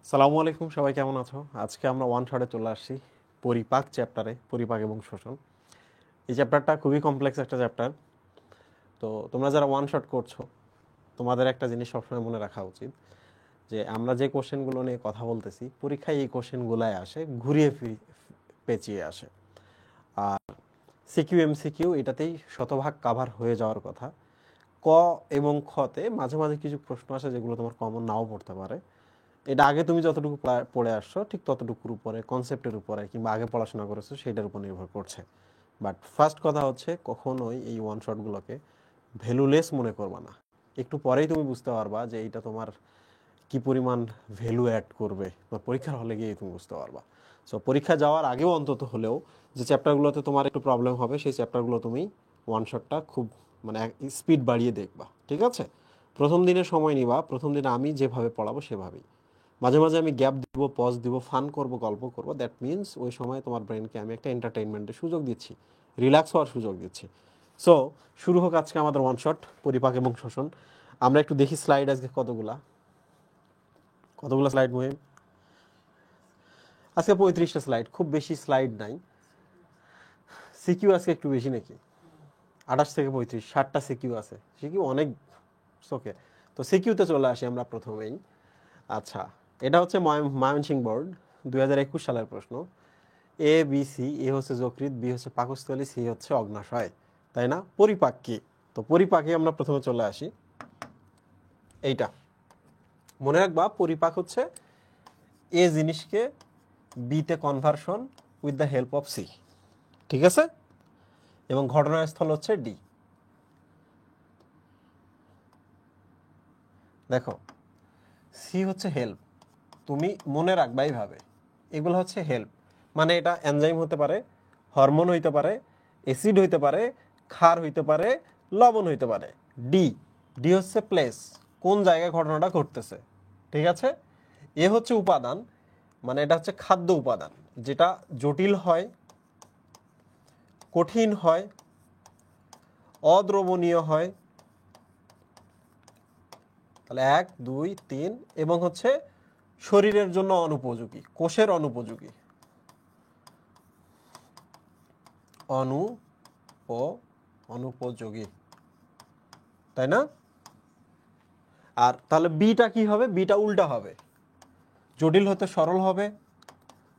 সালামু আলাইকুম, সবাই কেমন আছো? আজকে আমরা ওয়ান শটে চলে আসছি পরিপাক চ্যাপ্টারে, পরিপাক এবং শোষণ। এই চ্যাপ্টারটা খুবই কমপ্লেক্স একটা চ্যাপ্টার। তো তোমরা যারা ওয়ান শট করছো, তোমাদের একটা জিনিস সবসময় মনে রাখা উচিত যে আমরা যে কোশ্চেনগুলো নিয়ে কথা বলতেছি, পরীক্ষায় এই কোশ্চেনগুলাই আসে, ঘুরিয়ে পেঁচিয়ে আসে। আর সিকিউ এমসিকিউ এটাতেই শতভাগ কাভার হয়ে যাওয়ার কথা। ক এবং খতে মাঝে মাঝে কিছু প্রশ্ন আসে যেগুলো তোমার কমন নাও পড়তে পারে। এটা আগে তুমি যতটুকু পড়ে আসছো ঠিক ততটুকুর উপরে, কনসেপ্টের উপরে, কিংবা আগে পড়াশোনা করেছো সেটার উপর নির্ভর করছে। বাট ফার্স্ট কথা হচ্ছে, কখনোই এই ওয়ান শটগুলোকে ভ্যালুলেস মনে করবা না। একটু পরেই তুমি বুঝতে পারবা যে এইটা তোমার কি পরিমাণ ভ্যালু অ্যাড করবে, বা পরীক্ষার হলে গিয়ে তুমি বুঝতে পারবা। সো পরীক্ষা যাওয়ার আগেও অন্তত হলেও যে চ্যাপ্টারগুলোতে তোমার একটু প্রবলেম হবে, সেই চ্যাপ্টারগুলো তুমি ওয়ান শটটা খুব মানে স্পিড বাড়িয়ে দেখবা, ঠিক আছে? প্রথম দিনে সময় নিবা, প্রথম দিনে আমি যেভাবে পড়াবো সেভাবেই। মাঝে মাঝে আমি গ্যাপ দিব, পজ দিব, ফান করব, গল্প করব। দ্যাট মিনস ওই সময় তোমার ব্রেনকে আমি একটা এন্টারটেইনমেন্টের সুযোগ দিচ্ছি, রিল্যাক্স হওয়ার সুযোগ দিচ্ছি। সো শুরু হোক আজকে আমাদের ওয়ান শট, পরিপাক এবং শোষণ। আমরা একটু দেখি স্লাইড আজকে কতগুলা কতগুলো স্লাইড মুহিম। আজকে 35টা স্লাইড, খুব বেশি স্লাইড নাই। সিকিউ আজকে একটু বেশি নাকি, 28 থেকে 35, 60টা সিকিউ আছে। সিকিউ অনেক, ওকে। তো সিকিউতে চলে আসি আমরা প্রথমেই। আচ্ছা, এটা হচ্ছে ময়মনসিংহ বোর্ড 2021 সালের প্রশ্ন। এ বি সি, এ হচ্ছে যকৃৎ, বি হচ্ছে পাকস্থলী, সি হচ্ছে অগ্নাশয়, তাই না? পরিপাক কি? তো পরিপাকে আমরা প্রথমে চলে আসি। এইটা মনে রাখবা, পরিপাক হচ্ছে এ জিনিসকে বিতে conversion with the help of C, ঠিক আছে? এবং ঘটনাস্থল হচ্ছে ডি। দেখো, সি হচ্ছে হেল্প, তুমি মনে রাখবা এইভাবে, এগুলো হচ্ছে হেল্প। মানে এটা এনজাইম হতে পারে, হরমোন হইতে পারে, অ্যাসিড হইতে পারে, ক্ষার হইতে পারে, লবণ হইতে পারে। ডি, ডি হচ্ছে প্লেস, কোন জায়গায় ঘটনাটা ঘটতেছে, ঠিক আছে? এ হচ্ছে উপাদান, মানে এটা হচ্ছে খাদ্য উপাদান, যেটা জটিল হয়, কঠিন হয়, অদ্রবণীয় হয়। তাহলে 1 2 3, এবং হচ্ছে শরীরের জন্য অনুপযোগী, কোষের অনুপযোগী, অনুপযোগী, তাই না? আর তাহলে বিটা কি হবে? বিটা উল্টা হবে, জটিল হতে সরল হবে।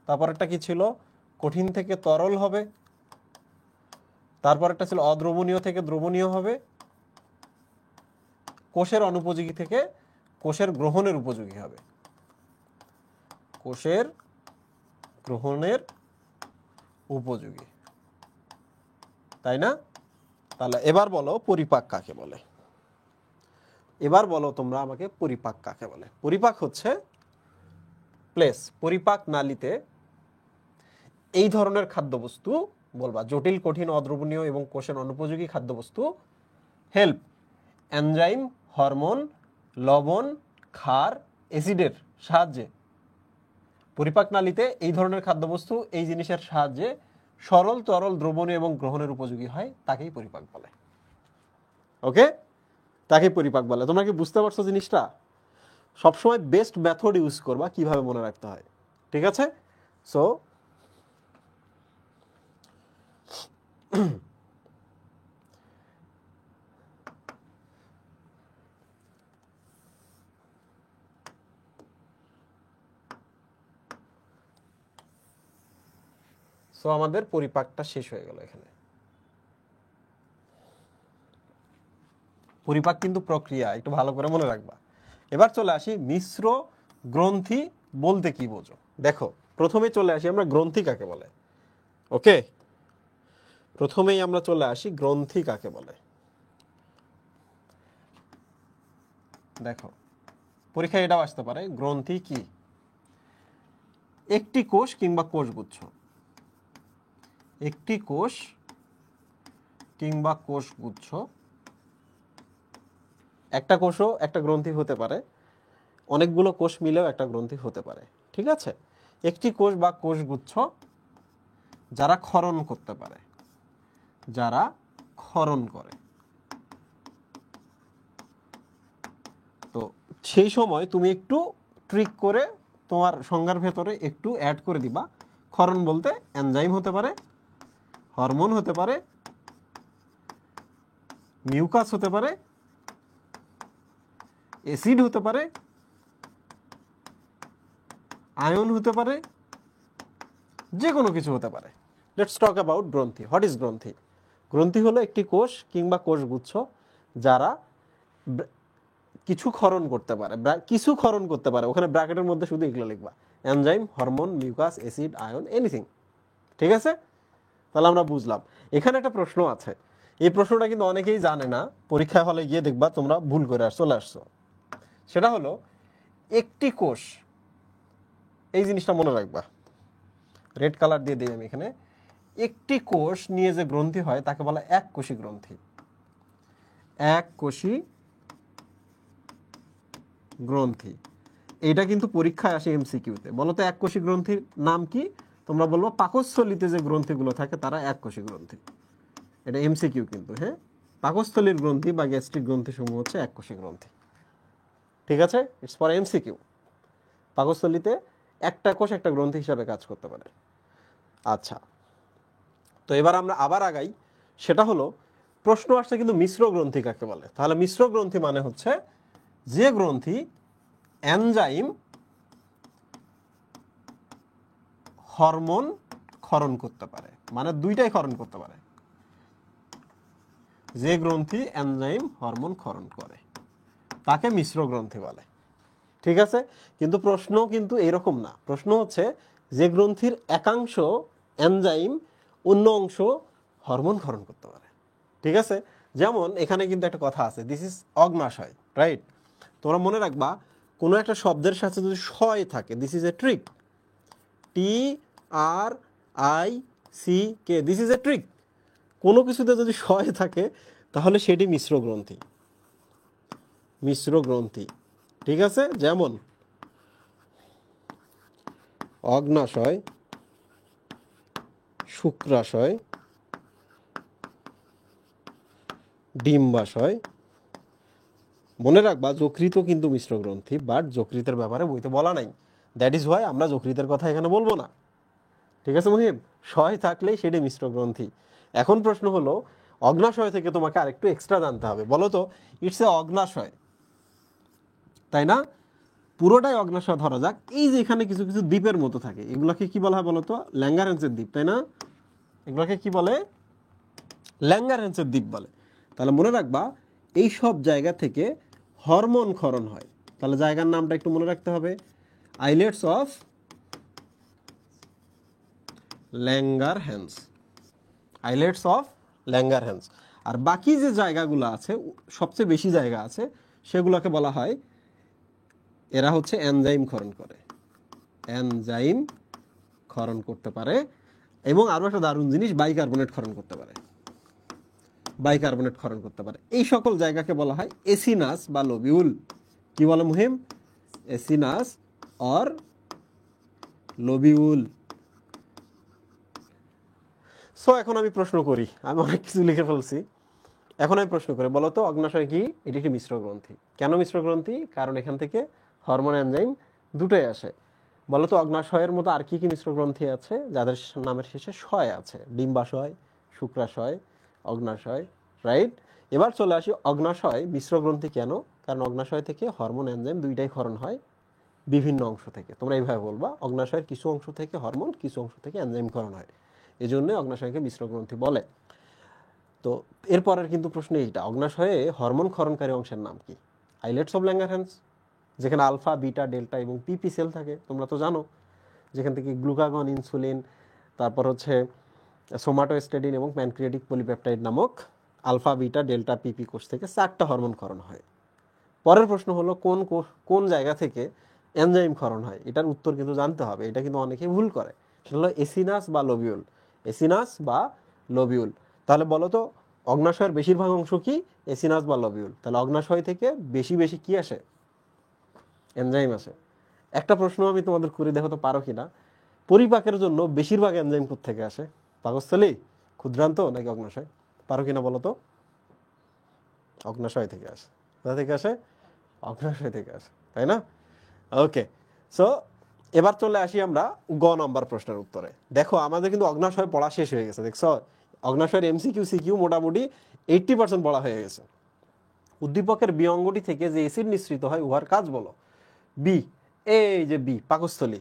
তারপর একটা কি ছিল? কঠিন থেকে তরল হবে। তারপর একটা ছিল অদ্রবণীয় থেকে দ্রবণীয় হবে। কোষের অনুপযোগী থেকে কোষের গ্রহণের উপযোগী হবে, কোষের গ্রহণের উপযোগী, তাই না? তাহলে এবার বলো পরিপাক কাকে বলে। এবার বলো তোমরা আমাকে, পরিপাক কাকে বলে? পরিপাক হচ্ছে প্লেস, পরিপাক নালীতে এই ধরনের খাদ্যবস্তু বলবা, জটিল, কঠিন, অদ্রবণীয় এবং কোষের অনুপযোগী খাদ্যবস্তু, হেল্প, এনজাইম, হরমোন, লবণ, ক্ষার, অ্যাসিডের সাহায্যে পরিপাক নালীতে এই ধরনের খাদ্যবস্তু এই জিনিসের সাহায্যে সরল, তরল, দ্রবণীয় এবং গ্রহণের উপযোগী হয়, তাকেই পরিপাক বলে। ওকে, তাকেই পরিপাক বলে। তোমরা কি বুঝতে পারছো জিনিসটা? সবসময় বেস্ট মেথড ইউজ করবা কিভাবে মনে রাখতে হয়, ঠিক আছে? সো আমাদের পরিপাকটা শেষ হয়ে গেল এখানে। পরিপাক কিন্তু প্রক্রিয়া, একটু ভালো করে মনে রাখবা। এবার চলে আসি মিশ্র গ্রন্থি বলতে কি বোঝো। দেখো, প্রথমে চলে আসি আমরা গ্রন্থি কাকে বলে। ওকে, প্রথমেই আমরা চলে আসি গ্রন্থি কাকে বলে। দেখো, পরীক্ষায় এটাও আসতে পারে, গ্রন্থি কি? একটি কোষ কিংবা কোষগুচ্ছ, একটি কোষ কিংবা কোষগুচ্ছ, একটা কোষও একটা গ্রন্থি হতে পারে, অনেকগুলো কোষ মিলেও একটা গ্রন্থি হতে পারে, ঠিক আছে? একটি কোষ বা কোষগুচ্ছ যারা ক্ষরণ করতে পারে, যারা ক্ষরণ করে। তো সেই সময় তুমি একটু ট্রিক করে তোমার সংজ্ঞার ভেতরে একটু অ্যাড করে দিবা। ক্ষরণ বলতে এনজাইম হতে পারে, হরমোন হতে পারে, মিউকাস হতে পারে, অ্যাসিড হতে পারে, আয়ন হতে পারে, যে কোনো কিছু হতে পারে। লেটস টক অ্যাবাউট গ্রন্থি। হোয়াট ইজ গ্রন্থি? গ্রন্থি হলো একটি কোষ কিংবা কোষগুচ্ছ যারা কিছু ক্ষরণ করতে পারে, কিছু ক্ষরণ করতে পারে। ওখানে ব্র্যাকেটের মধ্যে শুধু এগুলো লিখবা, enzyme, hormone, mucus, acid, ion, anything. ঠিক আছে? তাহলে আমরা বুঝলাম। এখানে একটা প্রশ্ন আছে, এই প্রশ্নটা কিন্তু অনেকেই জানে না, পরীক্ষা হলে গিয়ে দেখবা তোমরা ভুল করে চলে আসছো। সেটা হলো একটি কোষ, এই জিনিসটা মনে রাখবা, রেড কালার দিয়ে দিই আমি এখানে। একটি কোষ নিয়ে যে গ্রন্থি হয় তাকে বলা এক কোষী গ্রন্থি। এক কোষী গ্রন্থি, এটা কিন্তু পরীক্ষায় আসে এমসিকিউতে। বলো তো এক কোষী গ্রন্থির নাম কি? তোমরা বলবো পাকস্থলীতে যে গ্রন্থিগুলো থাকে তারা এক কোষী গ্রন্থি। এটা এমসিকিউ কিন্তু, হ্যাঁ। পাকস্থলীর গ্রন্থি বা গ্যাস্ট্রিক গ্রন্থি সমূহ হচ্ছে এক কোষী গ্রন্থি। ঠিক আছে, ইটস ফর এমসিকিউ। পাকস্থলীতে একটা কোষ একটা গ্রন্থি হিসাবে কাজ করতে পারে। আচ্ছা, তো এবার আমরা আবার আগাই। সেটা হলো প্রশ্ন আসছে কিন্তু মিশ্র গ্রন্থি কাকে বলে? তাহলে মিশ্র গ্রন্থি মানে হচ্ছে যে গ্রন্থি এনজাইম, হরমোন ক্ষরণ করতে পারে, মানে দুইটাই ক্ষরণ করতে পারে। যে গ্রন্থি এনজাইম হরমোন ক্ষরণ করে তাকে মিশ্র গ্রন্থি বলে। ঠিক আছে, কিন্তু প্রশ্ন কিন্তু এরকম না। প্রশ্ন হচ্ছে যে গ্রন্থির একাংশ এনজাইম, অন্য অংশ হরমোন ক্ষরণ করতে পারে। ঠিক আছে, যেমন এখানে কিন্তু একটা কথা আছে, দিস ইজ অগ্নাশয়, রাইট? তোমরা মনে রাখবা কোনো একটা শব্দের সাথে যদি শয় থাকে, this is a trick. T R I C K, this is a trick. কোনো কিছুতে যদি শয় থাকে তাহলে সেটি মিশ্র গ্রন্থি। মিশ্র গ্রন্থি, ঠিক আছে? যেমন অগ্নাশয়, শুক্রাশয়, ডিম্বাশয়। মনে রাখবা যকৃত কিন্তু মিশ্র গ্রন্থি, বাট যকৃতের ব্যাপারে বইতে বলা নাই। দ্যাট ইজ ওয়াই আমরা যকৃতের কথা এখানে বলবো না। ঠিক আছে মহিম, শয় থাকলেই সেটি মিশ্র গ্রন্থি। এখন প্রশ্ন হলো অগ্নাশয় থেকে তোমাকে আরেকটু এক্সট্রা জানতে হবে। বলো তো, ইটস এ অগ্নাশয়, তাই না? পুরোটাই অগ্নাশয় ধরা যাক। এই যে এখানে কিছু কিছু দ্বীপের মতো থাকে, এগুলোকে কি বলা হয় বলো তো? ল্যাঙ্গারেন্সের দ্বীপ, তাই না? এগুলোকে কি বলে? ল্যাঙ্গারেন্সের দ্বীপ বলে। তাহলে মনে রাখবা এই সব জায়গা থেকে হরমোন ক্ষরণ হয়। তাহলে জায়গার নামটা একটু মনে রাখতে হবে, islets of Langerhans. Islets of Langerhans. আর বাকি যে জায়গাগুলো আছে, সবচেয়ে বেশি জায়গা আছে, সেগুলোকে বলা হয়, এরা হচ্ছে এনজাইম ক্ষরণ করে। এনজাইম ক্ষরণ করতে পারে। এবং আরো একটা দারুণ জিনিস, বাইকার্বনেট ক্ষরণ করতে পারে। বাইকার্বনেট ক্ষরণ করতে পারে। এই সকল জায়গাকে বলা হয় এসিনাস বা লোবিউল। কি বলে মুহিম? Acinus or lobule. সো এখন আমি প্রশ্ন করি, আমি অনেক কিছু লিখে ফেলছি। এখন আমি প্রশ্ন করি, বলো তো অগ্নাশয় কি? এটি একটি মিশ্র গ্রন্থি। কেন মিশ্র গ্রন্থি? কারণ এখান থেকে হরমোন, এনজাইম দুটোই আসে। বলো তো অগ্নাশয়ের মতো আর কি কি মিশ্র গ্রন্থি আছে যাদের নামের শেষে শয় আছে? ডিম্বাশয়, শুক্রাশয়, অগ্নাশয়, রাইট? এবার চলে আসি, অগ্নাশয় মিশ্র গ্রন্থি কেন? কারণ অগ্নাশয় থেকে হরমোন, এনজাইম দুইটাই ক্ষরণ হয় বিভিন্ন অংশ থেকে। তোমরা এইভাবে বলবা, অগ্নাশয়ের কিছু অংশ থেকে হরমোন, কিছু অংশ থেকে এনজাইম ক্ষরণ হয়, এই জন্যই অগ্নাশয়কে মিশ্র গ্রন্থি বলে। তো এরপরের কিন্তু প্রশ্ন এইটা, অগ্নাশয়ে হরমোন ক্ষরণকারী অংশের নাম কি? আইলেটস অফ ল্যাঙ্গারহ্যান্স, যেখানে আলফা, বিটা, ডেল্টা এবং পিপি সেল থাকে, তোমরা তো জানো। যেখান থেকে গ্লুকাগন, ইনসুলিন, তারপর হচ্ছে সোমাটোস্টেডিন এবং প্যানক্রিয়াটিক পলিপেপটাইড নামক আলফা, বিটা, ডেল্টা, পিপি কোষ থেকে 4টা হরমোন ক্ষরণ হয়। পরের প্রশ্ন হলো কোন জায়গা থেকে এনজাইম ক্ষরণ হয়? এটার উত্তর কিন্তু জানতে হবে, এটা কিন্তু অনেকেই ভুল করে। সেটা হলো এসিনাস বা লোবিউল। এসিনাস বা লোবিউল। তাহলে বলো তো অগ্নাশয়ের বেশিরভাগ অংশ কি? এসিনাস বা লোবিউল। তাহলে অগ্নাশয় থেকে বেশি বেশি কি আসে? এনজাইম আসে। একটা প্রশ্ন আমি তোমাদের করে দেখো তো পারো কিনা, পরিপাকের জন্য বেশিরভাগ এনজাইম কোত্থেকে আসে? পাকস্থলী, ক্ষুদ্রান্ত নাকি অগ্নাশয়? পারো কিনা বলো তো? অগ্নাশয় থেকে আসে। কোথা থেকে আসে? অগ্নাশয় থেকে আসে, তাই না? ওকে, সো এবার চলে আসি আমরা গ নাম্বার প্রশ্নের উত্তরে। দেখো আমাদের কিন্তু অগ্ন্যাশয় পড়া শেষ হয়ে গেছে, দেখছো অগ্ন্যাশয়ের এমসিকিউ সিকিউ মোটামুটি 80% পড়া হয়ে গেছে। উদ্দীপকের বি অঙ্গটি থেকে যে অ্যাসিড নিঃসৃত হয় উহার কাজ বলো। বি, এই যে বি পাকস্থলী,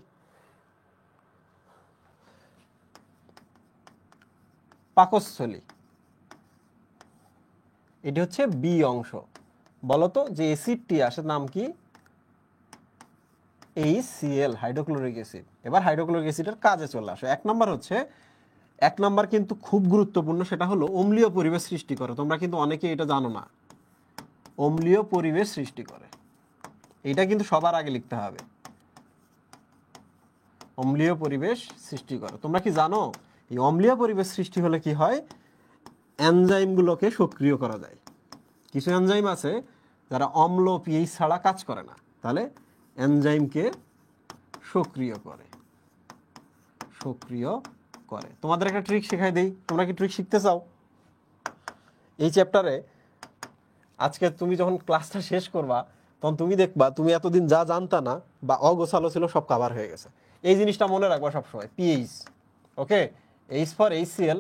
পাকস্থলী এটি হচ্ছে বি অংশ। বলতো যে অ্যাসিডটি আসে নাম কি? HCl, hydrochloric acid. এবার হাইড্রোক্লোরিক অ্যাসিডের কাজে চলে আসে। এক নাম্বার কিন্তু খুব গুরুত্বপূর্ণ, সেটা হলো অম্লীয় পরিবেশ সৃষ্টি করে। তোমরা কিন্তু অনেকে এটা জানো না, অম্লীয় পরিবেশ সৃষ্টি করে। এটা কিন্তু সবার আগে লিখতে হবে, অম্লীয় পরিবেশ সৃষ্টি করে। তোমরা কি জানো এই অম্লীয় পরিবেশ সৃষ্টি হলে কি হয়? এনজাইমগুলোকে সক্রিয় করা যায়। কিছু এনজাইম আছে যারা অম্ল পিএইচ ছাড়া কাজ করে না, তাহলে এনজাইমকে সক্রিয় করে। তোমাদের একটা ট্রিক শেখাই দেই, তোমরা কি ট্রিক শিখতে চাও? এই চ্যাপ্টারে আজকে তুমি যখন ক্লাসটা শেষ করবা তখন তুমি দেখবা তুমি এতদিন যা জানতা না বা অগোছালো ছিল সব কভার হয়ে গেছে। এই জিনিসটা মনে রাখবা সবসময়, PH. Okay, H for HCl,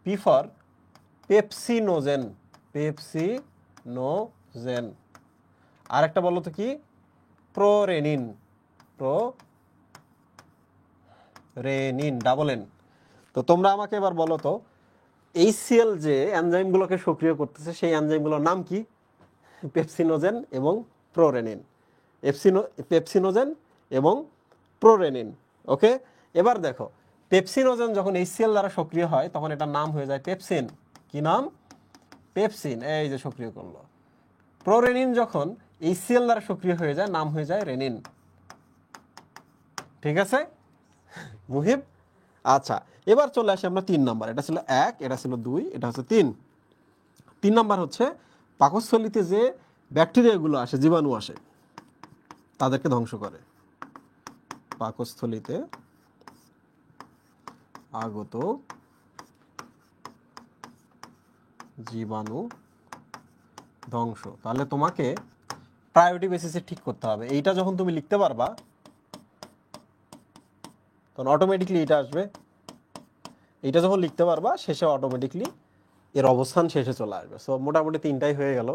P for pepsinogen, আর একটা বলো তো কি? Prorenin, double N. তো তোমরা আমাকে এবার বলো তো HCl যে এনজাইমগুলোকে সক্রিয় করতেছে সেই এনজাইমগুলোর নাম কি? পেপসিনোজেন এবং প্রোরেনিন, পেপসিনোজেন এবং প্রোরেনিন। ওকে, এবার দেখো পেপসিনোজেন যখন HCl দ্বারা সক্রিয় হয় তখন এটার নাম হয়ে যায় পেপসিন। কি নাম? পেপসিন, এই যে সক্রিয় করলো। প্রোরেনিন যখন HCl দ্বারা সক্রিয় হয়ে যায় নাম হয়ে যায় রেনিন। ঠিক আছে মুহিব? আচ্ছা, এবার চলে আসি আমরা 3 নাম্বার। এটা ছিল 1, এটা ছিল 2, এটা হচ্ছে 3 নাম্বার হচ্ছে পাকস্থলীতে যে ব্যাকটেরিয়াগুলো আসে, জীবাণু আসে, তাদেরকে ধ্বংস করে। পাকস্থলীতে আগত জীবাণু ধ্বংস। তাহলে তোমাকে প্রায়োরিটি বেসিসে ঠিক করতে হবে। এইটা যখন তুমি লিখতে পারবা তখন অটোমেটিকলি এটা আসবে। এইটা যখন লিখতে পারবা শেষে অটোমেটিকলি এর অবস্থান শেষে চলে আসবে। সো মোটামুটি 3টাই হয়ে গেল।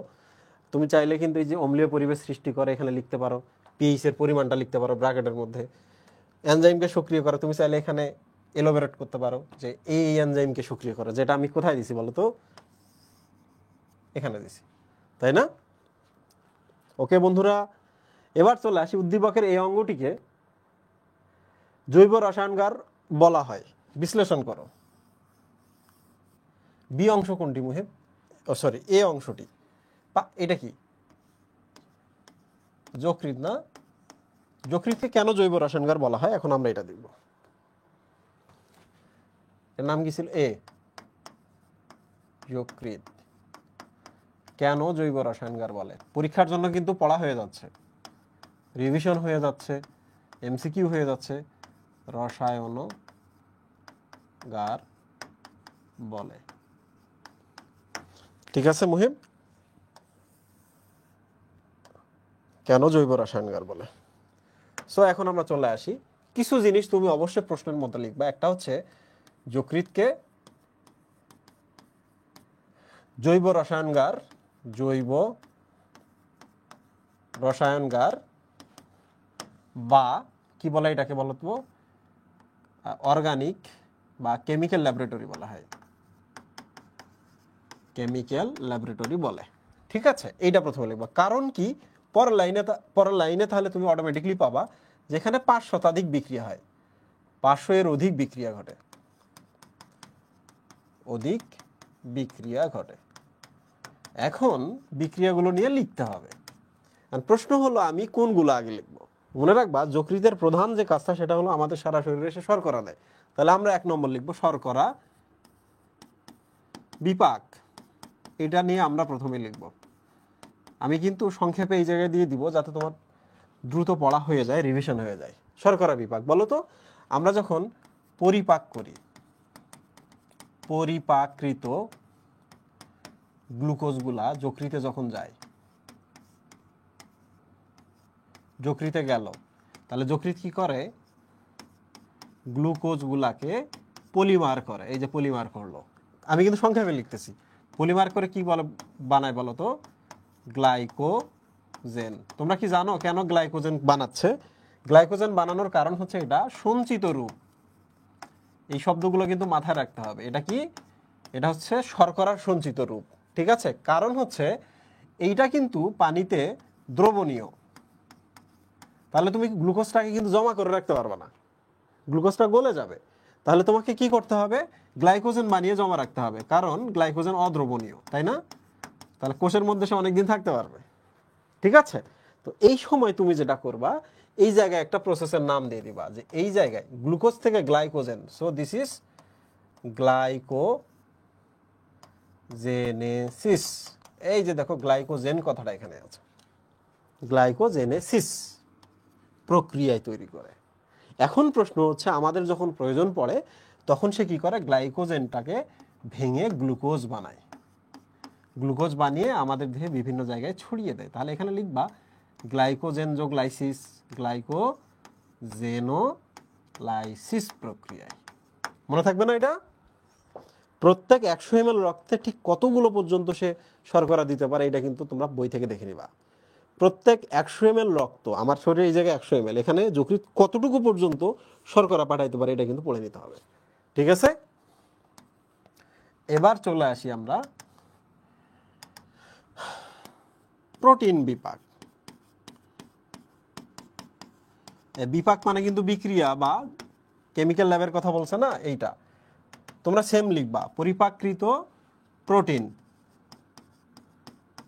তুমি চাইলে কিন্তু এই যে অম্লীয় পরিবেশ সৃষ্টি করে এখানে লিখতে পারো, পিএইচ এর পরিমাণটা লিখতে পারো ব্র্যাকেটের মধ্যে। এনজাইমকে সক্রিয় করে তুমি চাইলে এখানে এলোবেরেট করতে পারো যে এই এনজাইমকে সক্রিয় করে, যেটা আমি কোথায় দিছি বলো তো? এখানে দিছি, তাই না? ওকে বন্ধুরা, এবার চলে আসি উদ্দীপকের এই অঙ্গটিকে জৈব রসায়নগার বলা হয়। বিশ্লেষণ করো। বি অংশ কোনটি মুহিব? সরি, এ অংশটি। এটা কি? যকৃৎ না? যকৃৎকে কেন জৈব রসায়নগার বলা হয় এখন আমরা এটা দেখব। এর নাম কি ছিল? যকৃৎ কেন জৈব রসায়নগার বলে? পরীক্ষার জন্য কিন্তু পড়া হয়ে যাচ্ছে, রিভিশন হয়ে যাচ্ছে, এমসিকিউ হয়ে যাচ্ছে। রসায়নগার বলে। ঠিক আছে মুহিব, কেন জৈব রসায়নগার বলে? সো এখন আমরা চলে আসি, কিছু জিনিস তুমি অবশ্যই প্রশ্নের মধ্যে লিখবা। একটা হচ্ছে যকৃৎকে জৈব রসায়নগার বা কি বলে এটাকে বলো তো? অর্গানিক বা কেমিক্যাল ল্যাবরেটরি বলা হয়, কেমিক্যাল ল্যাবরেটরি বলে। ঠিক আছে, এইটা প্রথমে লিখবা। কারণ কি? পরের লাইনে তাহলে তুমি অটোমেটিকলি পাবা যেখানে 5 শতাধিক বিক্রিয়া হয়, 500 এর অধিক বিক্রিয়া ঘটে। এখন বিক্রিয়াগুলো নিয়ে লিখতে হবে। প্রশ্ন হলো আমি কোনগুলো আগে লিখবো। মনে রাখবা যকৃতের প্রধান যে কাজটা সেটা হলো আমাদের সারা শরীরে এসে শর্করা দেয়। তাহলে আমরা 1 নম্বর লিখবো শর্করা বিপাক। এটা নিয়ে আমরা প্রথমে লিখব। আমি কিন্তু সংক্ষেপে এই জায়গায় দিয়ে দিব যাতে তোমার দ্রুত পড়া হয়ে যায়, রিভিশন হয়ে যায়। শর্করা বিপাক বলো তো, আমরা যখন পরিপাক করি, পরিপাকৃত গ্লুকোজগুলা যকৃতে যখন যায়, যকৃতে গেল, তাহলে যকৃৎ কি করে, গ্লুকোজ গুলাকে পলিমার করে। এই যে পলিমার করলো, আমি কিন্তু সংক্ষেপে লিখতেছি। পলিমার করে কি বলে বানায় বলো তো, গ্লাইকোজেন। তোমরা কি জানো কেন গ্লাইকোজেন বানাচ্ছে? গ্লাইকোজেন বানানোর কারণ হচ্ছে এটা সঞ্চিত রূপ। এই শব্দগুলো কিন্তু মাথায় রাখতে হবে। এটা কি? এটা হচ্ছে শর্করার সঞ্চিত রূপ, ঠিক আছে? কারণ হচ্ছে এইটা কিন্তু পানিতে দ্রবণীয়। তাহলে তুমি গ্লুকোজটাকে কিন্তু জমা করে রাখতে পারবে না, গ্লুকোজটা গলে যাবে। তাহলে তোমাকে কি করতে হবে, গ্লাইকোজেন বানিয়ে জমা রাখতে হবে, কারণ গ্লাইকোজেন অদ্রবণীয়, তাই না? তাহলে কোষের মধ্যে সে অনেকদিন থাকতে পারবে, ঠিক আছে? তো এই সময় তুমি যেটা করবা, এই জায়গায় একটা প্রসেসের নাম দিয়ে দিবা, যে এই জায়গায় গ্লুকোজ থেকে glycogen, so this is glycogenesis. এই যে দেখো গ্লাইকোজেন কথাটা এখানে আছে, গ্লাইকোজেনেসিস প্রক্রিয়ায় তৈরি করে। এখন প্রশ্ন হচ্ছে, আমাদের যখন প্রয়োজন পড়ে তখন সে কি করে, গ্লাইকোজেনটাকে ভেঙে গ্লুকোজ বানায়। গ্লুকোজ বানিয়ে আমাদের দেহে বিভিন্ন জায়গায় ছড়িয়ে দেয়। তাহলে এখানে লিখবা গ্লাইকোজেনজোগ্লাইসিস, গ্লাইকোজেনোলাইসিস প্রক্রিয়ায়। মনে থাকবে না এটা? প্রত্যেক 100 ml রক্তে ঠিক কতগুলো পর্যন্ত সে শর্করা দিতে পারে, এটা কিন্তু তোমরা বই থেকে দেখে নিবা। প্রত্যেক 100 ml রক্ত, আমার শরীরে এই জায়গায় 100 ml, এখানে যকৃৎ কতটুকু পর্যন্ত শর্করা পাঠাইতে পারে, এটা কিন্তু পড়ে নিতে হবে, ঠিক আছে? এবার চলে আসি আমরা প্রোটিন বিপাক। বিপাক মানে কিন্তু বিক্রিয়া বা কেমিক্যাল ল্যাবের কথা বলছে না, এইটা তোমরা সেম লিখবা, পরিপাকৃত প্রোটিন।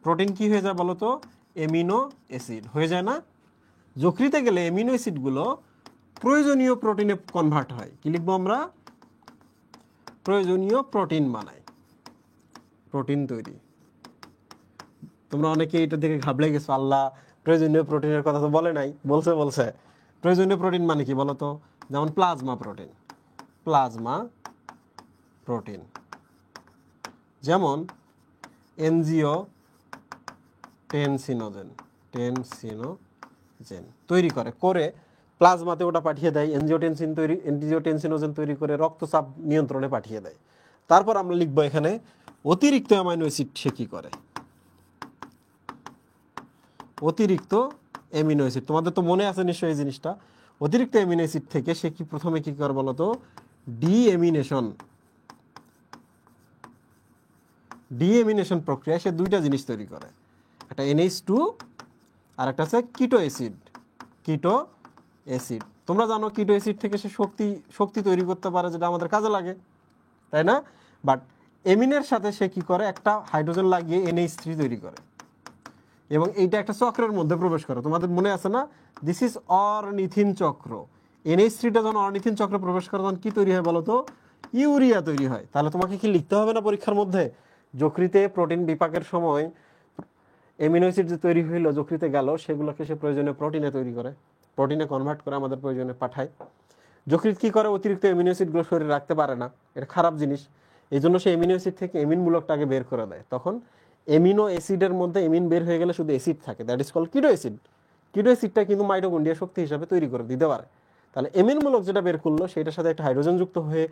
প্রোটিন কি হয়ে যায় বলো তো, অ্যামিনো অ্যাসিড হয়ে যায় না? যকৃতে গেলে অ্যামিনো অ্যাসিডগুলো প্রয়োজনীয় প্রোটিনে কনভার্ট হয়। কি লিখবো আমরা, প্রয়োজনীয় প্রোটিন বানায়, প্রোটিন তৈরি। তোমরা অনেকে এটা দেখে ঘাবড়ে গেছো, আল্লাহ প্রয়োজনীয় প্রোটিনের কথা তো বলে নাই। বলছে প্রয়োজনীয় প্রোটিন মানে কি বলো তো, যেমন প্লাজমা প্রোটিন, প্লাজমা প্রোটিন, যেমন এনজিও টেনসিনোজেন, টেনসিনোজেন তৈরি করে প্লাজমাতে ওটা পাঠিয়ে দেয়, এনজিওটেনসিনোজেন তৈরি করে রক্তচাপ নিয়ন্ত্রণে পাঠিয়ে দেয়। তারপর আমরা লিখবো এখানে অতিরিক্ত অ্যামাইনো অ্যাসিড সে কি করে, অতিরিক্ত অ্যামিনো অ্যাসিড। তোমাদের তো মনে আছে নিশ্চয়ই এই জিনিসটা। অতিরিক্ত অ্যামিনো অ্যাসিড থেকে সে কি প্রথমে কি করে বলো তো, ডিএমিনেশন প্রক্রিয়া সে দুইটা জিনিস তৈরি করে, একটা NH2 আর একটা হচ্ছে কিটো অ্যাসিড। তোমরা জানো কিটো অ্যাসিড থেকে সে শক্তি তৈরি করতে পারে, যেটা আমাদের কাজে লাগে, তাই না? বাট এমিনের সাথে সে কি করে, একটা হাইড্রোজেন লাগিয়ে NH3 তৈরি করে, এবং এইটা একটা চক্রের মধ্যে প্রবেশ করে। তোমাদের মনে আছে না, দিস ইজ অরনিথিন চক্র। NH3টা যখন অরনিথিন চক্রে প্রবেশ করে তখন কি তৈরি হয় বলো তো, ইউরিয়া তৈরি হয়। তাহলে তোমাকে কি লিখতে হবে না পরীক্ষার মধ্যে, যকৃতে প্রোটিন বিপাকের সময় অ্যামিনো অ্যাসিড যে তৈরি হইলো যকৃতে গেল, সেগুলোকে সে প্রয়োজনীয় প্রোটিনে তৈরি করে, প্রোটিনে কনভার্ট করে আমাদের প্রয়োজনে পাঠায়। যকৃৎ কি করে, অতিরিক্ত অ্যামিনো অ্যাসিডগুলো শরীরে রাখতে পারে না, এটা খারাপ জিনিস। এই জন্য সে অ্যামিনো অ্যাসিড থেকে এমিন মূলকটাকে বের করে দেয়। তখন অ্যামিনো অ্যাসিডের মধ্যে এমিন বের হয়ে গেলে শুধু অ্যাসিড থাকে, that is called keto acid. Keto অ্যাসিডটা কিন্তু মাইটোকন্ড্রিয়া শক্তি হিসাবে তৈরি করে দিতে পারে। তাহলে এমিন মূলক যেটা বের করলো সেটার সাথে একটা হাইড্রোজেন যুক্ত হয়ে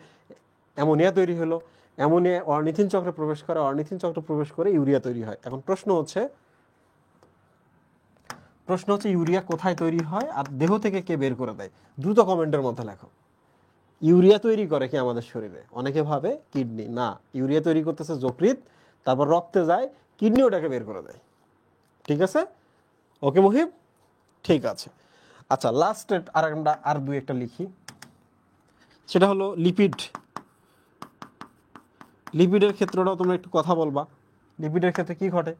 অ্যামোনিয়া তৈরি হলো, অ্যামোনিয়া অর্নিথিন চক্রে প্রবেশ করে, অর্নিথিন চক্রে প্রবেশ করে ইউরিয়া তৈরি হয়। এখন প্রশ্ন হচ্ছে ইউরিয়া কোথায় তৈরি হয় আর দেহ থেকে কে বের করে দেয়? দ্রুত কমেন্টের মধ্যে লেখো। ইউরিয়া তৈরি করে কি আমাদের শরীরে? অনেকে ভাবে কিডনি, না, ইউরিয়া তৈরি করতেছে যকৃৎ, তারপর রক্তে যায়, কিডনি ওটাকে বের করে দেয়, ঠিক আছে? ওকে মুহিব, ঠিক আছে। আচ্ছা, লাস্ট আর দুই একটা লিখি, সেটা হলো লিপিড। লিপিডের ক্ষেত্রটাও তোমরা একটু কথা বলবা। লিপিডের ক্ষেত্রে কি ঘটে,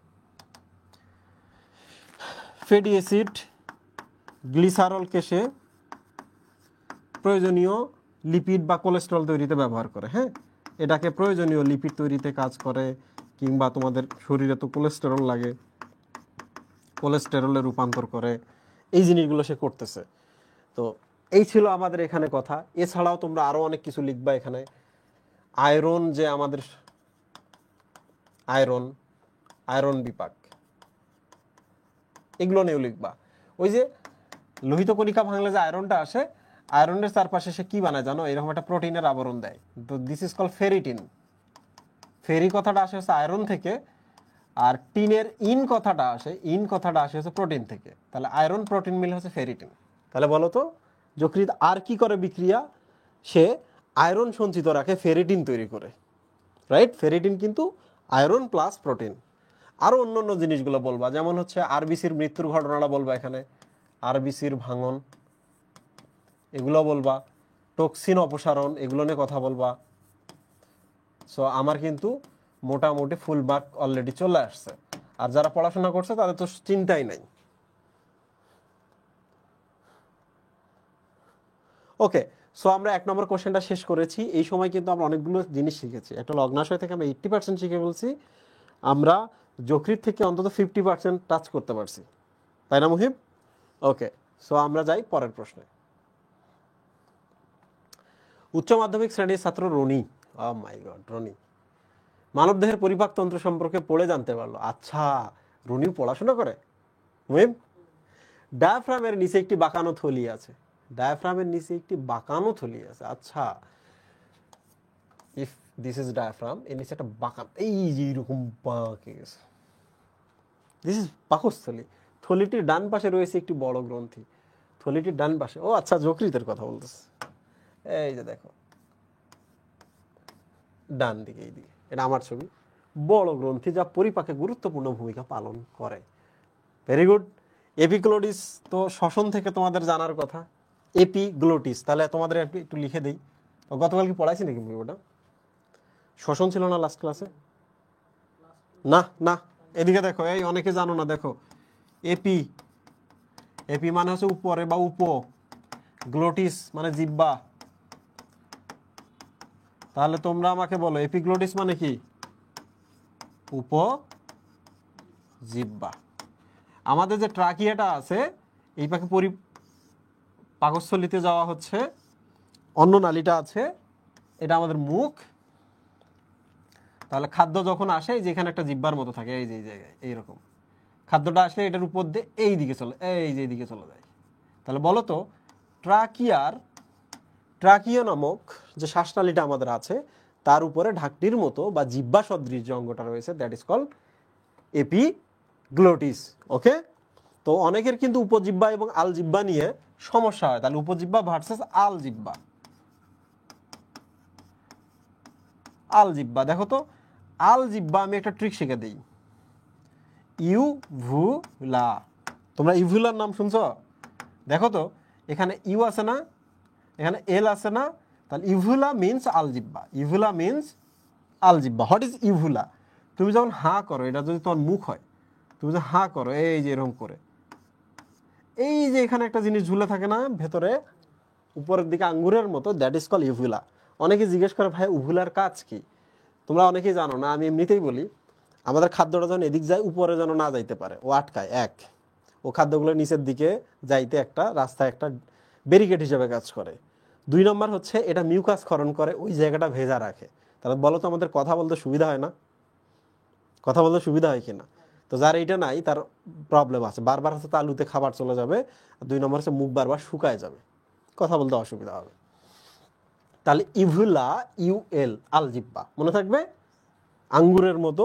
ফ্যাটি অ্যাসিড গ্লিসারলকে সে প্রয়োজনীয় লিপিড বা কোলেস্টেরল তৈরিতে ব্যবহার করে। হ্যাঁ, এটাকে প্রয়োজনীয় লিপিড তৈরিতে কাজ করে, কিংবা তোমাদের শরীরে তো কোলেস্টেরল লাগে, কোলেস্টেরলে রূপান্তর করে, এই জিনিসগুলো সে করতেছে। তো এই ছিল আমাদের এখানে কথা। এছাড়াও তোমরা আরো অনেক কিছু লিখবা এখানে। আয়রন, যে আমাদের আয়রন বিপাক, এগুলো নিয়েও লিখবা। ওই যে লোহিত কণিকা ভাঙলে যে আয়রনটা আসে, আয়রনের চারপাশে সে কি বানায় জানো, এরকম একটা প্রোটিনের আবরণ দেয়। তো দিস ইজ কল ফেরিটিন। ফেরি কথাটা আসে হচ্ছে আয়রন থেকে, আর টিনের কথাটা আসে হচ্ছে প্রোটিন থেকে। তাহলে আয়রন প্রোটিন মিল হচ্ছে ফেরিটিন। তাহলে বলো তো যকৃৎ আর কি করে বিক্রিয়া, সে আয়রন সঞ্চিত রাখে ফেরিটিন তৈরি করে, রাইট? ফেরিটিন কিন্তু আয়রন প্লাস প্রোটিন। আরও অন্য অন্য জিনিসগুলো বলবা, যেমন হচ্ছে আরবিসির মৃত্যুর ঘটনাটা বলবা, এখানে আরবিসির ভাঙন এগুলো বলবা, টক্সিন অপসারণ এগুলো নিয়ে কথা বলবা। সো আমার কিন্তু মোটামুটি ফুল মার্ক অলরেডি চলে আসছে। আর যারা পড়াশোনা করছে তাদের তো চিন্তাই নাই। ওকে, সো আমরা 1 নম্বর কোশ্চেনটা শেষ করেছি। এই সময় কিন্তু আমরা অনেকগুলো জিনিস শিখেছি। একটা লগ্নাশয় থেকে আমরা 80% শিখে বলছি, আমরা যকৃৎ থেকে অন্তত 50% টাচ করতে পারছি, তাই না মুহিব? ওকে, সো আমরা যাই পরের প্রশ্নে। উচ্চ মাধ্যমিক শ্রেণীর ছাত্র রনি, ও মাই গড, রনি মানবদেহের পরিপাকতন্ত্র সম্পর্কে পড়ে জানতে পারলো। আচ্ছা, রনিও পড়াশোনা করে। মুহিব, ডায়াফ্রামের নিচে একটি বাঁকানো থলি আছে। ডায়াফ্রামের নিচে একটি বাঁকানো থলি আছে। আচ্ছা, ইফ দিস ইজ ডায়াফ্রাম, এর নিচে একটা বাঁকান, এই যে এইরকম বাঁকে গেছে, দিস ইজ পাকস্থলী। থলিটির ডান পাশে রয়েছে একটি বড় গ্রন্থি। থলিটির ডান পাশে, ও আচ্ছা, যকৃতের কথা বলতেছে। এই যে দেখো, ডান দিকে, এই দিকে, এটা আমার ছবি। বড় গ্রন্থি যা পরিপাকে গুরুত্বপূর্ণ ভূমিকা পালন করে। Very good. এপিগ্লোটিস তো শ্বসন থেকে তোমাদের জানার কথা। এপিগ্লোটিস, তাহলে তোমাদের একটু লিখে দেই। গতকাল কি পড়াইছি নাকি ওটা? শ্বসন ছিল না লাস্ট ক্লাসে? না না, এদিকে দেখো, এই অনেকে জানো না, দেখো এপি, এপি মানে হচ্ছে উপরে বা উপ, গ্লোটিস মানে জিহ্বা। তাহলে তোমরা আমাকে বলো এপিগ্লোটিস মানে কি? উপ জিহ্বা। আমাদের যে ট্রাকিয়াটা আছে, এই পাখি পাকস্থলিতে যাওয়া হচ্ছে, অন্য নালীটা আছে, এটা আমাদের মুখ। তাহলে খাদ্য যখন আসে, যেখানে একটা জিহ্বার মতো থাকে, এই যে এই জায়গায় এইরকম, খাদ্যটা আসলে এটার উপর দিয়ে এই দিকে চলে, এই যে এইদিকে চলে যায়। তাহলে বলো তো ট্রাকিয়া নামক যে শ্বাসনালীটা আমাদের আছে, তার উপরে ঢাকনির মতো বা জিহ্বা সদৃশ যে অঙ্গটা রয়েছে, দ্যাট ইজ কল্ড এপিগ্লোটিস। ওকে, তো অনেকের কিন্তু উপজিহ্বা এবং আলজিহ্বা নিয়ে সমস্যা হয়। তাহলে উপজিহ্বা ভার্সেস আলজিহ্বা। আলজিহ্বা দেখো তো, আলজিহ্বা আমি একটা ট্রিক শিখে দিই। ইউভুলা, তোমরা ইভুলার নাম শুনছো? দেখো তো, এখানে ইউ আছে না, এখানে এল আছে না, তাহলে ইভুলা মিনস আলজিহ্বা। ইভুলা মিনস আলজিহ্বা। What is uvula? তুমি যখন হাঁ করো, এটা যদি তোমার মুখ হয়, তুমি যে হাঁ করো, এই যে এরকম করে, এই যে এখানে একটা জিনিস ঝুলে থাকে না ভেতরে, উপরের দিকে আঙ্গুরের মতো, দ্যাট ইজ কল ইভুলা। অনেকে জিজ্ঞেস করে, ভাই ইভুলার কাজ কি? তোমরা অনেকেই জানো না, আমি এমনিতেই বলি। আমাদের খাদ্যটা যখন এদিক যায়, উপরে যেন না যাইতে পারে, ও আটকায়। ও খাদ্যগুলো নিচের দিকে যাইতে একটা রাস্তায় একটা ব্যারিকেড হিসেবে কাজ করে। 2 নম্বর হচ্ছে এটা মিউকাস ক্ষরণ করে, ওই জায়গাটা ভেজা রাখে। তাহলে বলো তো আমাদের কথা বলতে সুবিধা হয় না? কথা বলতে সুবিধা হয় কিনা? তো যার এইটা নাই, তার প্রবলেম আছে। বারবার হচ্ছে তালুতে খাবার চলে যাবে। 2 নম্বর হচ্ছে মুখ বারবার শুকায় যাবে, কথা বলতে অসুবিধা হবে। তাহলে ইভুলা, ইউএল, আলজিহ্বা মনে থাকবে। আঙ্গুরের মতো,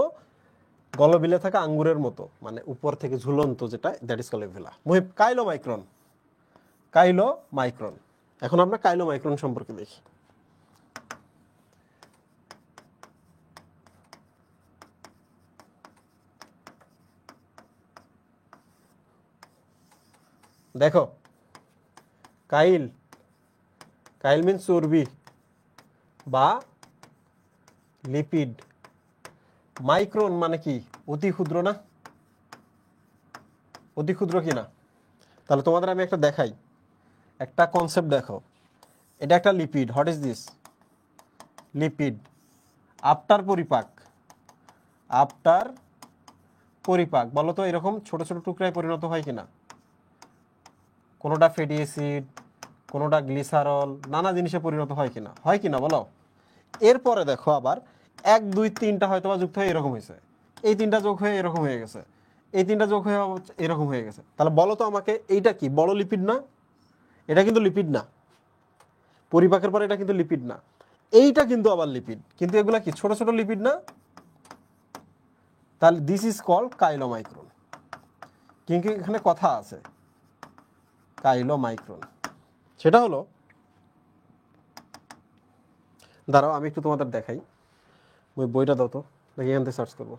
গলবিলে থাকা আঙ্গুরের মতো, মানে উপর থেকে ঝুলন্ত যেটা, that is called ইভুলা। Muhib, chylomicron. Chylomicron. এখন আমরা কাইলোমাইক্রন সম্পর্কে দেখি। দেখো, কাইল, কাইল মিন্স চর্বি বা লিপিড। মাইক্রন মানে কি? অতি ক্ষুদ্র না? অতি ক্ষুদ্র কি না? তাহলে তোমাদের আমি একটা দেখাই, একটা কনসেপ্ট দেখো। এটা একটা lipid. What is this? Lipid. After পরিপাক, আফটার পরিপাক বলো তো এরকম ছোট ছোট টুকরায় পরিণত হয় কিনা? কোনোটা ফ্যাটি অ্যাসিড, কোনোটা গ্লিসারল, নানা জিনিসে পরিণত হয় কিনা? হয় কিনা বলো? এরপরে দেখো আবার 1 2 3টা হয়তো বা যুক্ত হয়ে এরকম হয়েছে, এই 3টা যোগ হয়ে এরকম হয়ে গেছে, এই তিনটা যোগ হয়ে এরকম হয়ে গেছে। তাহলে বলো তো আমাকে এইটা কি বড় লিপিড না? এটা কিন্তু লিপিড না, পরিপাকের পর এটা কিন্তু লিপিড না, এইটা কিন্তু আবার লিপিড, কিন্তু এগুলা কি ছোট ছোট লিপিড না? তাহলে দিস ইজ কল্ড কাইলোমাইক্রন। কিন্তু এখানে কথা আছে, কাইলোমাইক্রন সেটা হলো, দাঁড়াও আমি একটু তোমাদের দেখাই, ওই বইটা দাও তো, দেখি এখান থেকে সার্চ করবো।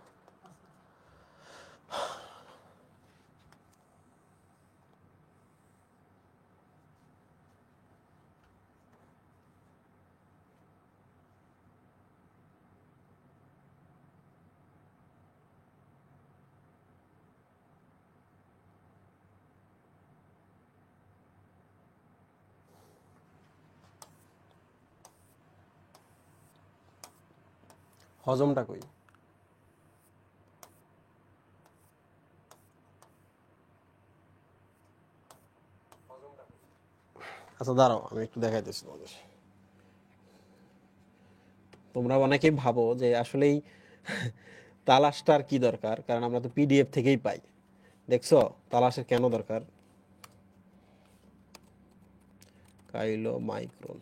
হজমটা কই? আচ্ছা দাঁড়াও আমি একটু দেখাইতেছি তোমাদের। তোমরা অনেকেই ভাবো যে আসলেই তালাশটার কি দরকার, কারণ আমরা তো পিডিএফ থেকেই পাই। দেখছো তালাশের কেন দরকার? কাইলোমাইক্রন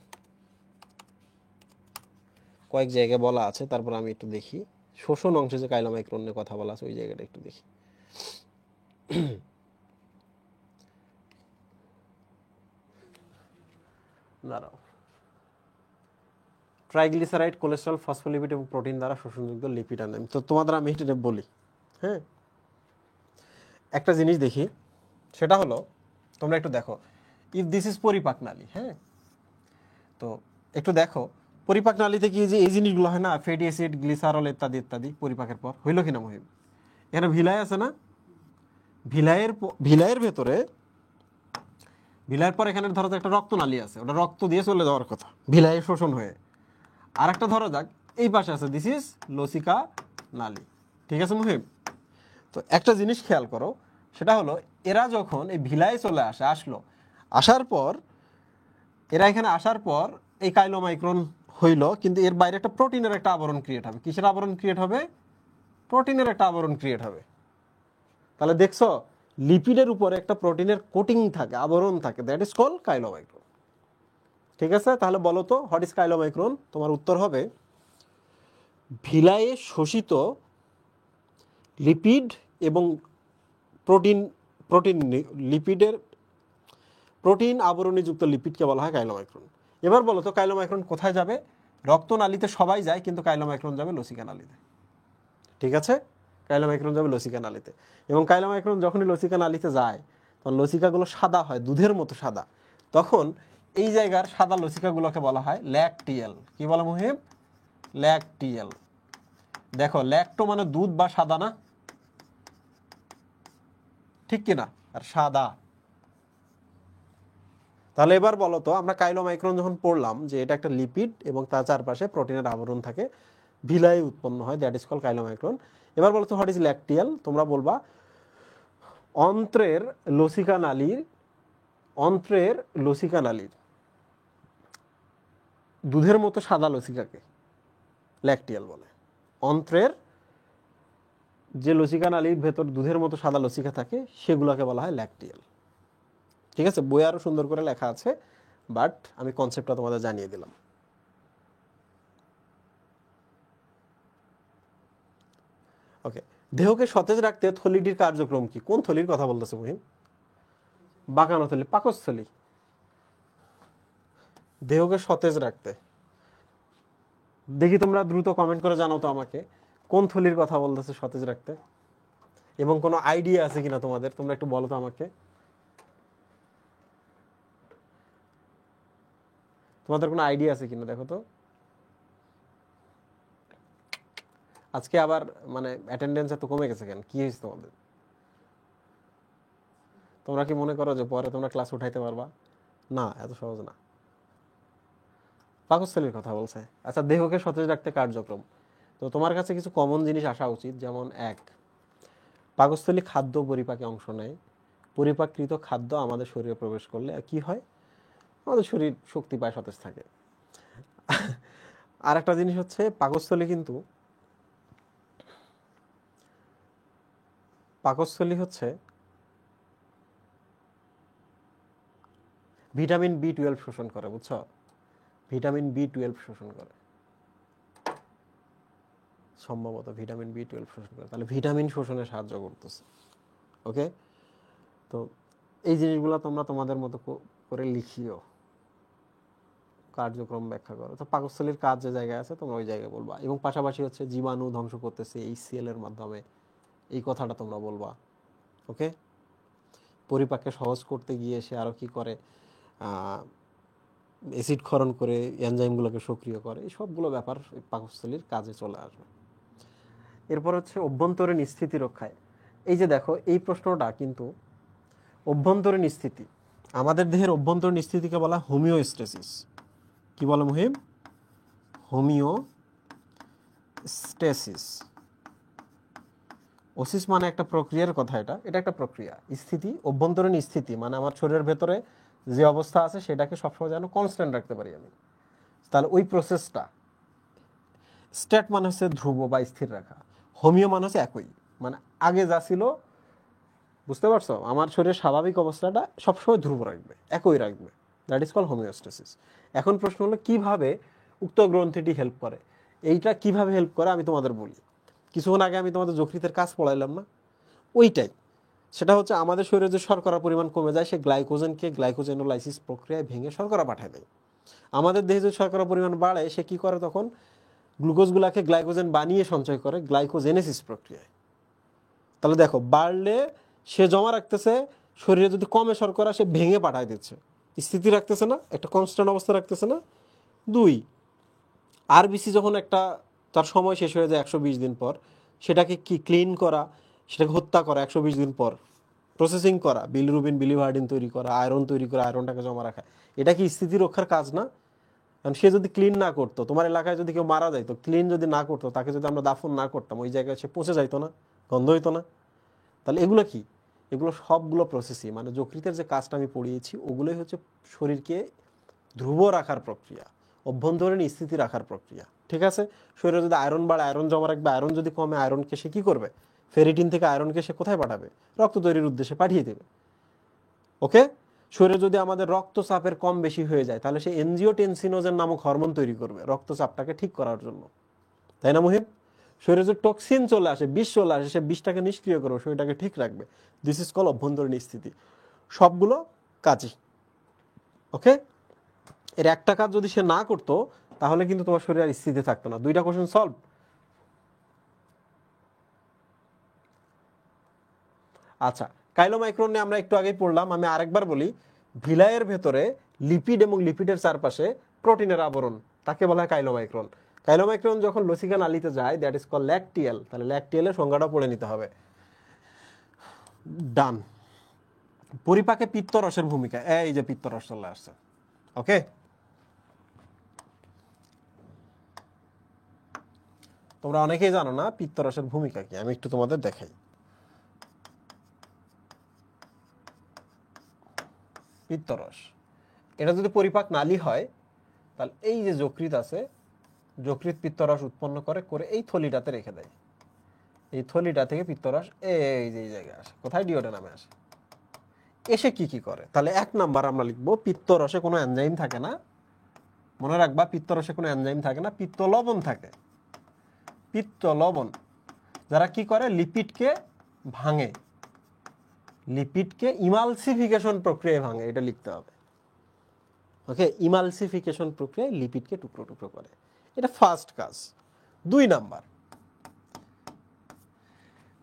কয়েক জায়গায় বলা আছে, তারপর আমি একটু দেখি শোষণ অংশে যে কাইলোমাইক্রনের কথা বলা আছে ওই জায়গাটা একটু দেখি। দাঁড়াও, ট্রাইগ্লিসারাইড, কোলেস্ট্রল, ফসফোলিপিড এবং প্রোটিন দ্বারা শোষণযোগ্য লিপিড এনজাইম। তো তোমাদের আমি এটা বলি, হ্যাঁ একটা জিনিস দেখি, সেটা হলো তোমরা একটু দেখো, ইফ দিস ইজ পরিপাক নালী, হ্যাঁ তো একটু দেখো পরিপাক নালীতে কি যে এই জিনিসগুলো হয় না, ফ্যাটি অ্যাসিড, গ্লিসারল ইত্যাদি ইত্যাদি, পরিপাকের পর হইলো কিনা মহিম? এখানে ভিলাই আছে না, ভিলাইয়ের ভেতরে, ভিলাইয়ের পর এখানে ধরো একটা রক্তনালী আছে, ওটা রক্ত দিয়ে চলে যাওয়ার কথা ভিলাইয়ের শোষণ হয়ে। আর একটা ধরো যাক এই পাশে আছে, দিস ইজ লসিকা নালী, ঠিক আছে মুহিব? তো একটা জিনিস খেয়াল করো, সেটা হলো এরা যখন এই ভিলায় চলে আসলো, আসার পর এরা এখানে আসার পর এই কাইলোমাইক্রন হইলো, কিন্তু এর বাইরে একটা প্রোটিনের একটা আবরণ ক্রিয়েট হবে। কিসের আবরণ ক্রিয়েট হবে? প্রোটিনের একটা আবরণ ক্রিয়েট হবে। তাহলে দেখছো লিপিডের উপরে একটা প্রোটিনের কোটিং থাকে, আবরণ থাকে, দ্যাট ইজ কল্ড কাইলোমাইক্রন। ঠিক আছে, তাহলে বলো তো হোয়াট ইজ কাইলোমাইক্রন? তোমার উত্তর হবে ভিলায়ে শোষিত লিপিড এবং প্রোটিন, লিপিডের প্রোটিন আবরণীযুক্ত লিপিডকে বলা হয় কাইলোমাইক্রন। এবার বলো তো কাইলোমাইক্রন কোথায় যাবে? রক্তনালীতে সবাই যায়, কিন্তু কাইলোমাইক্রন যাবে লসিকা নালীতে। ঠিক আছে, কাইলোমাইক্রন যাবে লসিকা নালীতে। এবং কাইলোমাইক্রন যখনই লসিকা নালীতে যায় তখন লসিকাগুলো সাদা হয়, দুধের মতো সাদা। তখন এই জায়গার সাদা লসিকাগুলোকে বলা হয় ল্যাকটিয়েল। কি বলা মুহিব? ল্যাকটিয়েল। দেখো ল্যাকটো মানে দুধ বা সাদা না, ঠিক কিনা? আর সাদা। তাহলে এবার বলো তো আমরা কাইলোমাইক্রন যখন পড়লাম যে এটা একটা লিপিড এবং তার চারপাশে প্রোটিনের আবরণ থাকে, ভিলাই উৎপন্ন হয়, দ্যাট ইজ কল কাইলোমাইক্রন। এবার বলো তো হোয়াট ইজ ল্যাকটিয়াল? তোমরা বলবা অন্ত্রের লসিকা নালীর দুধের মতো সাদা লসিকাকে ল্যাকটিয়াল বলে। অন্ত্রের যে লসিকা নালীর ভেতর দুধের মতো সাদা লসিকা থাকে সেগুলোকে বলা হয় ল্যাকটিয়াল। ঠিক আছে, বই আরো সুন্দর করে লেখা আছে, বাট আমি কনসেপ্টটা তোমাদের জানিয়ে দিলাম। ওকে, দেহকে সতেজ রাখতে থলিটির কার্যক্রম কি? কোন থলির কথা বলতেছে মহিম? বাঁকানো থলি, পাকস্থলী। দেহকে সতেজ রাখতে, দেখি তোমরা দ্রুত কমেন্ট করে জানাও তো আমাকে কোন থলির কথা বলতেছে সতেজ রাখতে, এবং কোনো আইডিয়া আছে কিনা তোমাদের, তোমরা একটু বলো তো আমাকে। তোমাদের কোনো আইডিয়া আছে কিনা দেখো তো। আজকে আবার মানে অ্যাটেন্ডেন্স এত কমে গেছে কেন? কি হয়েছে তোমাদের? তোমরা কি মনে করো যে পরে তোমরা ক্লাস উঠাইতে পারবা? না, এত সহজ না। পাকস্থলীর কথা বলছে। আচ্ছা, দেহকে সতেজ রাখতে কার্যক্রম, তো তোমার কাছে কিছু কমন জিনিস আসা উচিত। যেমন এক, পাকস্থলী খাদ্য পরিপাকে অংশ নেয়। পরিপাকৃত খাদ্য আমাদের শরীরে প্রবেশ করলে কি হয়? আমাদের শরীর শক্তি পায়, সতেজ থাকে। আর একটা জিনিস হচ্ছে পাকস্থলী কিন্তু পাকস্থলী হচ্ছে ভিটামিন B12 শোষণ করে, বুঝছো? ভিটামিন B12 শোষণ করে, সম্ভবত ভিটামিন B12 শোষণ করে, তাহলে ভিটামিন শোষণে সাহায্য করতেছে। ওকে, তো এই জিনিসগুলো তোমরা তোমাদের মতো করে লিখিও, কার্যক্রম ব্যাখ্যা করো। তো পাকস্থলীর কাজ যে জায়গায় আছে তোমরা ওই জায়গায় বলবা, এবং পাশাপাশি হচ্ছে জীবাণু ধ্বংস করতেছে HCl এর মাধ্যমে, এই কথাটা তোমরা বলবা। ওকে, পরিপাককে সহজ করতে গিয়ে সে আরও কি করে, অ্যাসিড ক্ষরণ করে এনজাইমগুলোকে সক্রিয় করে, এই সবগুলো ব্যাপার পাকস্থলীর কাজে চলে আসবে। এরপর হচ্ছে অভ্যন্তরীণ স্থিতি রক্ষায়। এই যে দেখো, এই প্রশ্নটা কিন্তু অভ্যন্তরীণ স্থিতি, আমাদের দেহের অভ্যন্তরীণ স্থিতিকে বলা হোমিওস্টেসিস। কি বলে মুহিম? হোমিওস্টেসিস। ওসিস মানে একটা প্রক্রিয়ার কথা, এটা একটা প্রক্রিয়া। স্থিতি, অভ্যন্তরীণ স্থিতি মানে আমার শরীরের ভেতরে যে অবস্থা আছে সেটাকে সবসময় যেন কনস্ট্যান্ট রাখতে পারি আমি, তাহলে ওই প্রসেসটা। স্ট্যাট মানে হচ্ছে ধ্রুব বা স্থির রাখা, হোমিও মানে হচ্ছে একই, মানে আগে যা ছিল, বুঝতে পারছো? আমার শরীরের স্বাভাবিক অবস্থাটা সবসময় ধ্রুব রাখবে, একই রাখবে, দ্যাট ইজ কল হোমিওস্টেসিস। এখন প্রশ্ন হলো কিভাবে উক্ত গ্রন্থিটি হেল্প করে। এইটা কিভাবে হেল্প করে আমি তোমাদের বলি। কিছুক্ষণ আগে আমি তোমাদের যকৃতের কাজ পড়াইলাম না, ওইটাই। সেটা হচ্ছে আমাদের শরীরে যে শর্করার পরিমাণ কমে যায়, সে গ্লাইকোজেনকে গ্লাইকোজেনোলাইসিস প্রক্রিয়ায় ভেঙে শর্করা পাঠায় দেয়। আমাদের দেহে যে শর্করার পরিমাণ বাড়ে, সে কি করে তখন গ্লুকোজগুলাকে গ্লাইকোজেন বানিয়ে সঞ্চয় করে গ্লাইকোজেনেসিস প্রক্রিয়ায়। তাহলে দেখো, বাড়লে সে জমা রাখতেছে, শরীরে যদি কমে শর্করা সে ভেঙে পাঠায় দিচ্ছে, স্থিতি রাখতেছে না, একটা কনস্ট্যান্ট অবস্থা রাখতেছে না। 2, আরবিসি যখন একটা তার সময় শেষ হয়ে যায় 120 দিন পর, সেটাকে কি ক্লিন করা, সেটাকে হত্যা করা 120 দিন পর, প্রসেসিং করা, বিলিরুবিন বিলিভার্ডিন তৈরি করা, আয়রন তৈরি করা, আয়রনটাকে জমা রাখা, এটা কি স্থিতি রক্ষার কাজ না? কারণ সে যদি ক্লিন না করতো, তোমার এলাকায় যদি কেউ মারা যাইতো, ক্লিন যদি না করতো, তাকে যদি আমরা দাফন না করতাম, ওই জায়গায় সে পচে যাইতো না, গন্ধ হইতো না। তাহলে এগুলো কি? এগুলো সবগুলো প্রসেসই, মানে যকৃতের যে কাজটা আমি পড়িয়েছি ওগুলোই হচ্ছে শরীরকে ধ্রুব রাখার প্রক্রিয়া, অভ্যন্তরীণ স্থিতি রাখার প্রক্রিয়া। ঠিক আছে, শরীরে যদি আয়রন বাড়ে আয়রন জমা রাখবে, আয়রন যদি কমে আয়রনকে সে কী করবে, ফেরিটিন থেকে আয়রনকে সে কোথায় পাঠাবে? রক্ত তৈরির উদ্দেশ্যে পাঠিয়ে দেবে। ওকে, শরীরে যদি আমাদের রক্তচাপের কম বেশি হয়ে যায়, তাহলে সে এনজিওটেনসিনোজেন নামক হরমোন তৈরি করবে রক্তচাপটাকে ঠিক করার জন্য, তাই না মুহিব? শরীরে যে টক্সিন চলে আসে, বিষ চলে আসে, সে বিষটাকে নিষ্ক্রিয় করবে, শরীরটাকে ঠিক রাখবে। দিস ইজ কল অভ্যন্তরীণ স্থিতি। সবগুলো কাজই। ওকে, এর একটা কাজ যদি সে না করতো, তাহলে কিন্তু তোমার শরীর আর স্থিতি থাকতো না। 2টা কোশ্চেন সলভ। আচ্ছা, কাইলোমাইক্রন নিয়ে আমরা একটু আগেই পড়লাম, আমি আরেকবার বলি। ভিলাইয়ের ভেতরে লিপিড এবং লিপিডের চারপাশে প্রোটিনের আবরণ, তাকে বলা হয় কাইলোমাইক্রন। কাইলোমাইক্রন যখন লসিকা নালীতে যায়, দ্যাট ইজ কল ল্যাকটিয়াল। তাহলে ল্যাকটিয়ালের সংজ্ঞাটা পড়ে নিতে হবে। ডান। পরিপাকে পিত্তরসের ভূমিকা, এই যে পিত্তরস চলে আসছে। ওকে, তোমরা অনেকেই জানো না পিত্তরসের ভূমিকা কি, আমি একটু তোমাদের দেখাই। পিত্তরস, এটা যদি পরিপাক নালী হয়, তাহলে এই যে যকৃৎ আছে, যকৃৎ পিত্তরস উৎপন্ন করে করে এই থলিটাতে রেখে দেয়। এই থলিটা থেকে পিত্তরস এই যে এই জায়গায় আসে, কোথায়? ডিওডেনামে আসে। এসে কি কি করে? তাহলে 1 নাম্বার আমরা লিখবো, পিত্তরসে কোনো এনজাইম থাকে না। মনে রাখবা, পিত্তরসে কোনো এনজাইম থাকে না, পিত্ত লবণ থাকে। পিত্ত লবণ যারা কি করে, লিপিডকে ভাঙে, লিপিডকে ইমালসিফিকেশন প্রক্রিয়ায় ভাঙে, এটা লিখতে হবে। ওকে, ইমালসিফিকেশন প্রক্রিয়ায় লিপিডকে টুকরো টুকরো করে, এটা ফার্স্ট কাজ। 2 নাম্বার,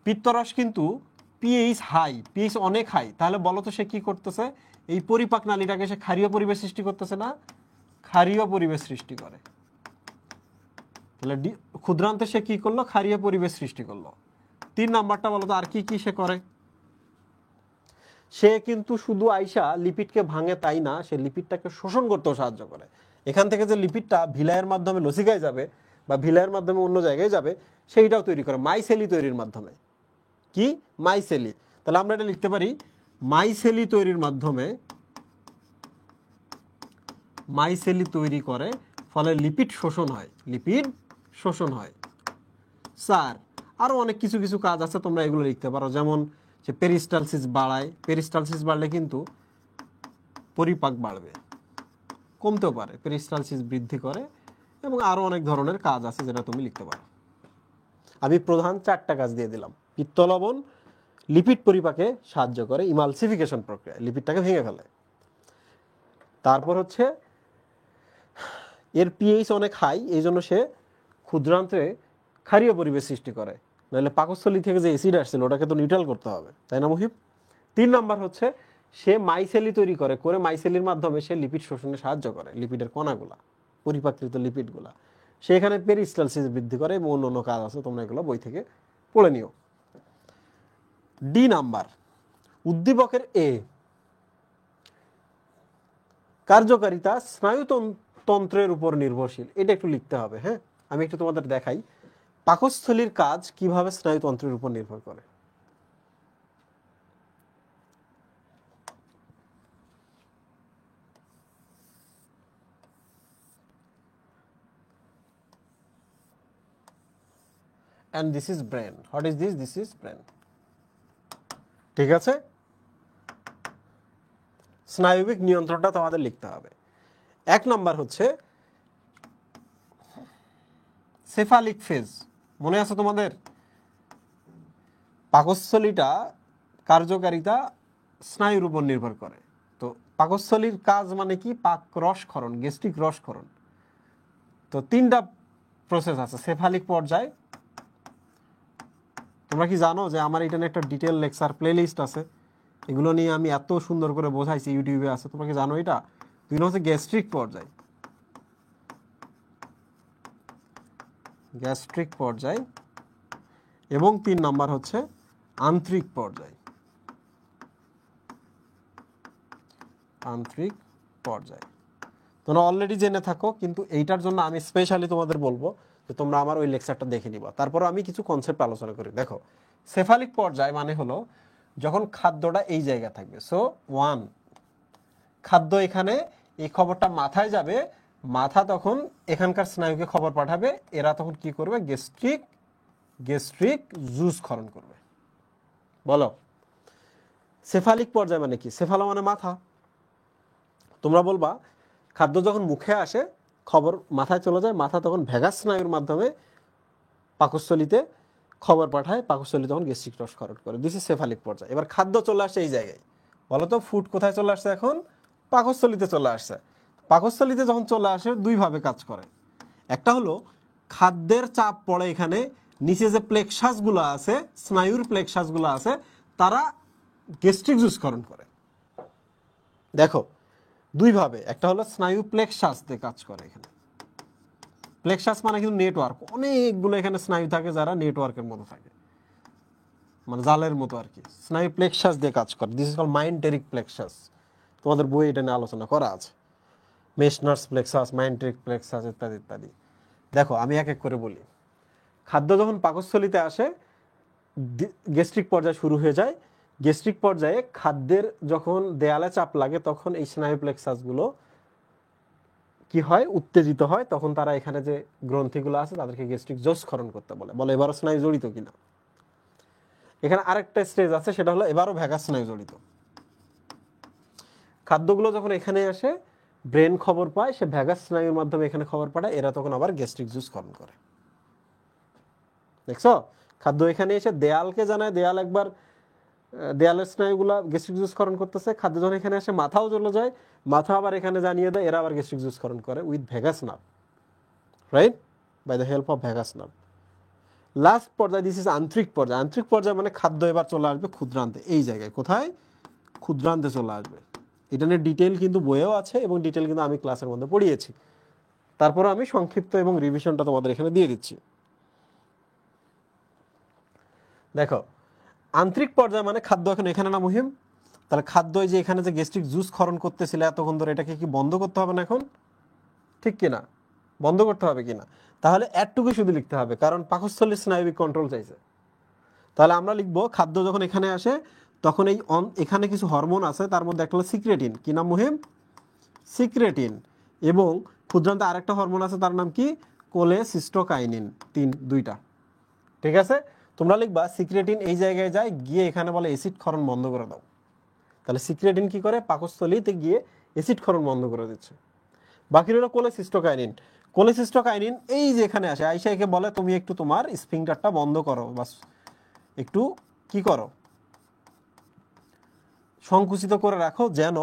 পিত্তরস কিন্তু পিএইচ হাই, পিএইচ অনেক হাই। তাহলে বলো তো সে কি করতেছে? এই পরিপাক নালীটাকে সে ক্ষারীয় পরিবেশ সৃষ্টি করতেছে না? ক্ষারীয় পরিবেশ সৃষ্টি করে। তাহলে ক্ষুদ্রান্তে সে কি করলো? ক্ষারীয় পরিবেশ সৃষ্টি করলো। 3 নাম্বারটা বলো তো আর কি কি সে করে? সে কিন্তু শুধু আইসা লিপিডকে ভাঙে তাই না, সে লিপিডটাকে শোষণ করতেও সাহায্য করে। এখান থেকে যে লিপিডটা ভিলাইয়ের মাধ্যমে লসিকায় যাবে বা ভিলাইয়ের মাধ্যমে অন্য জায়গায় যাবে, সেইটাও তৈরি করে মাইসেলি তৈরির মাধ্যমে। কি? মাইসেলি। তাহলে আমরা এটা লিখতে পারি, মাইসেলি তৈরির মাধ্যমে, মাইসেলি তৈরি করে, ফলে লিপিড শোষণ হয়, লিপিড শোষণ হয়। স্যার, আরও অনেক কিছু কিছু কাজ আছে, তোমরা এগুলো লিখতে পারো। যেমন যে পেরিস্টালসিস বাড়ায়, পেরিস্টালসিস বাড়লে কিন্তু পরিপাক বাড়বে, কমতেও পারে, পেরিস্টালসিস বৃদ্ধি করে, এবং আরও অনেক ধরনের কাজ আছে যেটা তুমি লিখতে পারো। আমি প্রধান 4টা কাজ দিয়ে দিলাম। পিত্ত লবণ লিপিড পরিপাকে সাহায্য করে, ইমালসিফিকেশন প্রক্রিয়া, লিপিডটাকে ভেঙে ফেলে। তারপর হচ্ছে এর পিএইচ অনেক হাই, এই জন্য সে ক্ষুদ্রান্তে ক্ষারীয় পরিবেশ সৃষ্টি করে, নাহলে পাকস্থলী থেকে যে অ্যাসিড আসছিল ওটাকে তো নিউট্রাল করতে হবে, তাই না মুহিব? 3 নাম্বার হচ্ছে সে মাইসেলি তৈরি করে, মাইসেলির মাধ্যমে সে লিপিড শোষণে সাহায্য করে, লিপিডের কণাগুলা, পরিপাকৃত লিপিডগুলা। সে এখানে পেরিস্টালসিস বৃদ্ধি করে এবং অন্য কাজ আছে, তোমরা এগুলো বই থেকে পড়ে নিও। ডি নাম্বার, উদ্দীপকের এ কার্যকারিতা স্নায়ুতন্ত্রের উপর নির্ভরশীল, এটা একটু লিখতে হবে। হ্যাঁ, আমি একটু তোমাদের দেখাই পাকস্থলীর কাজ কিভাবে স্নায়ুতন্ত্রের উপর নির্ভর করে। And this is brain. What is this? This is brain. ঠিক আছে, স্নায়বিক নিয়ন্ত্রণটা তোমাদের লিখতে হবে। 1 নাম্বার হচ্ছে সেফালিক ফেজ, মনে আছে তোমাদের? পাকস্থলীটা কার্যকারিতা স্নায়ুর উপর নির্ভর করে। তো পাকস্থলীর কাজ মানে কি? পাক রসক্ষরণ, গ্যাস্ট্রিক রসক্ষরণ। তো 3টা প্রসেস আছে সেফালিক পর্যায়। তোমরা কি জানো যে আমার এটা নিয়ে একটা ডিটেল লেকচার প্লেলিস্ট আছে, এগুলো নিয়ে আমি এত সুন্দর করে বোঝাইছি, ইউটিউবে আছে, তোমরা কি জানো এটা? 2 হচ্ছে গ্যাস্ট্রিক পর্যায়, গ্যাস্ট্রিক পর্যায়, এবং 3 নাম্বার হচ্ছে আন্ত্রিক পর্যায়, আন্ত্রিক পর্যায়। তোমরা অলরেডি জেনে থাকো, কিন্তু এইটার জন্য আমি স্পেশালি তোমাদের বলবো যে তোমরা আমার ওই লেকচারটা দেখে নিবা। তারপর আমি কিছু কনসেপ্ট আলোচনা করি। দেখো, সেফালিক পর্যায় মানে হলো যখন খাদ্যটা এই জায়গা থাকবে। সো 1, খাদ্য এখানে, এই খবরটা মাথায় যাবে, মাথা তখন এখানকার স্নায়ুকে খবর পাঠাবে, এরা তখন কি করবে? গ্যাস্ট্রিক জুস ক্ষরণ করবে। বলো, সেফালিক পর্যায় মানে কি? সেফালো মানে মাথা। তোমরা বলবা খাদ্য যখন মুখে আসে খবর মাথায় চলে যায়, মাথা তখন ভ্যাগাস স্নায়ুর মাধ্যমে পাকস্থলীতে খবর পাঠায়, পাকস্থলী তখন গ্যাস্ট্রিক রস ক্ষরণ করে। দিস ইজ সেফালিক পর্যায়। এবার খাদ্য চলে আসে এই জায়গায়, বলো তো ফুড কোথায় চলে আসছে? এখন পাকস্থলীতে চলে আসছে। পাকস্থলীতে যখন চলে আসে 2 ভাবে কাজ করে। একটা হলো খাদ্যের চাপ পড়ে এখানে, নিচে যে প্লেক্সাসগুলো আছে, স্নায়ুর প্লেক্সাসগুলো আছে, তারা গ্যাস্ট্রিক জুস ক্ষরণ করে। দেখো 2 ভাবে, একটা হলো স্নায়ু প্লেক্সাস দিয়ে কাজ করে। এখানে প্লেক্সাস মানে কিন্তু নেটওয়ার্ক, অনেকগুলো এখানে স্নায়ু থাকে যারা নেটওয়ার্কের মতো থাকে, মানে জালের মতো আর কি। স্নায়ু প্লেক্সাস দিয়ে কাজ করে। This is call myenteric plexus. তোমাদের বই এটা নিয়ে আলোচনা করা আছে, মেশনার্স প্লেক্সাস, মাইন্টেরিক প্লেক্সাস ইত্যাদি ইত্যাদি। দেখো আমি এক এক করে বলি। খাদ্য যখন পাকস্থলীতে আসে, গ্যাস্ট্রিক পর্যায় শুরু হয়ে যায়। গ্যাস্ট্রিক পর্যায়ে খাদ্যের যখন দেয়ালে চাপ লাগে, তখন এই স্নায়ু প্লেক্সাসগুলো কি হয়? উত্তেজিত হয়। তখন তারা এখানে যে গ্রন্থিগুলো আছে তাদেরকে গ্যাস্ট্রিক জোস ক্ষরণ করতে বলে। এবারও স্নায়ু জড়িত কিনা। এখানে আরেকটা স্টেজ আছে, সেটা হলো এবারও ভ্যাগাস স্নায়ু জড়িত। খাদ্যগুলো যখন এখানে আসে, ব্রেন খবর পায়, সে ভ্যাগাস স্নায়ুর মাধ্যমে এখানে খবর পাঠায়, এরা তখন আবার গ্যাস্ট্রিক জুস ক্ষরণ করে। দেখছো, খাদ্য এখানে এসে দেয়ালকে জানায়, দেয়াল একবার দেয়ালের স্নায়ুগুলা গ্যাস্ট্রিক জুস ক্ষরণ করতেছে। খাদ্য যখন এখানে আসে মাথাও চলে যায়, মাথা আবার এখানে জানিয়ে দেয়, এরা আবার গ্যাস্ট্রিক জুস ক্ষরণ করে with vagus nerve, right, by the help of vagus nerve. Last পর্যায়ে দিস ইজ আন্ত্রিক পর্যায়। আন্ত্রিক পর্যায়ে মানে খাদ্য এবার চলে আসবে ক্ষুদ্রান্তে, এই জায়গায়। কোথায়? ক্ষুদ্রান্তে চলে আসবে। এটা নিয়ে ডিটেল কিন্তু বইয়েও আছে, এবং ডিটেল কিন্তু আমি ক্লাসের মধ্যে পড়িয়েছি। তারপরে আমি সংক্ষিপ্ত এবং রিভিশনটা তোমাদের এখানে দিয়ে দিচ্ছি। দেখো, আন্ত্রিক পর্যায় মানে খাদ্য এখন এখানে না মুহিম, তাহলে খাদ্য যে এখানে যে গ্যাস্ট্রিক জুস ক্ষরণ করতেছিল এতক্ষণ ধরে, এটাকে কি বন্ধ করতে হবে না এখন? ঠিক কিনা? বন্ধ করতে হবে কিনা? তাহলে এতটুকু শুধু লিখতে হবে, কারণ পাকস্থলীর স্নায়বিক কন্ট্রোল চাইছে। তাহলে আমরা লিখবো খাদ্য যখন এখানে আসে, তখন এই এখানে কিছু হরমোন আছে, তার মধ্যে একটা হলো সিক্রেটিন। কি নাম মুহিম? সিক্রেটিন। এবং ক্ষুদ্রান্তে আরেকটা হরমোন আছে, তার নাম কি? কোলেসিস্টোকাইনিন। 2টা। ঠিক আছে, তোমরা লিখবা সিক্রেটিন এই জায়গায় যায়, গিয়ে এখানে বলে অ্যাসিড ক্ষরণ বন্ধ করে দাও। তাহলে সিক্রেটিন কি করে, পাকস্থলীতে গিয়ে অ্যাসিড ক্ষরণ বন্ধ করে দিচ্ছে। বাকি রইল কোলেসিস্টোকাইনিন। কোলেসিস্টোকাইনিন এই যে এখানে আসে, আইসা একে বলে তুমি একটু তোমার স্ফিংটারটা বন্ধ করো, বাস একটু কি করো, সংকুচিত করে রাখো, যেন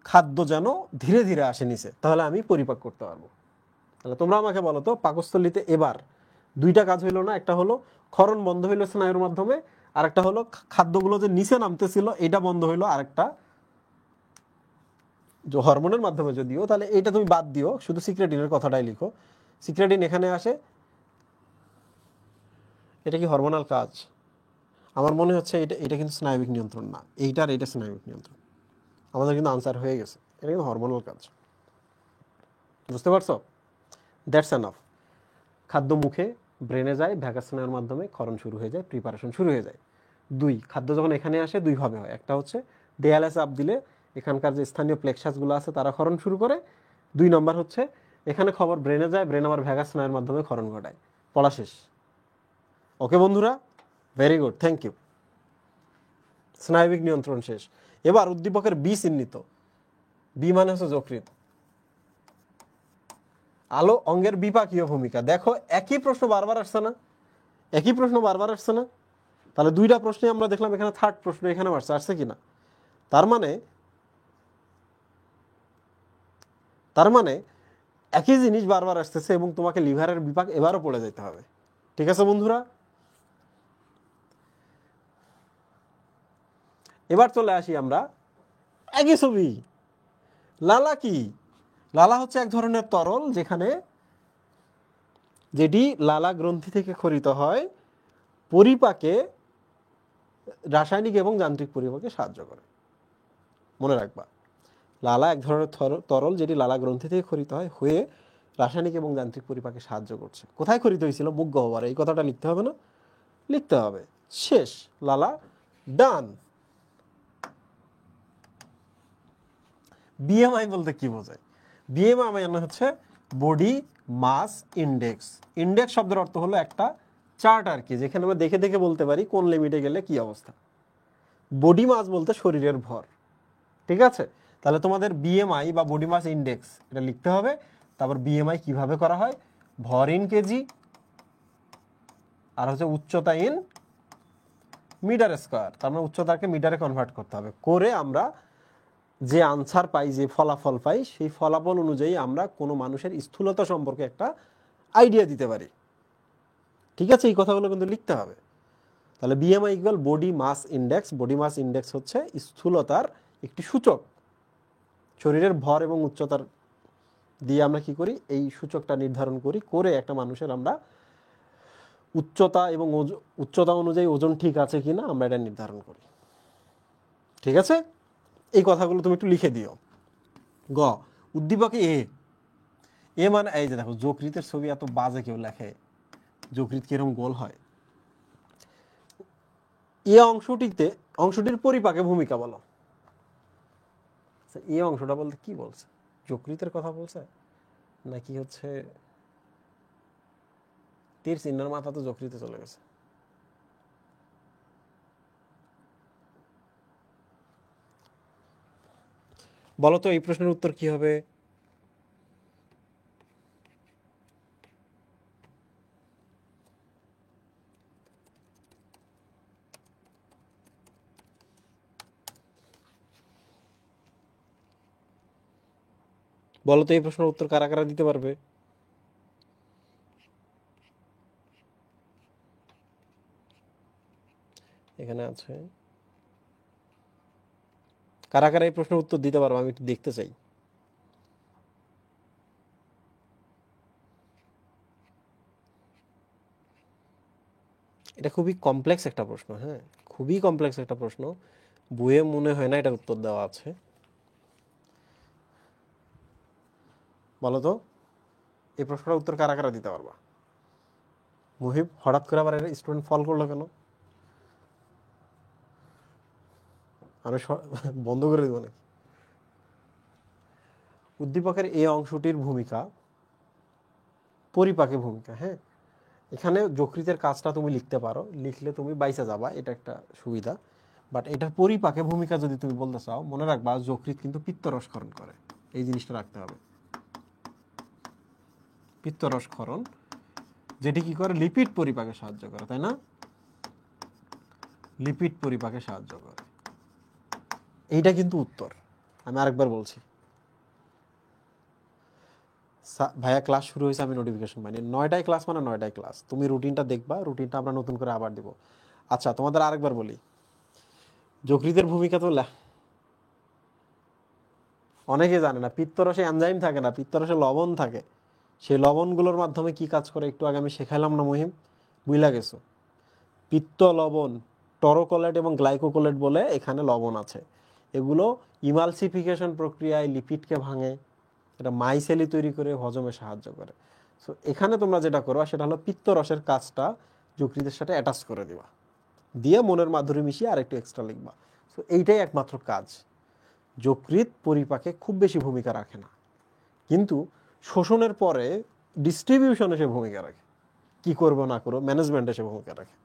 খাদ্য যেন ধীরে ধীরে আসে নিচে, তাহলে আমি পরিপাক করতে পারবো। তাহলে তোমরা আমাকে বলো তো, পাকস্থলীতে এবার দুইটা কাজ হইলো না? একটা হলো ক্ষরণ বন্ধ হইলো স্নায়ুর মাধ্যমে, আর একটা হলো খাদ্যগুলো যে নিচে নামতেছিল এটা বন্ধ হইলো, আরেকটা যে হরমোনের মাধ্যমে যদিও, তাহলে এটা তুমি বাদ দিও, শুধু সিক্রেটিনের কথাটাই লিখো। সিক্রেটিন এখানে আসে, এটা কি হরমোনাল কাজ? আমার মনে হচ্ছে এটা এটা কিন্তু স্নায়বিক নিয়ন্ত্রণ না, এইটার এটা স্নায়বিক নিয়ন্ত্রণ। আমাদের কিন্তু আনসার হয়ে গেছে, এটা কিন্তু হরমোনাল কাজ। বুঝতে পারছো? That's enough. খাদ্য মুখে ব্রেনে যায়, ভ্যাগাস স্নায়ুর মাধ্যমে ক্ষরণ শুরু হয়ে যায়, প্রিপারেশন শুরু হয়ে যায়। দুই, খাদ্য যখন এখানে আসে দুইভাবে হয়। একটা হচ্ছে দেয়ালে চাপ দিলে এখানকার যে স্থানীয় প্লেক্সাসগুলো আছে তারা ক্ষরণ শুরু করে। দুই নম্বর হচ্ছে এখানে খবর ব্রেনে যায়, ব্রেন আবার ভ্যাগাস স্নায়ুর মাধ্যমে ক্ষরণ ঘটায়। পড়া শেষ। ওকে বন্ধুরা, ভেরি গুড, থ্যাংক ইউ। স্নায়বিক নিয়ন্ত্রণ শেষ। এবার উদ্দীপকের বি চিহ্নিত। বি মানে হচ্ছে যকৃৎ। আলো অঙ্গের বিপাকীয় ভূমিকা। দেখো একই প্রশ্ন বারবার আসছে না? একই প্রশ্ন বারবার আসছে না? তাহলে দুইটা প্রশ্নে আমরা দেখলাম, এখানে থার্ড প্রশ্ন এখানে আসছে কিনা। তার মানে একই জিনিস বারবার আসতেছে এবং তোমাকে লিভারের বিপাক এবারও পড়ে যেতে হবে। ঠিক আছে বন্ধুরা? এবার চলে আসি আমরা একই ছবি। লালা কি? লালা হচ্ছে এক ধরনের তরল যেটি লালা গ্রন্থি থেকে ক্ষরিত হয়, পরিপাকে, রাসায়নিক এবং যান্ত্রিক পরিপাকে সাহায্য করে। মনে রাখবা, লালা এক ধরনের তরল যেটি লালা গ্রন্থি থেকে ক্ষরিত হয়ে রাসায়নিক এবং যান্ত্রিক পরিপাকে সাহায্য করছে। কোথায় ক্ষরিত হয়েছিল? মুখ গহ্বরে। এই কথাটা লিখতে হবে না? লিখতে হবে। শেষ। লালা ডান। বিএমআই বলতে কি বোঝায়? বিএমআই মানে হচ্ছে বডি মাস ইন্ডেক্স। ইন্ডেক্স শব্দের অর্থ হলো একটা চার্ট আর কি, যেখানে আমরা দেখে দেখে বলতে পারি কোন লিমিটে গেলে কি অবস্থা। বডি মাস বলতে শরীরের ভর। ঠিক আছে? তাহলে তোমাদের বিএমআই বা বডি মাস ইন্ডেক্স এটা লিখতে হবে। তারপর বিএমআই কিভাবে করা হয়? ভর ইন কেজি, আর হচ্ছে উচ্চতা ইন মিটার স্কয়ার। তার মানে উচ্চতাকে মিটারে কনভার্ট করতে হবে, করে আমরা যে আনসার পাই, যে ফলাফল পাই, সেই ফলাফল অনুযায়ী আমরা কোনো মানুষের স্থূলতা সম্পর্কে একটা আইডিয়া দিতে পারি। ঠিক আছে? এই কথাগুলো কিন্তু লিখতে হবে। তাহলে BMI equal body mass index. Body mass index হচ্ছে স্থূলতার একটি সূচক। শরীরের ভর এবং উচ্চতার দিয়ে আমরা কি করি? এই সূচকটা নির্ধারণ করি, করে একটা মানুষের আমরা উচ্চতা এবং উচ্চতা অনুযায়ী ওজন ঠিক আছে কিনা আমরা এটা নির্ধারণ করি। ঠিক আছে? এই কথাগুলো তুমি একটু লিখে দিও। গ, উদ্দীপকে এ মানে এই যে দেখো, যকৃতের ছবি এত বাজে কেউ লেখে, যকৃৎ কিরকম গোল হয়। অংশটির পরিপাকে ভূমিকা বলো। এই অংশটা বলতে কি বলছে? যকৃতের কথা বলছে নাকি হচ্ছে তীর চিহ্নের মাথা তো যকৃতে চলে গেছে। বলো তো এই প্রশ্নের উত্তর কি হবে? বলো তো এই প্রশ্নের উত্তর কারা কারা দিতে পারবে? এখানে আছে কারা কারা এই প্রশ্নের উত্তর দিতে পারবো? আমি একটু দেখতে চাই। এটা খুবই কমপ্লেক্স একটা প্রশ্ন। হ্যাঁ, খুবই কমপ্লেক্স একটা প্রশ্ন। বইয়ে মনে হয় না এটার উত্তর দেওয়া আছে। বলো তো এই প্রশ্নটার উত্তর কারা কারা দিতে পারবা? মুহিব, হঠাৎ করে আবার স্টুডেন্ট ফল করলো কেন? আমি বন্ধ করে দেবো নাকি? উদ্দীপকের এই অংশটির ভূমিকা পরিপাকে ভূমিকা। হ্যাঁ, এখানে যকৃতের কাজটা তুমি লিখতে পারো, লিখলে তুমি বাইসা যাবা, এটা একটা সুবিধা। বাট এটার পরিপাকে ভূমিকা যদি তুমি বলতে চাও, মনে রাখবা যকৃৎ কিন্তু পিত্তরস ক্ষরণ করে, এই জিনিসটা রাখতে হবে। পিত্তরস ক্ষরণ, যেটি কি করে, লিপিড পরিপাকে সাহায্য করে, তাই না? লিপিড পরিপাকে সাহায্য করে, এইটা কিন্তু উত্তর। আমি আরেকবার বলছি, ভাইয়া ক্লাস শুরু হয়েছে, আমি নোটিফিকেশন পাইনি। 9টায় ক্লাস মানে 9টায় ক্লাস, তুমি রুটিনটা দেখবা, রুটিনটা আমরা নতুন করে আবার দিব। আচ্ছা, তোমাদের আরেকবার বলি, যকৃতের ভূমিকা তো অনেকে জানে না, পিত্তরসে এনজাইম থাকে না, পিত্তরসে লবণ থাকে। সেই লবণগুলোর মাধ্যমে কি কাজ করে একটু আগে আমি শেখাইলাম না মহিম, বুঝলা গেছো? পিত্ত লবণ, টরোকোলেট এবং গ্লাইকোকোলেট বলে এখানে লবণ আছে। এগুলো ইমালসিফিকেশন প্রক্রিয়ায় লিপিডকে ভাঙে, এটা মাইসেলি তৈরি করে হজমে সাহায্য করে। সো এখানে তোমরা যেটা করবা সেটা হলো পিত্তরসের কাজটা যকৃতের সাথে অ্যাটাচ করে দিবা, দিয়ে মনের মাধুরী মিশিয়ে আরেকটু এক্সট্রা লিখবা। সো এইটাই একমাত্র কাজ। যকৃৎ পরিপাকে খুব বেশি ভূমিকা রাখে না, কিন্তু শোষণের পরে ডিস্ট্রিবিউশনে সে ভূমিকা রাখে, কি করবো না করবো ম্যানেজমেন্টে সে ভূমিকা রাখে।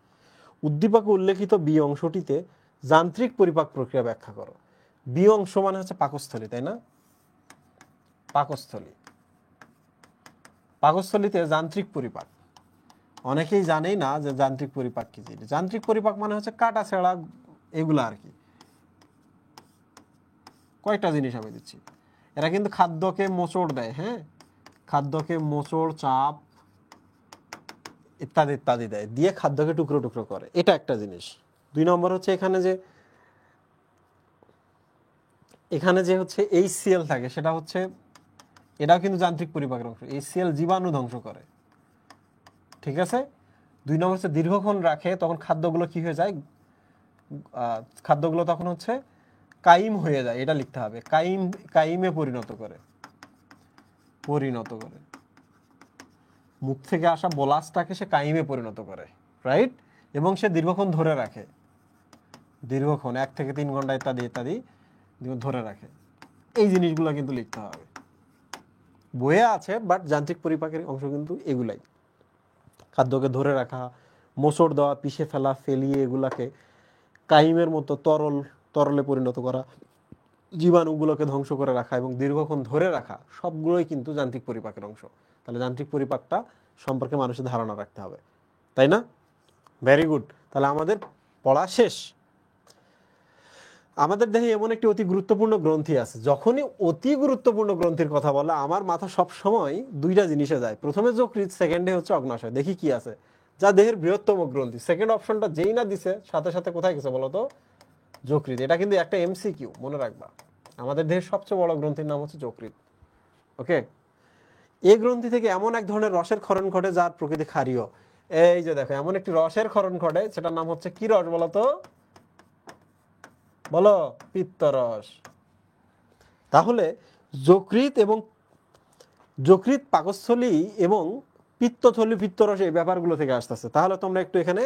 উদ্দীপকে উল্লেখিত বি অংশটিতে যান্ত্রিক পরিপাক প্রক্রিয়া ব্যাখ্যা করো। বি অংশ মানে হচ্ছে পাকস্থলী, তাই না? পাকস্থলী, পাকস্থলীতে যান্ত্রিক পরিপাক, অনেকেই জানেই না যে যান্ত্রিক পরিপাক কি জিনিস। যান্ত্রিক পরিপাক মানে হচ্ছে কাটা ছেঁড়া এগুলো আর কি। কয়েকটা জিনিস আমি দিচ্ছি, এরা কিন্তু খাদ্যকে মোচড় দেয়, হ্যাঁ, খাদ্যকে মোচড়, চাপ ইত্যাদি ইত্যাদি দেয়, দিয়ে খাদ্যকে টুকরো টুকরো করে, এটা একটা জিনিস। 2 নম্বর হচ্ছে এখানে যে হচ্ছে HCl থাকে, সেটা হচ্ছে, এটাও কিন্তু যান্ত্রিক পরিপাকের অংশ। HCl জীবাণু ধ্বংস করে, ঠিক আছে। 2 নম্বর হচ্ছে দীর্ঘক্ষণ রাখে, তখন খাদ্যগুলো কি হয়ে যায়, খাদ্যগুলো তখন হচ্ছে কাইম হয়ে যায়, এটা লিখতে হবে। কাইমে পরিণত করে, মুখ থেকে আসা বোলাসটাকে সে কাইমে পরিণত করে, রাইট। এবং সে দীর্ঘক্ষণ ধরে রাখে, দীর্ঘক্ষণ 1 থেকে 3 ঘন্টা ইত্যাদি ইত্যাদি ধরে রাখে। এই জিনিসগুলো কিন্তু লিখতে হবে, বইয়ে আছে, বাট যান্ত্রিক পরিপাকের অংশ কিন্তু এগুলাই। খাদ্যকে ধরে রাখা, মোচড় দেওয়া, পিষে ফেলা, ফেলিয়ে এগুলাকে কাইমের মতো তরলে পরিণত করা, জীবাণুগুলোকে ধ্বংস করে রাখা এবং দীর্ঘক্ষণ ধরে রাখা, সবগুলোই কিন্তু যান্ত্রিক পরিপাকের অংশ। তাহলে যান্ত্রিক পরিপাকটা সম্পর্কে মানুষের ধারণা রাখতে হবে, তাই না? Very good. তাহলে আমাদের পড়া শেষ। আমাদের দেহে এমন একটি অতি গুরুত্বপূর্ণ গ্রন্থি আছে, যখনই অতি গুরুত্বপূর্ণ গ্রন্থির কথা বলে আমার মাথা সব সময় 2টা জিনিসে যায়। প্রথমে যকৃৎ, সেকেন্ডে হচ্ছে অগ্নাশয়। দেখি কি আছে, যা দেহের বৃহত্তম গ্রন্থি। সেকেন্ড অপশনটা যেই না দিছে, সাথে সাথে কোথায় গেছে বলতো, যকৃৎ। এটা কিন্তু একটা MCQ, মনে রাখবা। আমাদের দেহের সবচেয়ে বড় গ্রন্থির নাম হচ্ছে যকৃৎ, ওকে। এই গ্রন্থি থেকে এমন এক ধরনের রসের ক্ষরণ ঘটে যার প্রকৃতি ক্ষারীয়। এই যে দেখো, এমন একটি রসের ক্ষরণ ঘটে, সেটার নাম হচ্ছে কি রস বলতো, বলো, পিত্তরস। তাহলে যকৃৎ পাকস্থলী এবং পিত্তথলি, পিত্তরস, এই ব্যাপারগুলো থেকে আসতেছে। তাহলে তোমরা একটু এখানে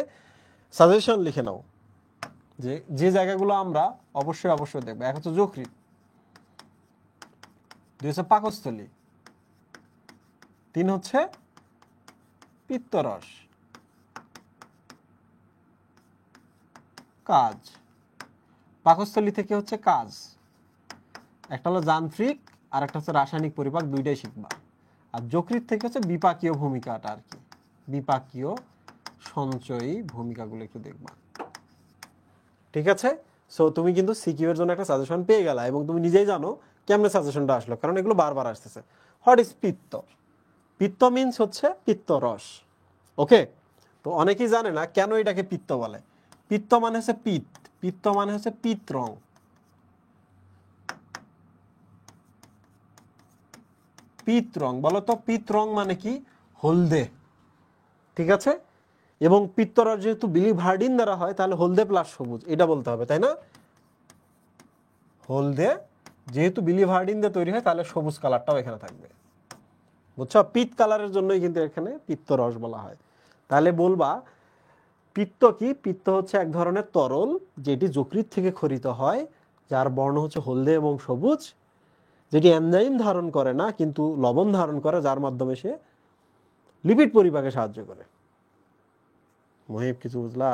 সাজেশন লিখে নাও, যে জায়গাগুলো আমরা অবশ্যই দেখবো। এক হচ্ছে যকৃৎ, 2 হচ্ছে পাকস্থলী, 3 হচ্ছে পিত্তরস। কাজ, পাকস্থলী থেকে হচ্ছে কাজ, একটা হলো যান্ত্রিক আর একটা হচ্ছে রাসায়নিক পরিপাক, 2টাই শিখবা। আর যকৃৎ থেকে হচ্ছে বিপাকীয় ভূমিকাটা আর কি, বিপাকীয় সঞ্চয়ী ভূমিকাগুলো একটু দেখবা, ঠিক আছে। সো তুমি কিন্তু সিকিউ এর জন্য একটা সাজেশন পেয়ে গেলা, এবং তুমি নিজেই জানো কেমনে সাজেশনটা আসলো, কারণ এগুলো বারবার আসতেছে। হোয়াট ইজ পিত্ত? পিত্ত মিন্স হচ্ছে পিত্তরস, ওকে। তো অনেকেই জানে না কেন এটাকে পিত্ত বলে। পিত্ত মানে হচ্ছে পিত্ত মানে হচ্ছে পিত রং, পিত রং। বলো তো পিত রং মানে কি? হলদে, ঠিক আছে। এবং পিত্তরস যেহেতু বিলিভার্ডিন দ্বারা হয়, তাহলে হলদে প্লাস সবুজ, এটা বলতে হবে, তাই না? হলদে যেহেতু বিলিভার্ডিন দিয়ে তৈরি হয়, তাহলে সবুজ কালারটাও এখানে থাকবে, বুঝছো? পিত কালারের জন্যই কিন্তু এখানে পিত্তরস বলা হয়। তাহলে বলবা পিত্ত কি? পিত্ত হচ্ছে এক ধরনের তরল, যেটি যকৃৎ থেকে খরিত হয়, যার বর্ণ হচ্ছে হলদে এবং সবুজ, যেটি এনজাইম ধারণ করে না কিন্তু লবণ ধারণ করে, যার মাধ্যমে সে লিপিড পরিপাকে সাহায্য করে। মহিব কিছু বুঝলা?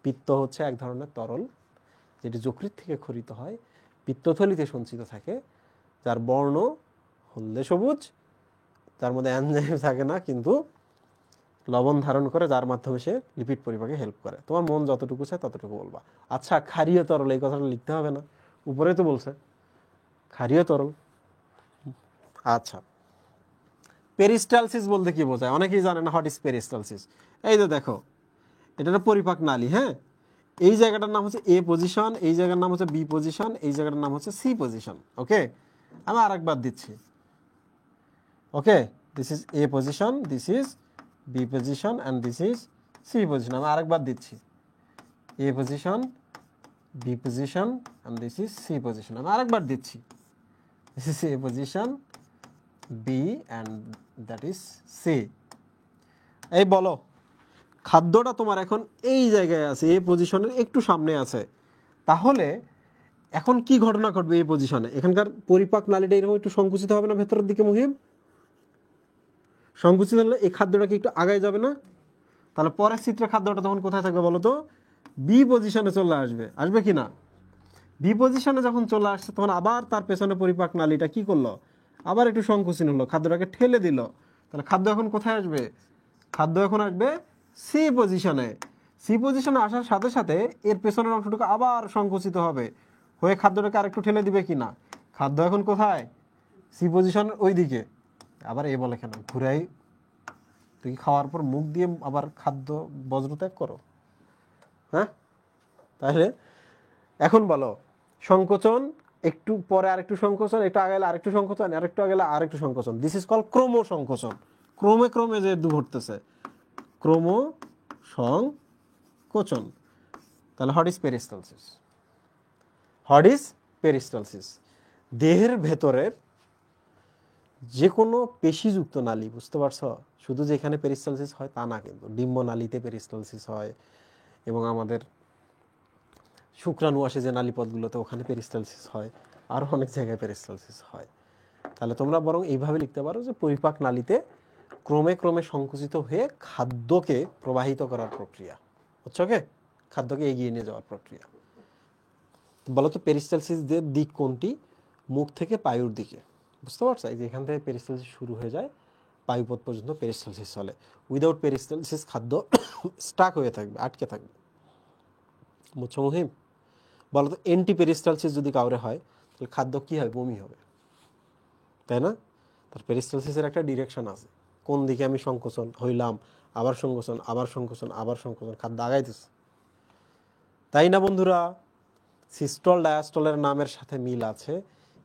পিত্ত হচ্ছে এক ধরনের তরল যেটি যকৃৎ থেকে ক্ষরিত হয়, পিত্তথলিতে সঞ্চিত থাকে, যার বর্ণ হলদে সবুজ, তার মধ্যে এনজাইম থাকে না কিন্তু লবণ ধারণ করে, যার মাধ্যমে সে লিপিড পরিপাকে হেল্প করে। তোমার মন যতটুকু চায় ততটুকু বলবা। আচ্ছা, ক্ষারীয় তরল, এই কথাটা লিখতে হবে না, উপরে তো বলছে ক্ষারীয় তরল। আচ্ছা, পেরিস্টালসিস বলতে কি বোঝায়? অনেকেই জানে না হোয়াট ইজ পেরিস্টালসিস। এই যে দেখো, এটা একটা পরিপাক নালী, হ্যাঁ? এই জায়গাটার নাম হচ্ছে এ পজিশন, এই জায়গার নাম হচ্ছে বি পজিশন, এই জায়গাটার নাম হচ্ছে সি পজিশন। ওকে, আমি আরেকবার দিচ্ছি। Okay, this is A position, this is B position and this is C position. আমি আরেকবার দিচ্ছি, A position, B position and this is C position. আমি আরেকবার দিচ্ছি, this is A position, B and that is C. এই বলো, খাদ্যটা তোমার এখন এই জায়গায় আছে, এই পজিশনের একটু সামনে আছে, তাহলে এখন কি ঘটনা ঘটবে এই পজিশনে? এখানকার পরিপাক নালীটা এরকম একটু সংকুচিত হবে না ভেতরের দিকে মুহিব? সংকুচিত হলে এই খাদ্যটা কি একটু আগায় যাবে না? তাহলে পরের চিত্রে খাদ্যটা তখন কোথায় থাকবে বলো তো? বি পজিশনে চলে আসবে, আসবে কি না? বি পজিশনে যখন চলে আসছে তখন আবার তার পেছনে পরিপাক নালীটা কি করলো? আবার একটু সংকুচিত হলো, খাদ্যটাকে ঠেলে দিল। তাহলে খাদ্য এখন কোথায় আসবে? খাদ্য এখন আসবে সি পজিশনে। সি পজিশনে আসার সাথে সাথে এর পেছনের অংশটুকু আবার সংকুচিত হবে, হয়ে খাদ্যটাকে আরেকটু ঠেলে দিবে কি না? খাদ্য এখন কোথায়? সি পজিশনের ওই দিকে। আবার এ বলে কেন ঘুরাই? তুই খাওয়ার পর মুখ দিয়ে আবার খাদ্য বজ্র ত্যাগ করো, হ্যাঁ? তাহলে এখন বলো, সংকোচন, একটু পরে আরেকটু সংকোচন, একটু আগে আরেকটু সংকোচন, আরেকটু আগে আরেকটু সংকোচন, দিস ইজ কল ক্রম সংকোচন। ক্রমে ক্রমে যে ঘটতেছে, ক্রম সংকোচন। তাহলে what is peristalsis? What is peristalsis? দেহের ভেতরের যে কোনো পেশিযুক্ত নালী, বুঝতে পারছো? শুধু যেখানে পেরিস্টালসিস হয় তা না, কিন্তু ডিম্ব নালীতে পেরিস্টালসিস হয়, এবং আমাদের শুক্রাণু আসে যে নালীপথগুলোতে, ওখানে পেরিস্টালসিস হয়, আরও অনেক জায়গায় পেরিস্টালসিস হয়। তাহলে তোমরা বরং এইভাবে লিখতে পারো যে পরিপাক নালীতে ক্রমে ক্রমে সংকুচিত হয়ে খাদ্যকে প্রবাহিত করার প্রক্রিয়া হচ্ছে। ওকে, খাদ্যকে এগিয়ে নিয়ে যাওয়ার প্রক্রিয়া। বলো তো পেরিস্টালসিসের দিক কোনটি? মুখ থেকে পায়ুর দিকে, বুঝতে পারছো? এই যে এখান থেকে পেরিস্টালসিস শুরু হয়ে যায়, পায়ুপথ পর্যন্ত পেরিস্টালসিস চলে। উইদাউট পেরিস্টালসিস খাদ্য স্টাক হয়ে থাকবে, আটকে থাকবে। বুঝছো মহিম? বলো তো এন্টি পেরিস্টালসিস যদি কাউরে হয় তাহলে খাদ্য কি হয়? বমি হবে, তাই না? তার পেরিস্টালসিসের একটা ডিরেকশন আছে, কোন দিকে আমি সংকোচন হইলাম, আবার সংকোচন, আবার সংকোচন, আবার সংকোচন, খাদ্য আগাইতেছে, তাই না বন্ধুরা? সিস্টল ডায়াস্টলের নামের সাথে মিল আছে,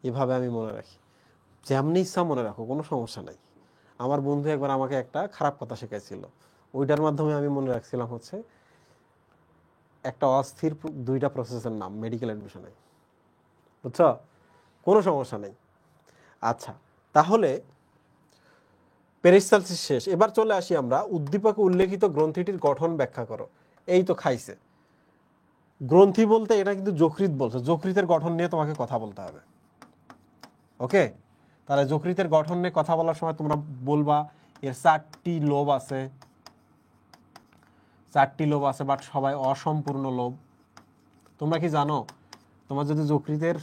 এভাবে আমি মনে রাখি। যেমনি ইচ্ছা মনে রাখো, কোনো সমস্যা নাই। আমার বন্ধু একবার আমাকে একটা খারাপ কথা শেখাইছিল, ওইটার মাধ্যমে আমি মনে রাখছিলাম হচ্ছে একটা অস্থির দুইটা প্রসেসের নাম মেডিকেল অ্যাডমিশনে, বুঝছো? কোনো সমস্যা নেই। আচ্ছা, তাহলে পেরিস্টালসিস শেষ। এবার চলে আসি আমরা উদ্দীপকে উল্লেখিত গ্রন্থিটির গঠন ব্যাখ্যা করো। এই তো খাইছে। গ্রন্থি বলতে এটা কিন্তু যকৃৎ বলছে, যকৃতের গঠন নিয়ে তোমাকে কথা বলতে হবে। ওকে, তাহলে যকৃতের গঠন নিয়ে কথা বলার সময় তোমরা বলবা এর 4টি লোব আছে, 4টি লোব আছে, বাট সবাই অসম্পূর্ণ লোব। তোমরা কি জানো, তোমার যদি যকৃতের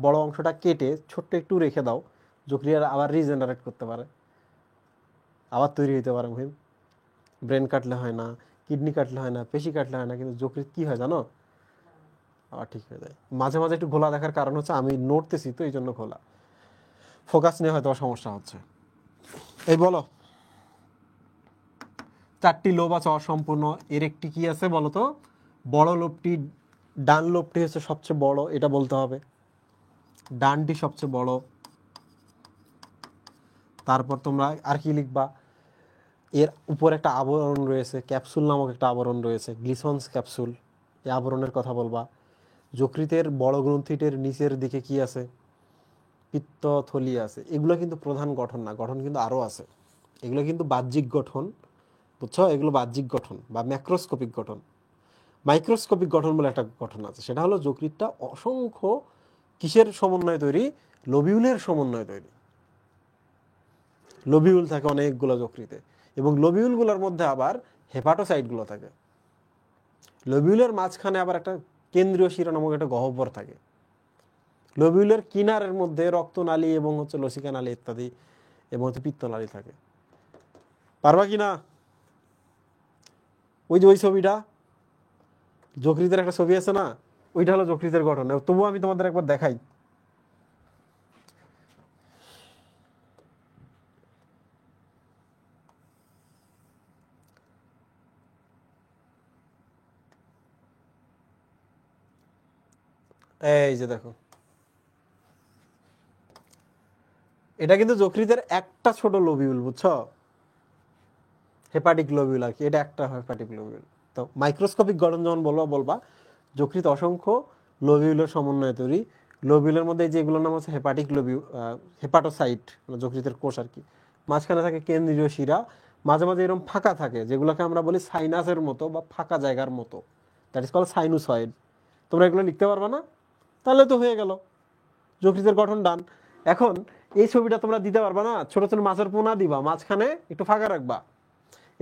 বড় অংশটা কেটে ছোট্ট একটু রেখে দাও, যকৃৎ আবার রিজেনারেট করতে পারে, আবার তৈরি হতে পারে। মুহিম, ব্রেন কাটলে হয় না, কিডনি কাটলে হয় না, পেশি কাটলে হয় না, কিন্তু যকৃৎ কি হয় জানো? আবার ঠিক হয়ে যায়। মাঝে মাঝে একটু ঘোলা দেখার কারণ হচ্ছে আমি নড়তেছি তো, এই জন্য ঘোলা, ফোকাস নিয়ে হয়তো সমস্যা হচ্ছে। এই বলো, 4টি লোব আছে অসম্পূর্ণ, এর একটি কি আছে বলো তো? বড় লোবটি, ডান লোবটি হচ্ছে সবচেয়ে বড়, এটা বলতে হবে, ডানটি সবচেয়ে বড়। তারপর তোমরা আর কি লিখবা? এর উপর একটা আবরণ রয়েছে, ক্যাপসুল নামক একটা আবরণ রয়েছে, গ্লিসন্স ক্যাপসুল, এই আবরণের কথা বলবা। যকৃতের বড় গ্রন্থিটির নিচের দিকে কি আছে? পিত্তথলি আছে। এগুলো কিন্তু প্রধান গঠন না, গঠন কিন্তু আরও আছে, এগুলো কিন্তু বাহ্যিক গঠন, বুঝছো? এগুলো বাহ্যিক গঠন বা ম্যাক্রোস্কোপিক গঠন। মাইক্রোস্কোপিক গঠন বলে একটা গঠন আছে, সেটা হলো যকৃৎটা অসংখ্য কিসের সমন্বয়ে তৈরি? লোবিউলের সমন্বয়ে তৈরি। লোবিউল থাকে অনেকগুলো যকৃতে, এবং লোবিউলগুলোর মধ্যে আবার হেপাটোসাইটগুলো থাকে। লোবিউলের মাঝখানে আবার একটা কেন্দ্রীয় শিরা নামক একটা গহ্বর থাকে। লোবিউলের কিনারের মধ্যে রক্তনালী এবং হচ্ছে লসিকা নালী ইত্যাদি এবং হচ্ছে পিত্তনালী থাকে। পারবা কি না? ওই যে ওই ছবিটা, যকৃতের একটা ছবি আছে না, ওইটা হলো যকৃতের গঠন। তবুও আমি তোমাদের একবার দেখাই। এই যে দেখো, এটা কিন্তু যকৃতের একটা ছোট লোবিউল, বুঝছো? হেপাটিক লোবিউল আর কি, এটা একটা হেপাটিক লোবিউল। তো মাইক্রোস্কোপিক গঠন যখন বলবা যকৃত অসংখ্য লোবিউলের সমন্বয়ে তৈরি। লোবিউলের মধ্যে যেগুলোর নাম হচ্ছে হেপাটিক হেপাটোসাইট, মানে যকৃতের কোষ আর কি। মাঝখানে থাকে কেন্দ্রীয় শিরা, মাঝে মাঝে এরকম ফাঁকা থাকে, যেগুলোকে আমরা বলি সাইনাসের মতো বা ফাঁকা জায়গার মতো, দ্যাট ইজ কল সাইনুসয়েড। তোমরা এগুলো লিখতে পারবা না? তাহলে তো হয়ে গেল যকৃতের গঠন ডান। এখন এই ছবিটা তোমরা দিতে পারবা না, ছোট ছোট মাছের পোনা দিবা, মাঝখানে একটু ফাঁকা রাখবা,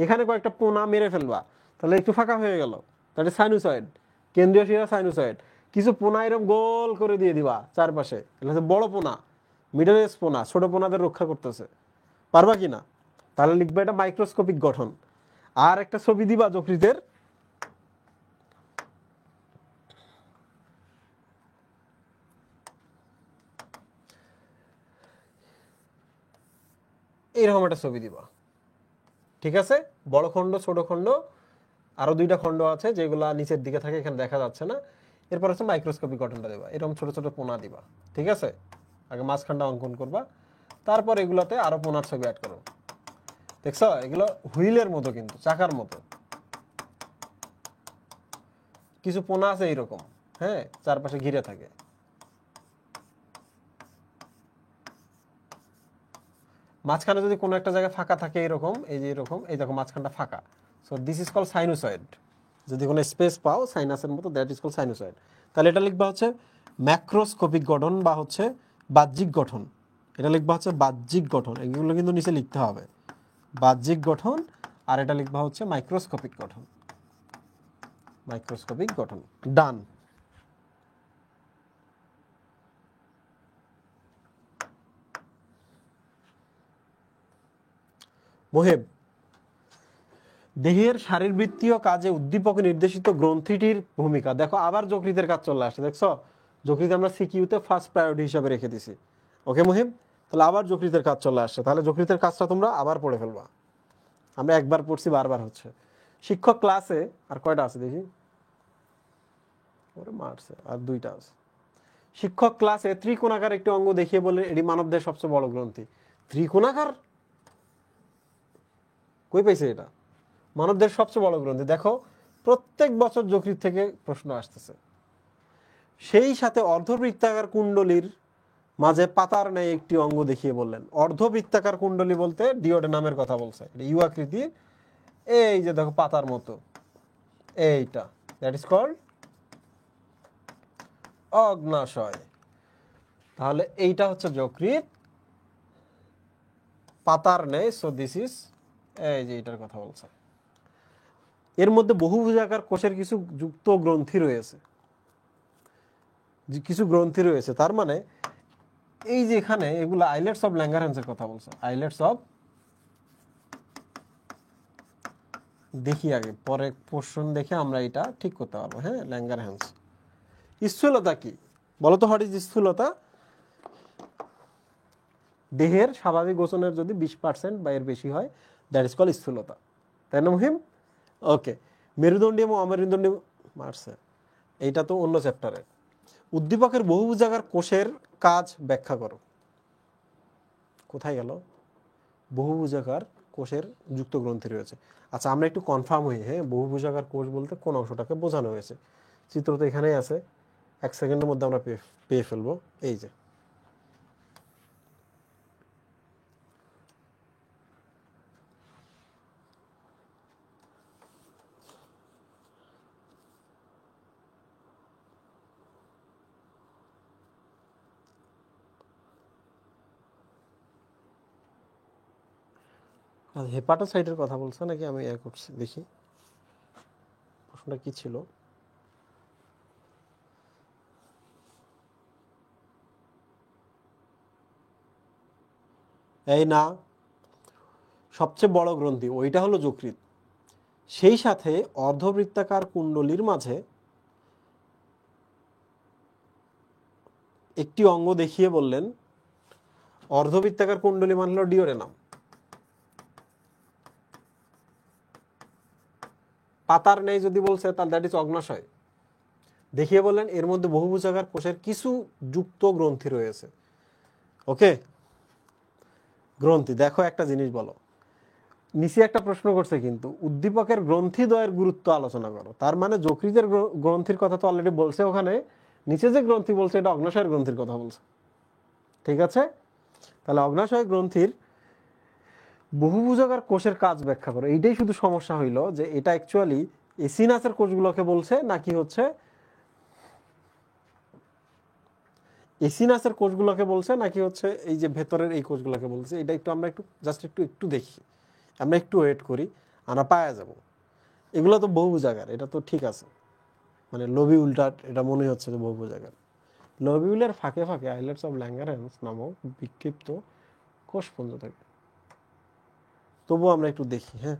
এখানে কয়েকটা পোনা মেরে ফেলবা, তাহলে একটু ফাঁকা হয়ে গেল, তাহলে সাইনুসয়েড, কেন্দ্রীয় শিরা সাইনুসয়েড। কিছু পোনা এরকম গোল করে দিয়ে দিবা চারপাশে, এটা হচ্ছে বড় পোনা, মিডল এজ পোনা, ছোট পোনাদের রক্ষা করতেছে। পারবা কি না? তাহলে লিখবে এটা মাইক্রোস্কোপিক গঠন। আর একটা ছবি দিবা যকৃতের, এইরকম একটা ছবি দিবা, ঠিক আছে? বড় খণ্ড, ছোট খণ্ড, আরো দুইটা খণ্ড আছে যেগুলা নিচের দিকে থাকে, এখানে দেখা যাচ্ছে না। এরপর হচ্ছে মাইক্রোস্কোপিক গঠনটা দেবা, এরকম ছোট ছোট পোনা দিবা, ঠিক আছে? আগে মাঝখানটা অঙ্কন করবা, তারপর এগুলাতে আরো পোনার ছবি অ্যাড করো। দেখছো, এগুলো হুইলের মতো, কিন্তু চাকার মতো। কিছু পোনা আছে এইরকম, হ্যাঁ, চারপাশে ঘিরে থাকে। মাঝখানে যদি কোনো একটা জায়গায় ফাঁকা থাকে এরকম, এই যে এরকম, এই দেখো মাঝখানটা ফাঁকা, so this is call sinusoid. যদি কোনো স্পেস পাও সাইনাসের মতো, দ্যাট ইজ কল সাইনোসয়েড। তাহলে এটা লিখবা হচ্ছে ম্যাক্রোস্কোপিক গঠন বা হচ্ছে বাহ্যিক গঠন। এটা লিখবা হচ্ছে বাহ্যিক গঠন, এগুলো কিন্তু নিচে লিখতে হবে, বাহ্যিক গঠন। আর এটা লিখবা হচ্ছে মাইক্রোস্কোপিক গঠন, মাইক্রোস্কোপিক গঠন। ডান। মোহেব, দেহের শারীরবৃত্তীয় কাজে উদ্দীপক নির্দেশিত গ্রন্থিটির ভূমিকা। দেখো আবার যকৃতের কাজ চলে আসছে, দেখছো? যকৃত আমরা সিকিউতে ফার্স্ট প্রায়োরিটি হিসাবে রেখে দিছি। ওকে মুহিম, তাহলে আবার যকৃতের কাজ চলে আসছে, তাহলে যকৃতের কাজটা তোমরা আবার পড়ে ফেলবা। আমরা একবার পড়ছি, বারবার হচ্ছে। শিক্ষক ক্লাসে, আর কয়টা আছে দেখি, ওরে মারছে, আর দুইটা আছে। শিক্ষক ক্লাসে ত্রিকোণাকার একটি অঙ্গ দেখিয়ে বলে এটি মানবদেহের সবচেয়ে বড় গ্রন্থি। ত্রিকোণাকার কই পাইছে এটা? মানবদেহের সবচেয়ে বড় গ্রন্থি। দেখো প্রত্যেক বছর যকৃত থেকে প্রশ্ন আসতেছে। সেই সাথে অর্ধবৃত্তাকার কুণ্ডলীর মাঝে পাতার ন্যায় একটি অঙ্গ দেখিয়ে বললেন। অর্ধবৃত্তাকার কুণ্ডলী বলতে ডিওডেনামের কথা বলছে, এটা ইউ আকৃতির, এই যে দেখো পাতার মতো, এইটা, দ্যাট ইজ কল্ড অগ্নাশয়। তাহলে এইটা হচ্ছে যকৃত, পাতার ন্যায়, সো দিস ইজ, এই যে এটার কথা বলছে। এর মধ্যে বহুভুজাকার কোষের কিছু যুক্ত গ্রন্থি রয়েছে, কিছু গ্রন্থি রয়েছে, তার মানে এই যে এখানে এগুলো আইলেটস অফ ল্যাঙ্গারহ্যান্সের কথা বলছে, আইলেটস অফ, দেখি আগে, পরে পোর্শন দেখে আমরা এটা ঠিক করতে পারবো। হ্যাঁ, ল্যাঙ্গারহ্যান্স। স্থূলতা কি বলো তো? হোয়াট ইজ স্থূলতা? দেহের স্বাভাবিক ওজনের যদি 20% বা এর বেশি হয়, দ্যাট ইজ কল স্থূলতা, তাই না মুহিম? ওকে। মেরুদণ্ডী এবং অমেরুদণ্ডী, মারছে, এইটা তো অন্য চ্যাপ্টারে। উদ্দীপকের বহুভুজাকার কোষের কাজ ব্যাখ্যা করো। কোথায় গেল? বহুভুজাকার কোষের যুক্ত গ্রন্থি রয়েছে। আচ্ছা, আমরা একটু কনফার্ম হই, হ্যাঁ, বহুভুজাকার কোষ বলতে কোন অংশটাকে বোঝানো হয়েছে। চিত্র তো এখানেই আছে, 1 সেকেন্ডের মধ্যে আমরা পেয়ে ফেলবো। এই যে হেপাটোসাইটের কথা বলছে নাকি, আমি করছি দেখি। প্রশ্নটা কি ছিল? এই না, সবচেয়ে বড় গ্রন্থি ওইটা হলো যকৃৎ। সেই সাথে অর্ধবৃত্তাকার কুণ্ডলীর মাঝে একটি অঙ্গ দেখিয়ে বললেন, অর্ধবৃত্তাকার কুণ্ডলী মানে হলো ডিওরেনাম। পাতার নেই যদি বলছে তাহলে দ্যাট ইজ অগ্নাশয়। দেখিয়ে বললেন এর মধ্যে বহুভুজাকার কোষের কিছু যুক্ত গ্রন্থি রয়েছে। ওকে, গ্রন্থি দেখো একটা জিনিস বলো, নিচে একটা প্রশ্ন করছে কিন্তু উদ্দীপকের গ্রন্থিদ্বয়ের গুরুত্ব আলোচনা করো। তার মানে যকৃতের গ্রন্থির কথা তো অলরেডি বলছে ওখানে, নিচে যে গ্রন্থি বলছে এটা অগ্নাশয়ের গ্রন্থির কথা বলছে। ঠিক আছে, তাহলে অগ্নাশয় গ্রন্থির বহুভুজাকার কোষের কাজ ব্যাখ্যা করো। এইটাই শুধু সমস্যা হইল যে এটা অ্যাকচুয়ালি এসিনাসের কোষগুলোকে বলছে নাকি হচ্ছে এসিনাসের কোষগুলোকে বলছে নাকি হচ্ছে এই যে ভেতরের এই কোষগুলোকে বলছে। এটা একটু আমরা জাস্ট একটু দেখি, আমরা একটু ওয়েট করি, আমরা পাওয়া যাব। এগুলো তো বহুভুজাকার, এটা তো ঠিক আছে, মানে লোবিউলটা এটা মনে হচ্ছে যে বহুভুজাকার। লোবিউলের ফাঁকে ফাঁকে আইলেটস অফ ল্যাঙ্গারহ্যান্স নামক বিক্ষিপ্ত কোষপুঞ্জ থাকে। তবুও আমরা একটু দেখি, হ্যাঁ,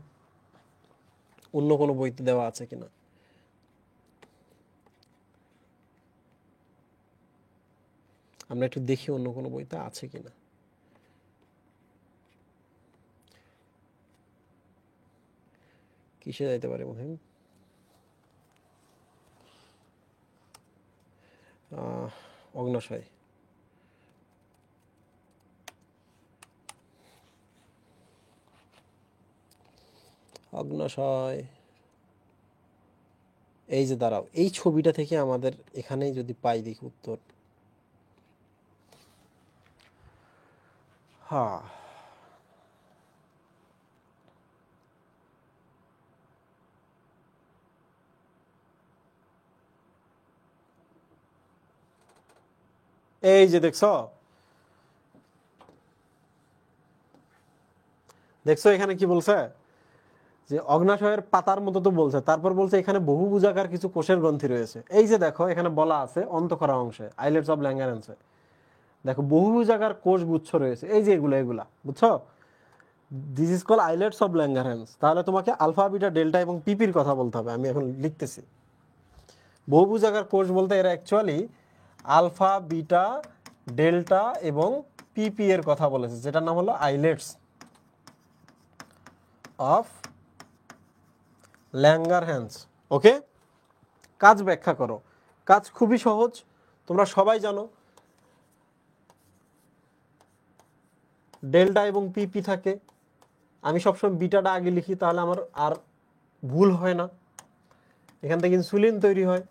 অন্য কোনো বইতে দেওয়া আছে কিনা। আমরা একটু দেখি অন্য কোনো বইতে আছে কিনা। কিসে যাইতে পারে মহিম? অগ্নাশয়। অগ্নাশয়, এই যে দাঁড়াও, এই ছবিটা থেকে আমাদের এখানেই যদি পাই দেখি উত্তর। হ্যাঁ, এই যে দেখছো দেখছো এখানে কি বলছে যে অগ্নাশয়ের পাতার মতো তো বলছে, তারপর বলছে এখানে বহুভুজাকার কিছু কোষের গ্রন্থি রয়েছে। এই যে দেখো এখানে বলা আছে অন্তঃক্ষরা অংশে আইলেটস অফ ল্যাঙ্গারহ্যান্সে দেখো বহুভুজাকার কোষ গুচ্ছ রয়েছে, এই যে এগুলা বুঝছো, this is call islets of Langerhans. তাহলে তোমাকে আলফা বিটা ডেল্টা এবং পিপির কথা বলতে হবে। আমি এখন লিখতেছি। বহুভুজাকার কোষ বলতে এরা অ্যাকচুয়ালি আলফা বিটা ডেল্টা এবং পিপি এর কথা বলেছে, যেটার নাম হলো আইলেটস অফ ল্যাঙ্গারহ্যান্স। ওকে, কাজ ব্যাখ্যা করো। কাজ খুবই সহজ, তোমরা সবাই জানো ডেল্টা এবং পিপি থাকে। আমি সবসময় বিটাটা আগে লিখি, তাহলে আমার আর ভুল হয় না। এখান থেকে ইনসুলিন তৈরি হয়,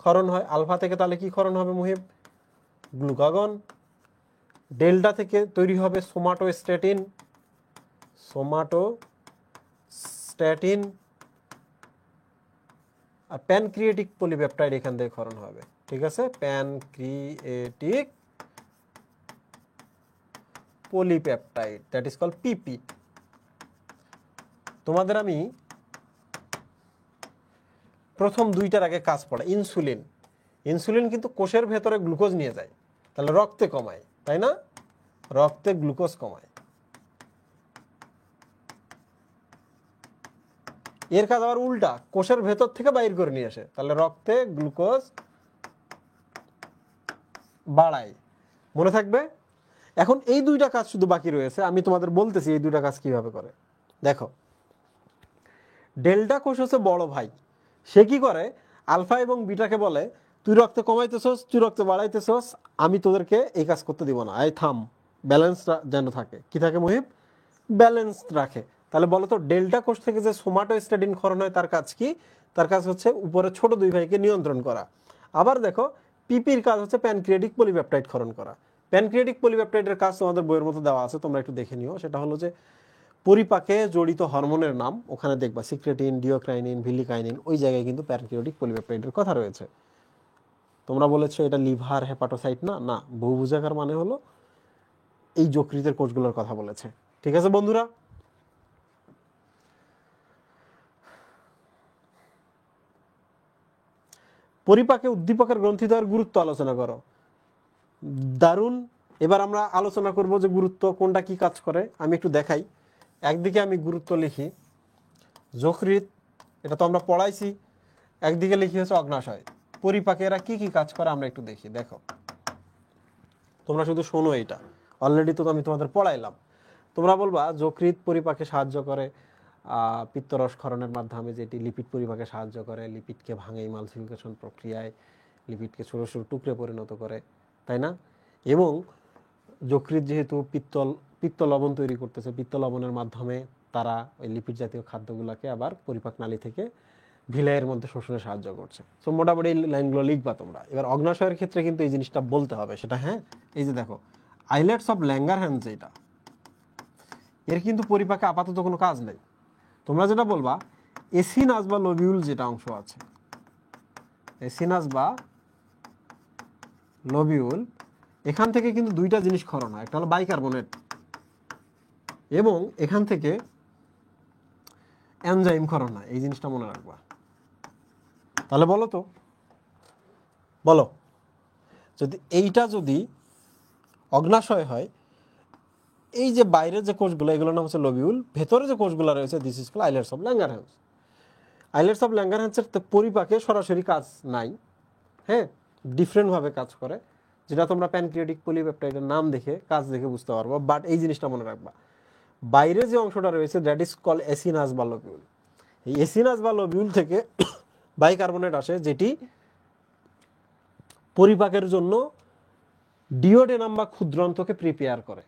ক্ষরণ হয়। আলফা থেকে তাহলে কি ক্ষরণ হবে মুহিব? গ্লুকাগন। ডেল্টা থেকে তৈরি হবে সোমাটোস্ট্যাটিন, সোমাটোস্ট্যাটিন। আর প্যানক্রিয়েটিক পলিপেপটাইড এখান থেকে ক্ষরণ হবে। ঠিক আছে, pancreatic polypeptide, that is called PP. তোমাদের আমি প্রথম দুইটার আগে কাজ পড়া, ইনসুলিন। ইনসুলিন কিন্তু কোষের ভেতরে গ্লুকোজ নিয়ে যায়, তাহলে রক্তে কমায়, তাই না? রক্তে গ্লুকোজ কমায়। এর কাজ আবার উল্টা, কোষের ভেতর থেকে বাইর করে নিয়ে আসে, তাহলে রক্তে গ্লুকোজ বাড়ায়। মনে থাকবে? এখন এই দুইটা কাজ শুধু বাকি রয়েছে, আমি তোমাদের বলতেছি এই দুইটা কাজ কিভাবে করে। দেখো, ডেল্টা কোষ হচ্ছে বড় ভাই। সে কি করে? আলফা এবং বিটাকে বলে তুই রক্ত কমাইতেছস, তুই রক্ত বাড়াইতেছস, আমি তোদেরকে এই কাজ করতে দিব না, আই থাম। ব্যালেন্স যেন থাকে। কি থাকে মুহিব? ব্যালেন্স রাখে। তাহলে বলো তো, ডেল্টা কোষ থেকে যে সোমাটোস্ট্যাটিন ক্ষরণ হয় তার কাজ কি? তার কাজ হচ্ছে উপরে ছোট দুই ভাইকে নিয়ন্ত্রণ করা। আবার দেখো, পিপির কাজ হচ্ছে প্যানক্রিয়েটিক পলিপেপটাইড ক্ষরণ করা। প্যানক্রিয়েটিক পলিপেপটাইডের কাজ তোমাদের বইয়ের মতো দেওয়া আছে, তোমরা একটু দেখে নিও। সেটা হলো যে পরিপাকে জড়িত হরমোনের নাম, ওখানে দেখবা সিক্রেটিন, ডিওক্রাইনিন, ভিলিকাইনিন, ওই জায়গায় কিন্তু প্যানক্রিয়েটিক পলিপেপটাইডের কথা রয়েছে। তোমরা বলেছো এটা লিভার হেপাটোসাইট না, না, বহুভুজাকার মানে হলো এই যকৃতের কোষগুলোর কথা বলেছে। ঠিক আছে বন্ধুরা? পরিপাকে উদ্দীপকের গ্রন্থিদ্বয়ের গুরুত্ব আলোচনা করো। দারুণ। এবার আমরা আলোচনা করব যে গুরুত্ব কোনটা কি কাজ করে। আমি একটু দেখাই। একদিকে আমি গুরুত্ব লিখি যকৃৎ, এটা তো আমরা পড়াইছি। একদিকে লিখি হচ্ছে অগ্নাশয়। পরিপাকে এরা কি কি কাজ করে আমরা একটু দেখি। দেখো, তোমরা শুধু শোনো, এইটা অলরেডি তো আমি তোমাদের পড়াইলাম। তোমরা বলবা যকৃৎ পরিপাকে সাহায্য করে পিত্তরস ক্ষরণের মাধ্যমে, যেটি লিপিড পরিপাকে সাহায্য করে, লিপিডকে ভাঙে ইমালসিফিকেশন প্রক্রিয়ায়, লিপিডকে ছোটো ছোটো টুকরে পরিণত করে, তাই না? এবং যকৃৎ যেহেতু পিত্ত লবণ তৈরি করতেছে, পিত্ত লবণের মাধ্যমে তারা ওই লিপিড জাতীয় খাদ্যগুলোকে আবার পরিপাক নালী থেকে ভিলাইয়ের মধ্যে শোষণে সাহায্য করছে। সো মোটামুটি এই লাইনগুলো লিখবা তোমরা। এবার অগ্নাশয়ের ক্ষেত্রে কিন্তু এই জিনিসটা বলতে হবে, সেটা হ্যাঁ। এই যে দেখো, আইলেটস অফ ল্যাঙ্গারহ্যান্স, যেটা এর কিন্তু পরিপাকে আপাতত কোনো কাজ নেই। তোমরা যেটা বলবা এসিনাস বা লোবিউল যেটা অংশ আছে, এসিনাস বা লোবিউল, এখান থেকে কিন্তু দুইটা জিনিস ক্ষরণ হয়। একটা হলো বাইকার্বনেট এবং এখান থেকে এনজাইম ক্ষরণ হয়। এই জিনিসটা মনে রাখবা। তাহলে বলো তো, বলো, যদি অগ্নাশয় হয়, এই যে বাইরের যে কোষগুলো, এগুলোর নাম হচ্ছে লোবিউল, ভেতরে যে কোষগুলো রয়েছে this is called islets of Langerhans. Islets of ল্যাঙ্গারহ্যান্সের পরিপাকে সরাসরি কাজ নাই, হ্যাঁ, ডিফারেন্টভাবে কাজ করে, যেটা তোমরা প্যানক্রিয়াটিক পলিপেপটাইডের নাম দেখে কাজ দেখে বুঝতে পারবো। বাট এই জিনিসটা মনে রাখবা, বাইরে যে অংশটা রয়েছে দ্যাট ইজ কল এসিনাস বা লোবিউল। এই এসিনাস বা লোবিউল থেকে বাইকার্বনেট আসে, যেটি পরিপাকের জন্য ডিওডেনাম বা ক্ষুদ্রান্তকে প্রিপেয়ার করে।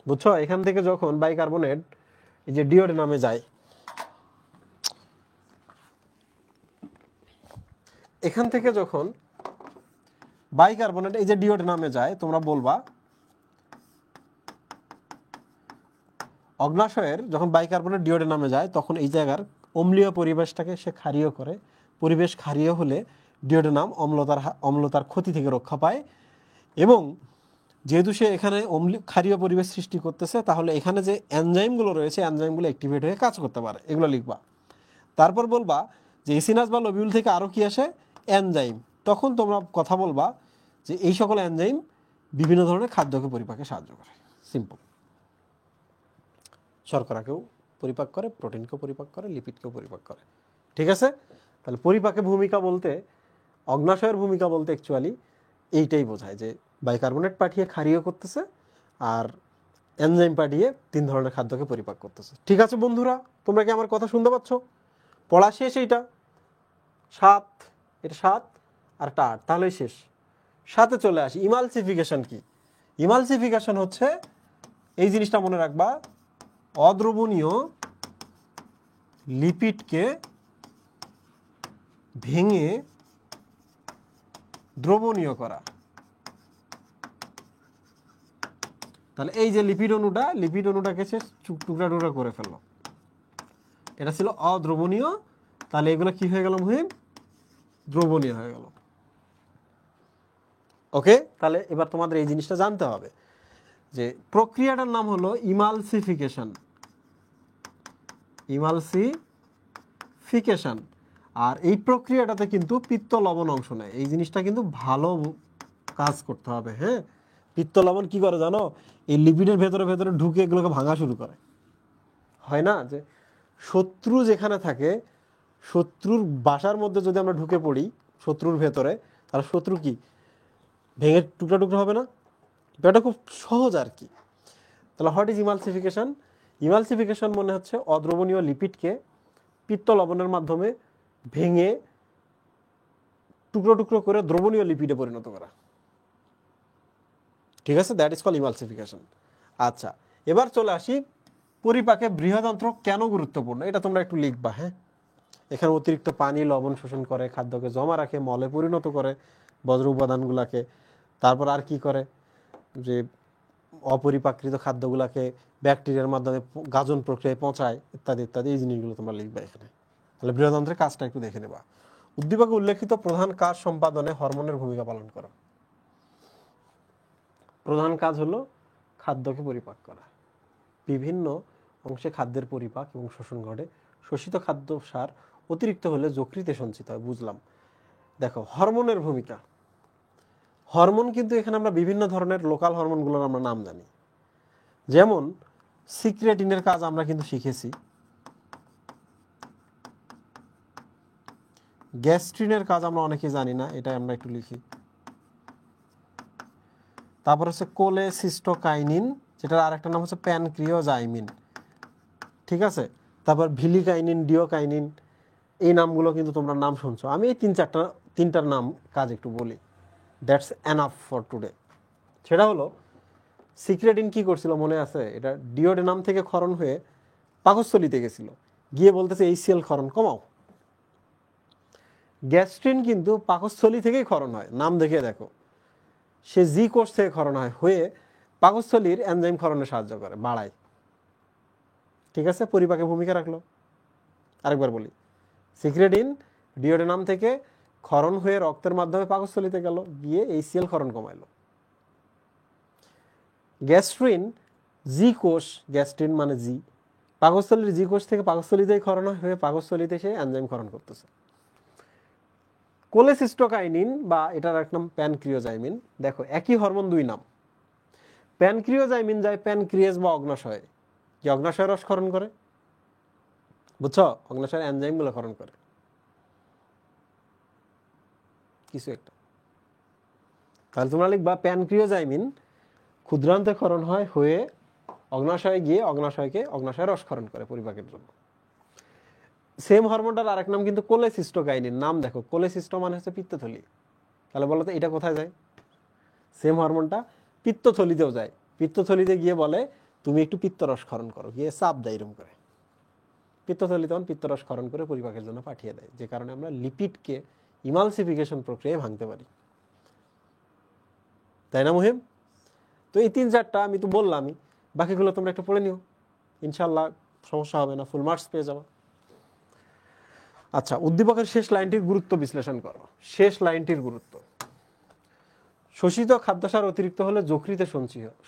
বুঝছো? এখান থেকে যখন বাইকার্বনেট এই যে ডিওডেনামে যায়, এখান থেকে যখন বাইকার্বনেট এই যে ডিওডেনামে যায়, তোমরা বলবা অগ্নাশয়ের যখন বাইকার্বনেট ডিওডেনামে যায়, তখন এই জায়গার অম্লীয় পরিবেশটাকে সে ক্ষারীয় করে। পরিবেশ ক্ষারীয় হলে ডিওডেনাম অম্লতার ক্ষতি থেকে রক্ষা পায়। এবং যেহেতু সে এখানে ক্ষারীয় পরিবেশ সৃষ্টি করতেছে, তাহলে এখানে যে এনজাইমগুলো রয়েছে, এনজাইমগুলো অ্যাক্টিভেট হয়ে কাজ করতে পারে। এগুলো লিখবা। তারপর বলবা যে এসিনাস বা লোবিউল থেকে আরও কি আসে? এনজাইম। তখন তোমরা কথা বলবা যে এই সকল এনজাইম বিভিন্ন ধরনের খাদ্যকে পরিপাকে সাহায্য করে। সিম্পল। শর্করাকেও পরিপাক করে, প্রোটিনকেও পরিপাক করে, লিপিডকেও পরিপাক করে। ঠিক আছে? তাহলে পরিপাকের ভূমিকা বলতে, অগ্নাশয়ের ভূমিকা বলতে অ্যাকচুয়ালি এইটাই বোঝায় যে বাইকার্বনেট পাঠিয়ে ক্ষারীয় করতেছে আর এনজাইম পাঠিয়ে তিন ধরনের খাদ্যকে পরিপাক করতেছে। ঠিক আছে বন্ধুরা, তোমরা কি আমার কথা শুনতে পাচ্ছ? পড়া শেষ। এইটা 7, এটা 7 আর 8, তাহলেই শেষ। 7-এ চলে আসি। ইমালসিফিকেশন কি? ইমালসিফিকেশন হচ্ছে, এই জিনিসটা মনে রাখবা, অদ্রবণীয় লিপিডকে ভেঙে দ্রবণীয় করা। তাহলে এই যে লিপিড অণুটাকে সে টুকরা টুকরা করে ফেললো, এটা ছিল অদ্রবণীয়। তাহলে এগুলো কি হয়ে গেল মুহিম? দ্রবণীয় হয়ে গেল। ওকে, তাহলে এবার তোমাদের এই জিনিসটা জানতে হবে যে প্রক্রিয়াটার নাম হলো ইমালসিফিকেশন। ইমালসিফিকেশন। আর এই প্রক্রিয়াটাতে কিন্তু পিত্ত লবণ অংশ নেয়। এই জিনিসটা কিন্তু ভালো কাজ করতে হবে। হ্যাঁ, পিত্ত লবণ কি করে জানো? এই লিপিডের ভেতরে ভেতরে ঢুকে এগুলোকে ভাঙা শুরু করে। হয় না যে শত্রু যেখানে থাকে, শত্রুর বাসার মধ্যে যদি আমরা ঢুকে পড়ি শত্রুর ভেতরে, তাহলে শত্রু কি ভেঙে টুকরা টুকরা হবে না? এটা খুব সহজ আর কি। তাহলে হোয়াট ইজ ইমালসিফিকেশন? ইমালসিফিকেশন মনে হচ্ছে অদ্রবণীয় লিপিডকে পিত্ত লবণের মাধ্যমে ভেঙে টুকরো টুকরো করে দ্রবণীয় লিপিডে পরিণত করা। ঠিক আছে, দ্যাট ইজ কল ইমালসিফিকেশন। আচ্ছা, এবার চলে আসি পরিপাকে বৃহদান্ত্র কেন গুরুত্বপূর্ণ, এটা তোমরা একটু লিখবা। হ্যাঁ, এখানে অতিরিক্ত পানি লবণ শোষণ করে, খাদ্যকে জমা রাখে, মলে পরিণত করে বজ্র উপাদানগুলাকে। তারপর আর কি করে? যে অপরিপাকৃত খাদ্যগুলাকে ব্যাকটেরিয়ার মাধ্যমে গাজন প্রক্রিয়ায় পৌঁছায়, ইত্যাদি ইত্যাদি। এই জিনিসগুলো তোমরা লিখবা এখানে। তাহলে বৃহদান্ত্রের কাজটা একটু দেখে নেবা। উদ্দীপকে উল্লেখিত প্রধান কাজ সম্পাদনে হরমোনের ভূমিকা পালন করা। প্রধান কাজ হলো খাদ্যকে পরিপাক করা। বিভিন্ন অংশে খাদ্যের পরিপাক এবং শোষণ ঘটে। শোষিত খাদ্য সার অতিরিক্ত হলে যকৃতে সঞ্চিত হয়, বুঝলাম। দেখো হরমোনের ভূমিকা, হরমোন কিন্তু এখানে আমরা বিভিন্ন ধরনের লোকাল হরমোনগুলোর আমরা নাম জানি। যেমন সিক্রেটিনের কাজ আমরা কিন্তু শিখেছি, গ্যাস্ট্রিনের কাজ আমরা অনেকে জানি না, এটা আমরা একটু লিখি। তারপর হচ্ছে কোলেসিস্টোকাইনিন, যেটার আরেকটা নাম হচ্ছে প্যানক্রিওজাইমিন, ঠিক আছে। তারপর ভিলিকাইনিন, ডিওকাইনিন, এই নামগুলো কিন্তু তোমরা নাম শুনছো। আমি এই তিনটার নাম কাজ একটু বলি, দ্যাটস এনাফ ফর টুডে। সেটা হলো সিক্রেটিন কি করছিল মনে আছে? এটা ডিওডেনাম থেকে ক্ষরণ হয়ে পাকস্থলিতে গেছিল, গিয়ে বলতেছে HCl ক্ষরণ কমাও। গ্যাস্ট্রিন কিন্তু পাকস্থলী থেকেই ক্ষরণ হয়, নাম দেখে দেখো, সে জি কোষ থেকে ক্ষরণ হয়, হয়ে পাকস্থলীর এনজাইম ক্ষরণে সাহায্য করে, বাড়ায়, ঠিক আছে, পরিপাকে ভূমিকা রাখলো। আরেকবার বলি, সিক্রেটিন ডিওডেনাম থেকে ক্ষরণ হয়ে রক্তের মাধ্যমে পাকস্থলীতে গেল, গিয়ে HCl ক্ষরণ কমাইলো। গ্যাস্ট্রিন জি কোষ, গ্যাস্ট্রিন মানে জি, পাকস্থলীর জি কোষ থেকে পাকস্থলীতেই ক্ষরণ হয়ে পাকস্থলীতে সে এনজাইম ক্ষরণ করতেছে। কোলেসিস্টোকাইনিন বা এটার এক নাম প্যানক্রিওজাইমিন, দেখো একই হরমোন দুই নাম। প্যানক্রিওজাইমিন যায় প্যানক্রিয়াস বা অগ্নাশয়ে, কি অগ্নাশয় রস ক্ষরণ করে, বুঝছো, অগ্নাশয়ের এনজাইমগুলো ক্ষরণ করে কিছু একটা। তাহলে তোমরা লিখবা প্যানক্রিওজাইমিন ক্ষুদ্রান্তে ক্ষরণ হয়, হয়ে অগ্নাশয়ে গিয়ে অগ্নাশয় রসক্ষরণ করে পরিপাকের জন্য। সেম হরমোনটার আরেক নাম কিন্তু কোলেসিস্টোকাইনিন, নাম দেখো, কোলেসিস্টো মানে হচ্ছে পিত্তথলি। তাহলে বলো তো এটা কোথায় যায়? সেম হরমোনটা পিত্তথলিতেও যায়, পিত্তথলিতে গিয়ে বলে তুমি একটু পিত্তরস ক্ষরণ করো, গিয়ে চাপ দেয় এরকম করে, পিত্তথলি তখন পিত্তরস ক্ষরণ করে পরিপাকের জন্য পাঠিয়ে দেয়, যে কারণে আমরা লিপিডকে ইমালসিফিকেশন প্রক্রিয়ায় ভাঙতে পারি, তাই না মুহিম? তো এই 3-4টা আমি তো বললামই, বাকিগুলো তোমরা একটু পড়ে নিও, ইনশাল্লাহ সমস্যা হবে না, ফুল মার্কস পেয়ে যাবো। আচ্ছা, উদ্দীপকের শেষ লাইনটির গুরুত্ব বিশ্লেষণ করো। শেষ লাইনটির গুরুত্ব, শোষিত খাদ্যসার অতিরিক্ত হলে যকৃতে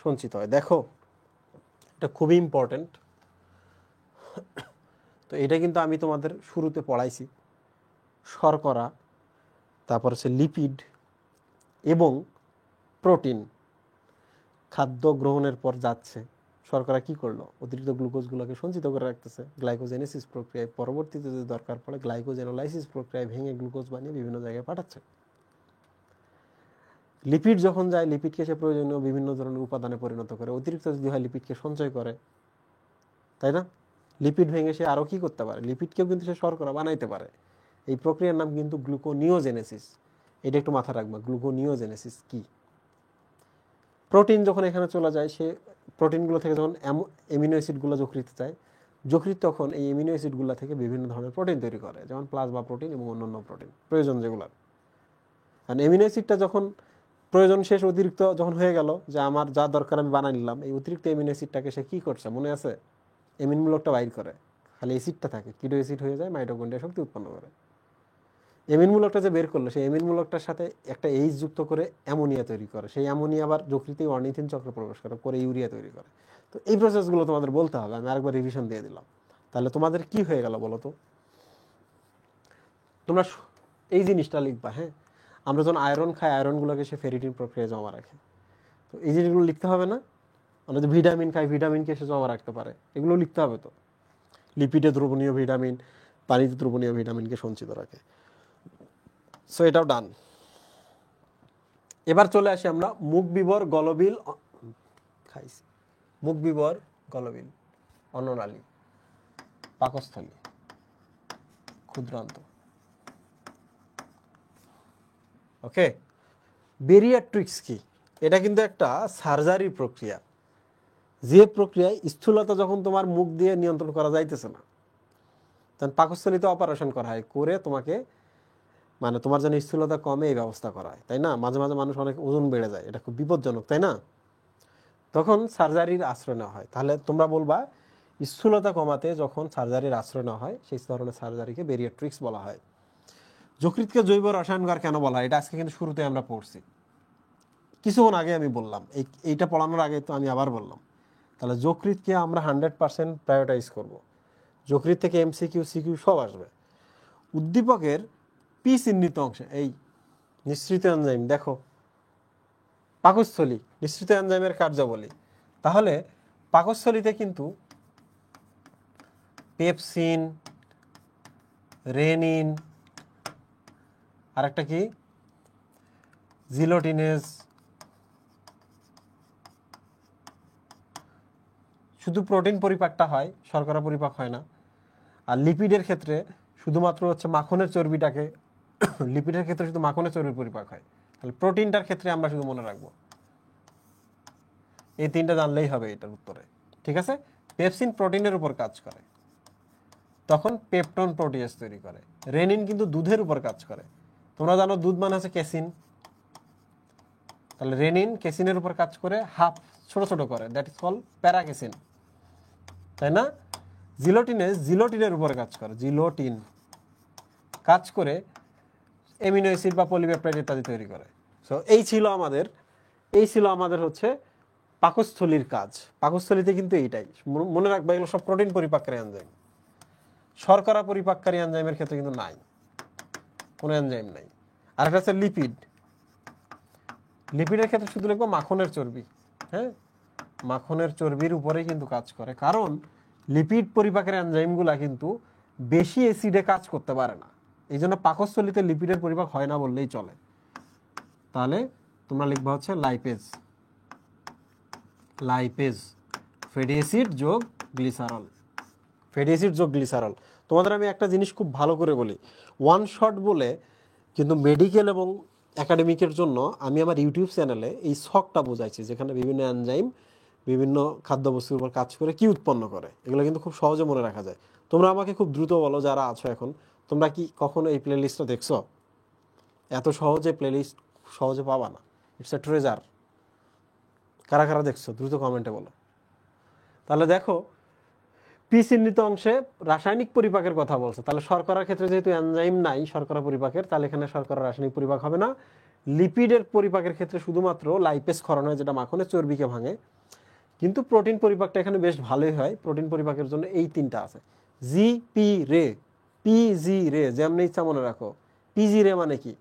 সঞ্চিত হয়। দেখো এটা খুবই ইম্পর্টেন্ট। তো এটা কিন্তু আমি তোমাদের শুরুতে পড়াইছি, শর্করা, তারপর হচ্ছে লিপিড এবং প্রোটিন খাদ্য গ্রহণের পর যাচ্ছে, শর্করা কি করলো, অতিরিক্ত গ্লুকোজগুলোকে সঞ্চিত করে রাখতেছে গ্লাইকোজেনেসিস প্রক্রিয়ায়, পরবর্তীতে যদি দরকার পড়ে গ্লাইকোজেনোলাইসিস প্রক্রিয়ায় ভেঙে গ্লুকোজ বানিয়ে বিভিন্ন জায়গায় পাঠাচ্ছে। লিপিড যখন যায়, লিপিডকে সে প্রয়োজনীয় বিভিন্ন ধরনের উপাদানে পরিণত করে, অতিরিক্ত যদি হয় লিপিডকে সঞ্চয় করে, তাই না? লিপিড ভেঙে সে আরও কি করতে পারে, লিপিডকেও কিন্তু সে শর্করা বানাইতে পারে। এই প্রক্রিয়ার নাম কিন্তু গ্লুকোনিওজেনেসিস। এটা একটু মাথা রাখবা, গ্লুকোনিওজেনেসিস কি। প্রোটিন যখন এখানে চলে যায়, সে প্রোটিনগুলো থেকে যখন অ্যামিনো অ্যাসিডগুলো যকৃতে যায়, যকৃত তখন এই অ্যামিনো অ্যাসিডগুলো থেকে বিভিন্ন ধরনের প্রোটিন তৈরি করে, যেমন প্লাজমা প্রোটিন এবং অন্যান্য প্রোটিন প্রয়োজন যেগুলো। আর অ্যামিনো অ্যাসিডটা যখন প্রয়োজন শেষ, অতিরিক্ত যখন হয়ে গেল, যে আমার যা দরকার আমি বানাই নিলাম, এই অতিরিক্ত অ্যামিনো অ্যাসিডটাকে সে কী করছে মনে আছে? অ্যামিনমূলকটা বাইর করে, খালি অ্যাসিডটা থাকে, কিটো অ্যাসিড হয়ে যায়, মাইটোকন্ড্রিয়া শক্তি উৎপন্ন করে। অ্যামিনমূলকটা যে বের করলো, সেই অ্যামিনমূলকটার সাথে একটা এইচ যুক্ত করে অ্যামোনিয়া তৈরি করে, সেই অ্যামোনিয়া আবার যকৃতে অর্নিথিন চক্র প্রবেশ করে ইউরিয়া তৈরি করে। তো এই প্রসেসগুলো তোমাদের বলতে হবে, আমি আরেকবার রিভিশন দিয়ে দিলাম। তাহলে তোমাদের কি হয়ে গেল বলো তো? তোমরা এই জিনিসটা লিখবা, হ্যাঁ, আমরা যখন আয়রন খাই, আয়রনগুলোকে সে ফেরিটিন প্রক্রিয়ায় জমা রাখে। তো এই জিনিসগুলো লিখতে হবে না? আমরা যে ভিটামিন খাই, ভিটামিনকে সে জমা রাখতে পারে, এগুলো লিখতে হবে তো। লিপিডে দ্রবণীয় ভিটামিন, পানিতে দ্রবণীয় ভিটামিনকে সঞ্চিত রাখে। সো এটাও ডান। এবার চলে আসি আমরা মুখ বিবর, গলবিল, খাইছি, মুখ বিবর, গলবিল, অন্ননালী, পাকস্থলী, ক্ষুদ্রান্ত। ওকে, বেরিয়াট্রিক্স কি? এটা কিন্তু একটা সার্জারি প্রক্রিয়া, যে প্রক্রিয়ায় স্থূলতা যখন তোমার মুখ দিয়ে নিয়ন্ত্রণ করা যাইতেছে না, তখন পাকস্থলীতে অপারেশন করা হয়, করে তোমাকে মানে তোমার যেন স্থূলতা কমে এই ব্যবস্থা করা হয়, তাই না? মাঝে মাঝে মানুষ অনেক ওজন বেড়ে যায়, এটা খুব বিপজ্জনক, তাই না? তখন সার্জারির আশ্রয় নেওয়া হয়। তাহলে তোমরা বলবা স্থূলতা কমাতে যখন সার্জারির আশ্রয় নেওয়া হয়, সেই ধরনের সার্জারিকে বেরিয়াট্রিক্স বলা হয়। যকৃতকে জৈব রসায়নগার কেন বলা হয়, এটা আজকে কিন্তু শুরুতে আমরা পড়ছি, কিছুক্ষণ আগে আমি বললাম, এইটা পড়ানোর আগে তো আমি আবার বললাম। তাহলে যকৃতকে আমরা 100% প্রায়োরিটাইজ করব। যকৃত থেকে MCQ, CQ সব আসবে। উদ্দীপকের পি চিহ্নিত অংশে এই নিঃসৃত এনজাইম, দেখো পাকস্থলী নিঃসৃত এনজাইমের কার্যাবলী। তাহলে পাকস্থলীতে কিন্তু পেপসিন, রেনিন, আর একটা কি জিলোটিনেজ, শুধু প্রোটিন পরিপাকটা হয়, শর্করা পরিপাক হয় না। আর লিপিডের ক্ষেত্রে শুধুমাত্র হচ্ছে মাখনের চর্বিটাকে লিপিডের ক্ষেত্রে শুধু মাখনের চর্বি পরিপাক হয়। তাহলে প্রোটিনটার ক্ষেত্রে আমরা শুধু মনে রাখবো, এই তিনটা জানলেই হবে এটার উত্তরে। ঠিক আছে, পেপসিন প্রোটিনের উপর কাজ করে, তখন পেপটন প্রোটিয়েজ তৈরি করে। রেনিন কিন্তু দুধের উপর কাজ করে, তোমরা জানো দুধ মানে হচ্ছে কেসিন, তাহলে রেনিন কেসিনের উপর কাজ করে, হাফ ছোট ছোট করে, দ্যাট ইজ কল প্যারাকেসিন, তাই না? জিলোটিনেজ জিলোটিনের উপর কাজ করে, জিলোটিন কাজ করে অ্যামিনো অ্যাসিড বা পলিপেপটাইড ইত্যাদি তৈরি করে। সো এই ছিল আমাদের হচ্ছে পাকস্থলীর কাজ। পাকস্থলীতে কিন্তু এইটাই মনে রাখবা, এগুলো সব প্রোটিন পরিপাককারী এনজাইম। শর্করা পরিপাককারী এনজাইমের ক্ষেত্রে কিন্তু নাই, কোনো এনজাইম নাই। আর একটা হচ্ছে লিপিড, লিপিডের ক্ষেত্রে শুধু লিখবো মাখনের চর্বি। হ্যাঁ, মাখনের চর্বির উপরেই কিন্তু কাজ করে, কারণ লিপিড পরিপাকের এনজাইমগুলা কিন্তু বেশি অ্যাসিডে কাজ করতে পারে না, এই জন্য পাকস্থলীতে লিপিডের পরিপাক হয় না বললেই চলে। তাহলে তোমরা লিখবা হচ্ছে লাইপেজ, লাইপেজ ফ্যাটি অ্যাসিড যোগ গ্লিসারল, ফ্যাটি অ্যাসিড যোগ গ্লিসারল। তোমাদের আমি একটা জিনিস খুব ভালো করে বলি, ওয়ান শট বলে কিন্তু মেডিকেল এবং একাডেমিকের জন্য আমি আমার ইউটিউব চ্যানেলে এই ছকটা বোঝাইছি, যেখানে বিভিন্ন এনজাইম বিভিন্ন খাদ্যবস্তুর উপর কাজ করে কি উৎপন্ন করে, এগুলো কিন্তু খুব সহজে মনে রাখা যায়। তোমরা আমাকে খুব দ্রুত বলো যারা আছো এখন, তোমরা কি কখনো এই প্লে লিস্টটা দেখছো? এত সহজে প্লে লিস্ট সহজে পাবা না, ইটস এ ট্রেজার। কারা কারা দেখছো দ্রুত কমেন্টে বলো। তাহলে দেখো পি চিহ্নিত অংশে রাসায়নিক পরিপাকের কথা বলছে, তাহলে শর্করার ক্ষেত্রে যেহেতু এনজাইম নাই শর্করা পরিপাকের, তাহলে এখানে শর্করা রাসায়নিক পরিপাক হবে না। লিপিডের পরিপাকের ক্ষেত্রে শুধুমাত্র লাইপেজ ক্ষরণ হয়, যেটা মাখনের চর্বিকে ভাঙে। কিন্তু প্রোটিন পরিপাকটা এখানে বেশ ভালোই হয়। প্রোটিন পরিপাকের জন্য এই তিনটা আছে, জি পি রে, পিজি রে, যেমনি ইচ্ছা মনে রাখো। পিজি রে মানে কি?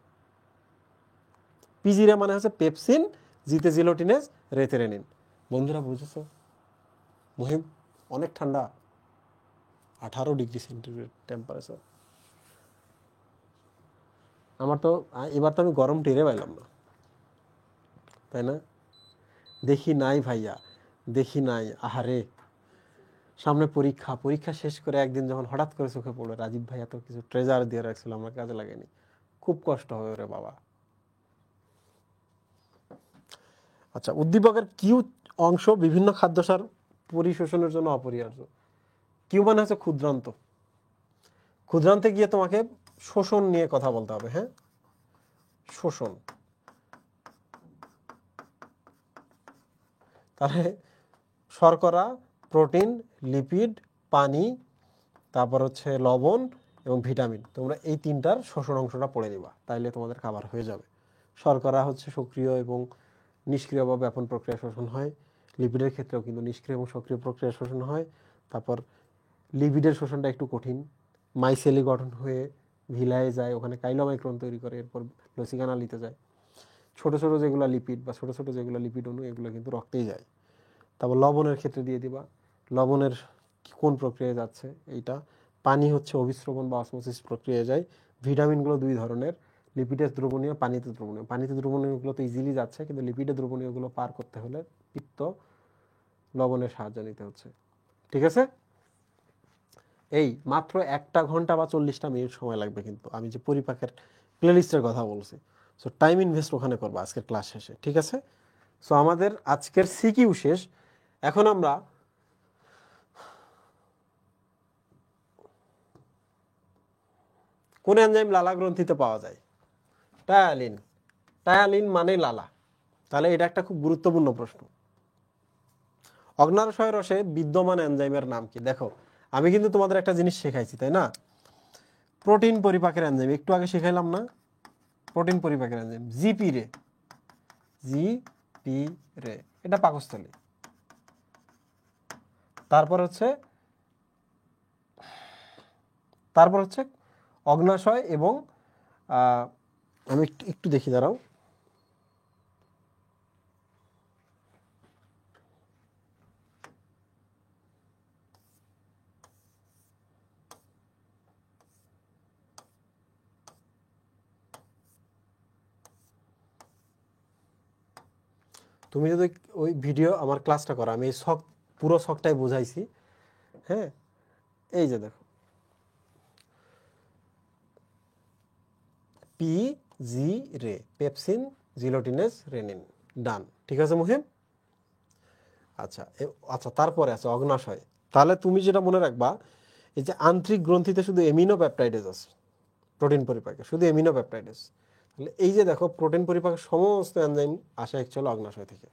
পিজি রে মানে হচ্ছে পেপসিন, জিতে জিলোটিনেজ, রেতে রেনিন। বন্ধুরা বুঝেছো? মুহিম অনেক ঠান্ডা, 18 ডিগ্রি সেন্টিগ্রেড টেম্পারেচার। আমার তো এবার তো আমি গরম টেরে পাইলাম না, তাই না? দেখি নাই ভাইয়া, দেখি নাই। আহারে, সামনে পরীক্ষা, পরীক্ষা শেষ করে একদিন যখন হঠাৎ করে চোখে পড়লো রাজীব ভাইয়া তো কিছু ট্রেজার দিয়ে রাখছিল, আমার কাজে লাগেনি, খুব কষ্ট হবে রে বাবা। আচ্ছা, উদ্দীপকের কিউ অংশ বিভিন্ন খাদ্যসার পরিশোষণের জন্য অপরিহার্য। কিউ মানে হচ্ছে ক্ষুদ্রান্ত, ক্ষুদ্রান্তে গিয়ে তোমাকে শোষণ নিয়ে কথা বলতে হবে। হ্যাঁ, শোষণ। তাহলে শর্করা, প্রোটিন, লিপিড, পানি, তারপর হচ্ছে লবণ এবং ভিটামিন, তোমরা এই তিনটার শোষণ অংশটা পড়ে নিবা, তাইলে তোমাদের খাবার হয়ে যাবে। শর্করা হচ্ছে সক্রিয় এবং নিষ্ক্রিয় বা ব্যাপন প্রক্রিয়া শোষণ হয়। লিপিডের ক্ষেত্রেও কিন্তু নিষ্ক্রিয় এবং সক্রিয় প্রক্রিয়া শোষণ হয়। তারপর লিপিডের শোষণটা একটু কঠিন, মাইসেলি গঠন হয়ে ভিলায় যায়, ওখানে কাইলোমাইক্রন তৈরি করে, এরপর লসিকানালিতে যায়। ছোট ছোট যেগুলো লিপিড বা ছোট ছোট যেগুলো লিপিড অণু, এগুলো কিন্তু রক্তেই যায়। তারপর লবণের ক্ষেত্রে দিয়ে দিবা, লবণের কোন প্রক্রিয়ায় যাচ্ছে এইটা। পানি হচ্ছে অভিস্রবণ বা অসমোসিস প্রক্রিয়ায় যায়। ভিটামিনগুলো দুই ধরনের, লিপিডের দ্রবণীয়, পানিতে দ্রবণীয়। পানিতে দ্রবণীয়গুলো তো ইজিলি যাচ্ছে, কিন্তু লিপিডের দ্রবণীয়গুলো পার করতে হলে পিত্ত লবণের সাহায্য নিতে হচ্ছে। ঠিক আছে, এই মাত্র 1 ঘন্টা বা 40টা মিনিট সময় লাগবে, কিন্তু আমি যে পরিপাকের প্লেলিস্টের কথা বলছি, সো টাইম ইনভেস্ট ওখানে করবো আজকের ক্লাস শেষে। ঠিক আছে, সো আমাদের আজকের সিকিউ শেষ। এখন আমরা কোন এনজাইম লালা গ্রন্থিতে পাওয়া যায়? টায়ালিন। টায়ালিন মানে লালা। তাহলে এটা একটা খুব গুরুত্বপূর্ণ প্রশ্ন। অগ্নাশয় রসে বিদ্যমান এনজাইমের নাম কি? দেখো আমি কিন্তু তোমাদের একটা জিনিস শেখাইছি, তাই না? প্রোটিন পরিপাকের এনজাইম একটু আগে শেখাইলাম না? প্রোটিন পরিপাকের এনজাইম জিপি রে, জিপি রে, এটা পাকস্থলী। তারপর হচ্ছে অগ্নাশয় এবং আমি একটু দেখি, দাঁড়াও। তুমি যদি ওই ভিডিও আমার ক্লাসটা করো, আমি এই শখ পুরো শখটাই বুঝাইছি। হ্যাঁ, এই যে দেখো, পি জি রে, পেপসিন, জিলোটিনেস, রেনিন, ডান। ঠিক আছে মুহিম? আচ্ছা আচ্ছা, তারপরে আছে অগ্নাশয়। তাহলে তুমি যেটা মনে রাখবা, এই যে আন্ত্রিক গ্রন্থিতে শুধু এমিনো পেপটাইডেজ আছে, প্রোটিন পরিপাকে শুধু এমিনো পেপটাইডেজ। তাহলে এই যে দেখো, প্রোটিন পরিপাকের সমস্ত এনজাইম আসে অ্যাকচুয়ালি অগ্নাশয় থেকে।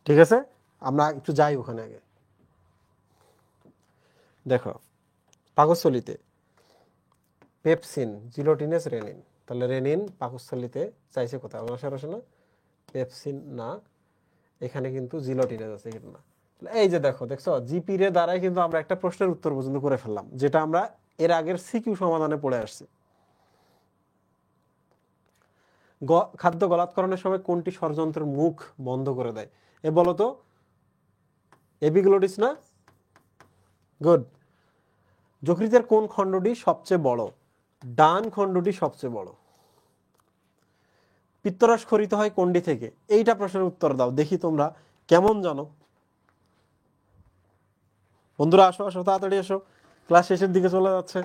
ঠিক আছে, আমরা একটু যাই ওখানে আগে। দেখো পাকস্থলিতে পেপসিন, জিলোটিনেস, রেনিন। তাহলে রেনিন পাকস্থলিতে চাইছে কোথায়? অগ্নাশয় রসে না, পেপসিন না, এখানে কিন্তু জিলোটিনেস আছে, এখানে না। এই যে দেখো, দেখছো জিপি রে দ্বারাই কিন্তু আমরা একটা প্রশ্নের উত্তর পর্যন্ত করে ফেললাম, যেটা আমরা এর আগের সিকিউ সমাধানে পড়ে আসছি। খাদ্য গলাৎকরণের সময় কোনটি ষড়যন্ত্রের মুখ বন্ধ করে দেয়? এ বলো তো, এপিগ্লোটিস না? গুড। যকৃতের কোন খণ্ডটি সবচেয়ে বড়? ডান খণ্ডটি সবচেয়ে বড়। পিত্তরস খরিত হয় কোনটি থেকে? এইটা প্রশ্নের উত্তর দাও দেখি তোমরা কেমন জানো। বন্ধুরা আসো আসো, তাড়াতাড়ি আসো, ক্লাস শেষের দিকে চলে যাচ্ছে।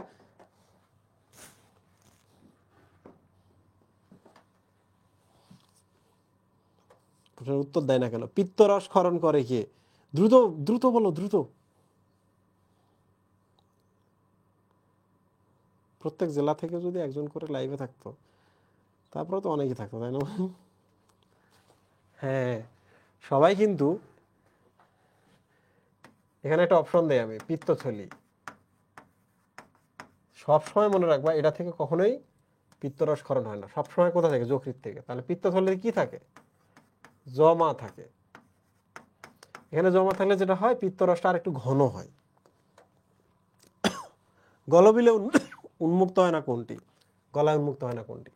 প্রশ্নের উত্তর দেয় না কেন? পিত্তরস ক্ষরণ করে কে? দ্রুত দ্রুত বলো, দ্রুত। প্রত্যেক জেলা থেকে যদি একজন করে লাইভে থাকতো, তারপরে তো অনেকেই থাকতো, তাই না? হ্যাঁ, সবাই কিন্তু এখানে একটা অপশন দেয় আমি, পিত্তথলি। সবসময় মনে রাখবা, এটা থেকে কখনোই পিত্তরস ক্ষরণ হয় না। সবসময় কোথা থেকে? যকৃৎ থেকে। তাহলে পিত্তথলিতে কি থাকে? জমা থাকে। এখানে জমা থাকলে যেটা হয়, পিত্তরসটা আর একটু ঘন হয়। গলবিলে উন্মুক্ত হয় না কোনটি? গলায় উন্মুক্ত হয় না কোনটি?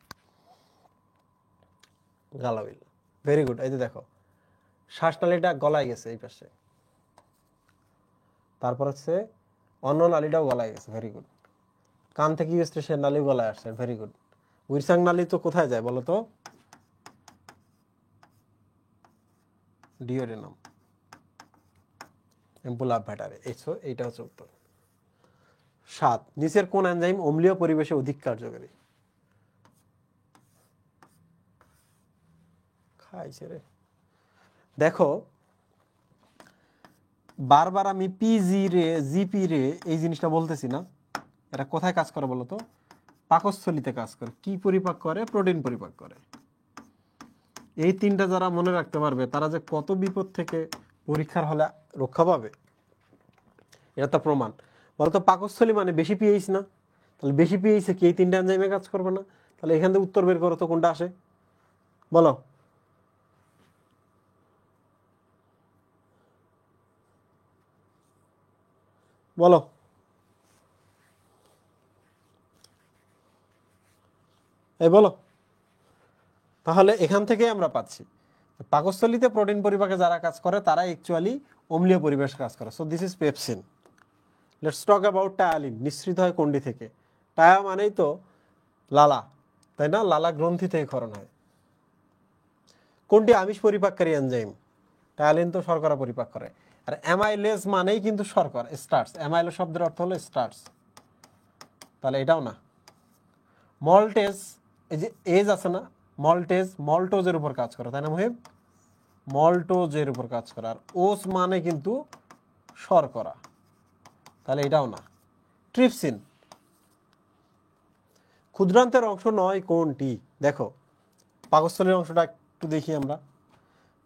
গালাবিল। Very good. এই যে দেখো, শ্বাসনালীটা গলায় গেছে এই পাশে, তারপর হচ্ছে অন্য নালীটাও গলায় গেছে। Very good. কান থেকে গেছে, সে নালী গলায় আসছে। Very good. উইরসাং নালী তো কোথায় যায় বলো তো? Duodenum, ampulla ভ্যাটারে। এইটা হচ্ছে উত্তর। 7, নিচের কোন এনজাইম অম্লীয় পরিবেশে অধিক কার্যকরী? খাইছে রে। দেখো, বারবার আমি পিজি রে, জিপি রে এই জিনিসটা বলতেছি না। এটা কোথায় কাজ করে বলো তো? পাকস্থলিতে কাজ করে। কি পরিপাক করে? প্রোটিন পরিপাক করে। এই তিনটা যারা মনে রাখতে পারবে, তারা যে কত বিপদ থেকে পরীক্ষার হলে রক্ষা পাবে, এটা তো প্রমাণ। বলতো পাকস্থলী মানে বেশি পিএইচ না? তাহলে বেশি পিএইচে কি এই তিনটা এনজাইমে কাজ করবে না? তাহলে এখান থেকে উত্তর বের করো তো, কোনটা আসে বলো। বলো, এই বলো। তাহলে এখান থেকে আমরা পাচ্ছি পাকস্থলীতে প্রোটিন পরিপাকে যারা কাজ করে, তারা অ্যাকচুয়ালি অম্লীয় পরিবেশ কাজ করে। So this is pepsin. Let's talk about ptyalin. নিঃসৃত হয় কোনটি থেকে? টায়া মানেই তো লালা, তাই না? লালা গ্রন্থি থেকে ক্ষরণ হয়। কোনটি আমিষ পরিপাককারী এনজাইম? টায়ালিন তো শর্করা পরিপাক করে। আর অ্যামাইলেজ মানেই কিন্তু শর্করা, স্টার্চ। অ্যামাইলো শব্দের অর্থ হলো স্টার্চ। তাহলে এটাও না। মল্টেজ, এই যে এজ আছে না, মল্টেজ মল্টোজের উপর কাজ করে, তাই না মুহিব? মল্টোজের উপর কাজ করে। আর ওস মানে কিন্তু শর্করা, তাহলে এটাও না। ট্রিপসিন। ক্ষুদ্রান্তের অংশ নয় কোনটি? দেখো, পাকস্থলীর অংশটা একটু দেখি আমরা।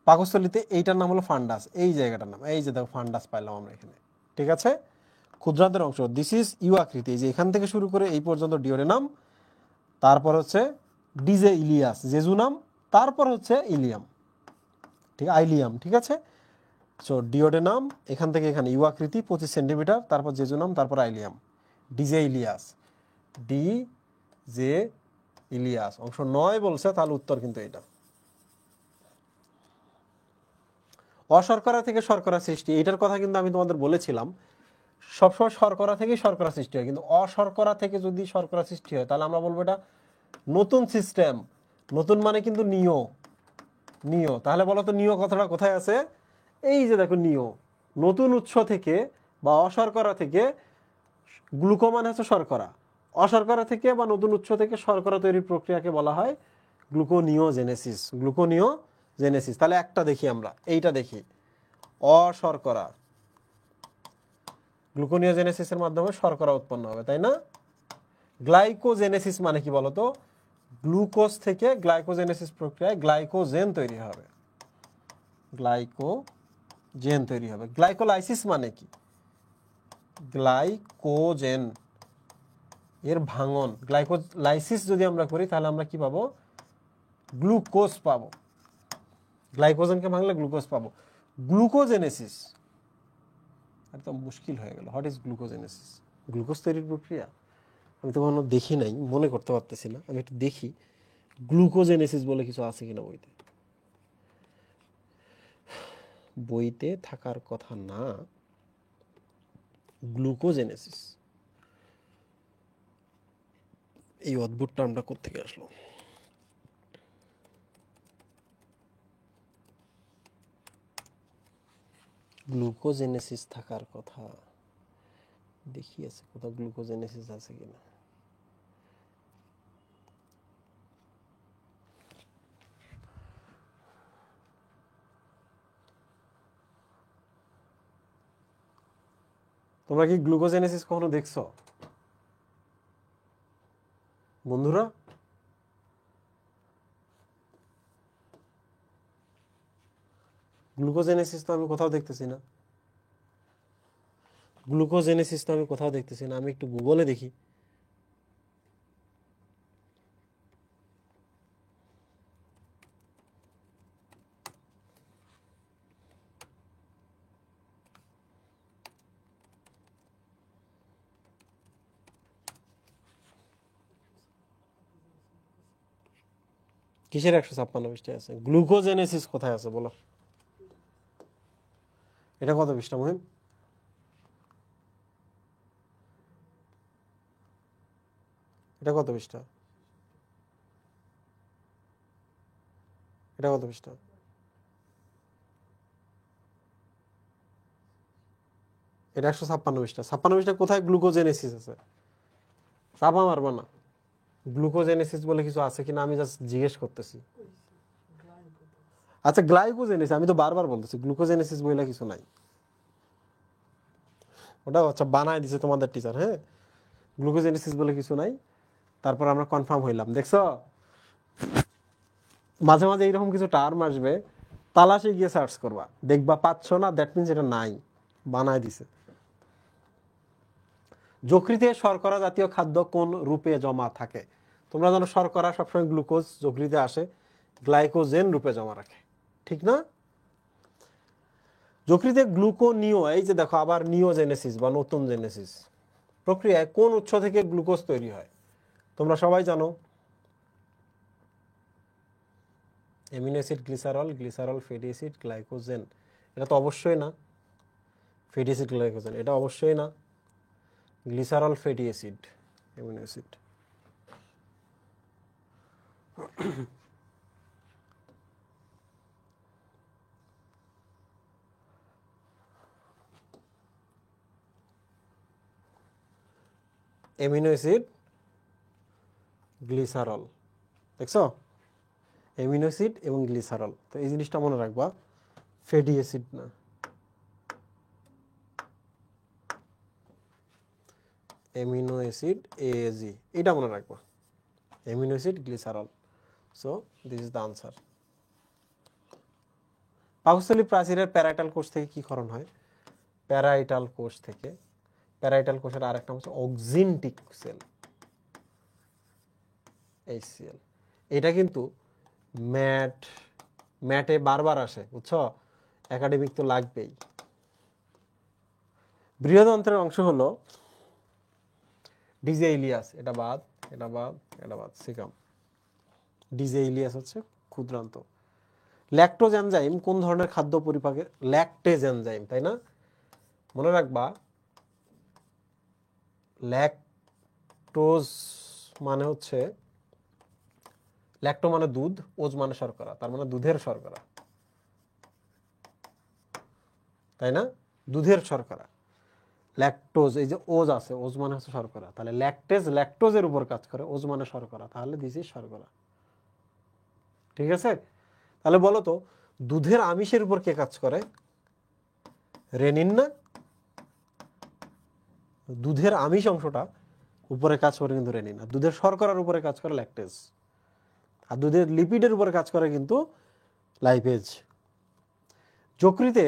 পাকস্থলীতে এইটার নাম হলো ফান্ডাস, এই জায়গাটার নাম। এই যে দেখো, ফান্ডাস পাইলাম আমরা এখানে। ঠিক আছে, ক্ষুদ্রান্তের অংশ। দিস ইজ ইউ আকৃতি। যে এখান থেকে শুরু করে এই পর্যন্ত ডিওডেনাম, তারপর হচ্ছে ডিজে ইলিয়াস, জেজুনাম, তারপর হচ্ছে ইলিয়াম, ঠিক আইলিয়াম। ঠিক আছে, সো ডিওডেনাম এখান থেকে এখানে ইউ আকৃতি 25 সেন্টিমিটার, তারপর জেজুনাম, তারপর ileum, DJ ileus, D J ileus. অংশ 9 বলছে, তাহলে উত্তর কিন্তু এটা। অশর্করা থেকে শর্করা সৃষ্টি, এটার কথা কিন্তু আমি তোমাদের বলেছিলাম, সবসময় শর্করা থেকেই শর্করা সৃষ্টি হয়, কিন্তু অশর্করা থেকে যদি শর্করা সৃষ্টি হয় তাহলে আমরা বলবো এটা নতুন সিস্টেম। নতুন মানে কিন্তু নিও, নিও। তাহলে বলো তো নিও কথাটা কোথায় আছে? এই যে দেখো নিও, নতুন উৎস থেকে বা অশর্করা থেকে, গ্লুকো মানে হচ্ছে শর্করা, অশর্করা থেকে বা নতুন উৎস থেকে শর্করা তৈরির প্রক্রিয়াকে বলা হয় গ্লুকোনিওজেনেসিস। গ্লুকোনিওজেনেসিস। তাহলে একটা দেখি আমরা, এইটা দেখি, অশর্করা, গ্লুকোনিওজেনেসিসের মাধ্যমে শর্করা উৎপন্ন হবে, তাই না? গ্লাইকোজেনেসিস মানে কি বলতো? গ্লুকোজ থেকে গ্লাইকোজেনেসিস প্রক্রিয়ায় গ্লাইকোজেন তৈরি হবে, গ্লাইকোজেন তৈরি হবে। গ্লাইকোলাইসিস মানে কি? গ্লাইকোজেন এর ভাঙন। গ্লাইকোলাইসিস যদি আমরা করি তাহলে আমরা কি পাবো? গ্লুকোজ পাবো। গ্লাইকোজেনকে ভাঙলে গ্লুকোজ পাবো। গ্লুকোজেনেসিস, একদম মুশকিল হয়ে গেল। What is glucogenesis? গ্লুকোজ তৈরির প্রক্রিয়া আমি তো কখনো দেখি নাই, মনে করতে পারতেছি না। আমি একটু দেখি গ্লুকোজেনেসিস বলে কিছু আছে কিনা বইতে। বইতে থাকার কথা না। গ্লুকোজেনেসিস, এই অদ্ভুত টার্মটা কোত্থেকে আসলো? গ্লুকোজেনেসিস থাকার কথা দেখি আছে কোথাও, গ্লুকোজেনেসিস আছে কিনা। তোমরা কি গ্লুকোজেনেসিস কখনো দেখছো বন্ধুরা? গ্লুকোজেনেসিস তো আমি কোথাও দেখতেছি না। গ্লুকোজেনেসিস তো আমি কোথাও দেখতেছি না। আমি একটু গুগলে দেখি। কিসের 156 পৃষ্ঠায় আছে? গ্লুকোজেনেসিস কোথায় আছে বলো? এটা কত পৃষ্ঠা মহিম? এটা কত পৃষ্ঠা? এটা কত পৃষ্ঠা? এটা 156 পৃষ্ঠা। 56 পৃষ্ঠা কোথায় গ্লুকোজেনেসিস আছে? চাপা মারবা না। গ্লুকোজেনেসিস বলে কিছু আছে কিনা আমি জাস্ট জিজ্ঞেস করতেছি। আচ্ছা গ্লাইকোজেনেসিস, আমি তো বারবার বলতেছি গ্লুকোজেনেসিস বলে কিছু নাই। ওটা আচ্ছা বানায় দিছে তোমাদের টিচার। হ্যাঁ, গ্লুকোজেনেসিস বলে কিছু নাই। তারপর আমরা কনফার্ম হইলাম। দেখছো, মাঝে মাঝে এইরকম কিছু টার্ম আসবে, তালাশে গিয়ে সার্চ করবা, দেখবা পাচ্ছ না, দ্যাট মিনস এটা নাই, বানায় দিছে। যকৃতে শর্করা জাতীয় খাদ্য কোন রূপে জমা থাকে? তোমরা জানো শর্করা সবসময় গ্লুকোজ যকৃতে আসে গ্লাইকোজেন রূপে জমা রাখে, ঠিক না? যকৃতে গ্লুকোনিও, এই যে দেখো আবার নিওজেনেসিস বা নতুন জেনেসিস প্রক্রিয়ায় কোন উৎস থেকে গ্লুকোজ তৈরি হয়? তোমরা সবাই জানো amino acid, glycerol, glycerol fatty acid, glycogen. এটা তো অবশ্যই না। ফ্যাটি অ্যাসিড গ্লাইকোজেন এটা অবশ্যই না। Glycerol fatty acid amino acid. Amino acid glycerol, দেখছো? অ্যামিনো অ্যাসিড এবং গ্লিসারল। তো এই জিনিসটা মনে রাখবা, ফ্যাটি অ্যাসিড না। অ্যামিনো অ্যাসিড এএজি, এটা মনে রাখবা, amino acid glycerol. So this is the answer. পাকস্থলী প্রাচীরের প্যারাইটাল কোষ থেকে কি ক্ষরণ হয়? প্যারাইটাল কোষ থেকে, প্যারাইটাল কোষের আরেকটা নাম হচ্ছে অক্সিনটিক সেল, HCl। এটা কিন্তু ম্যাটে বারবার আসে, বুঝছো? একাডেমিক তো লাগবেই। বৃহদন্ত্রের অংশ হলো ডিজে ইলিয়াস, এটা বাদ, এটা বাদ, এটা বাদ, সিকাম। ডিজে ইলিয়াস হচ্ছে ক্ষুদ্রান্ত। ল্যাকটোজ এনজাইম কোন ধরনের খাদ্য পরিপাকে, ল্যাকটেজ এনজাইম, তাই না? মনে রাখবা ল্যাকটোজ মানে হচ্ছে, ল্যাকটো মানে দুধ, ওজ মানে শর্করা, তার মানে দুধের শর্করা, তাই না? দুধের শর্করা ল্যাকটোজ, এই যে ওজ আছে, ওজ মানে হচ্ছে শর্করা, তাহলে ল্যাকটেজ ল্যাকটোজের উপর কাজ করে, ওজ মানে শর্করা, তাহলে দিস ইজ শর্করা। ঠিক আছে? তাহলে বলো তো দুধের আমিষের উপর কে কাজ করে? রেনিন না? দুধের আমিষ অংশটা উপরে কাজ করে কিন্তু রেনিন, আর দুধের শর্করার উপরে কাজ করে ল্যাকটেজ, আর দুধের লিপিডের উপরে কাজ করে কিন্তু লাইপেজ। যকৃতে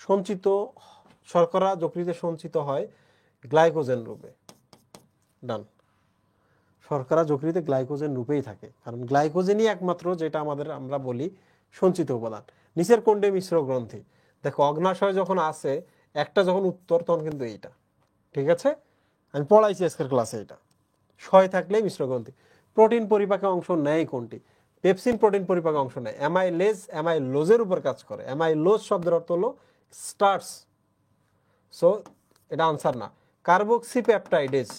সঞ্চিত শর্করা যকৃতে সঞ্চিত হয় গ্লাইকোজেন রূপে। ডান। শর্করা যকৃতে গ্লাইকোজেন রূপেই থাকে, কারণ গ্লাইকোজেনই একমাত্র যেটা আমরা বলি সঞ্চিত উপাদান। নিচের কোনটি মিশ্র গ্রন্থি? দেখো অগ্নাশয় যখন আসে একটা যখন উত্তর তখন কিন্তু এইটা, ঠিক আছে? আমি পড়াইছি আজকের ক্লাসে এটা। শয় থাকলে মিশ্র গ্রন্থি। প্রোটিন পরিপাকে অংশ নেয় কোনটি? পেপসিন প্রোটিন পরিপাকে অংশ নেয়। অ্যামাইলেজ অ্যামাইলোজের উপর কাজ করে। অ্যামাইলোজ শব্দের অর্থ হলো স্টার্চ, সো এটা আনসার না। কার্বক্সি পেপটাইডেজ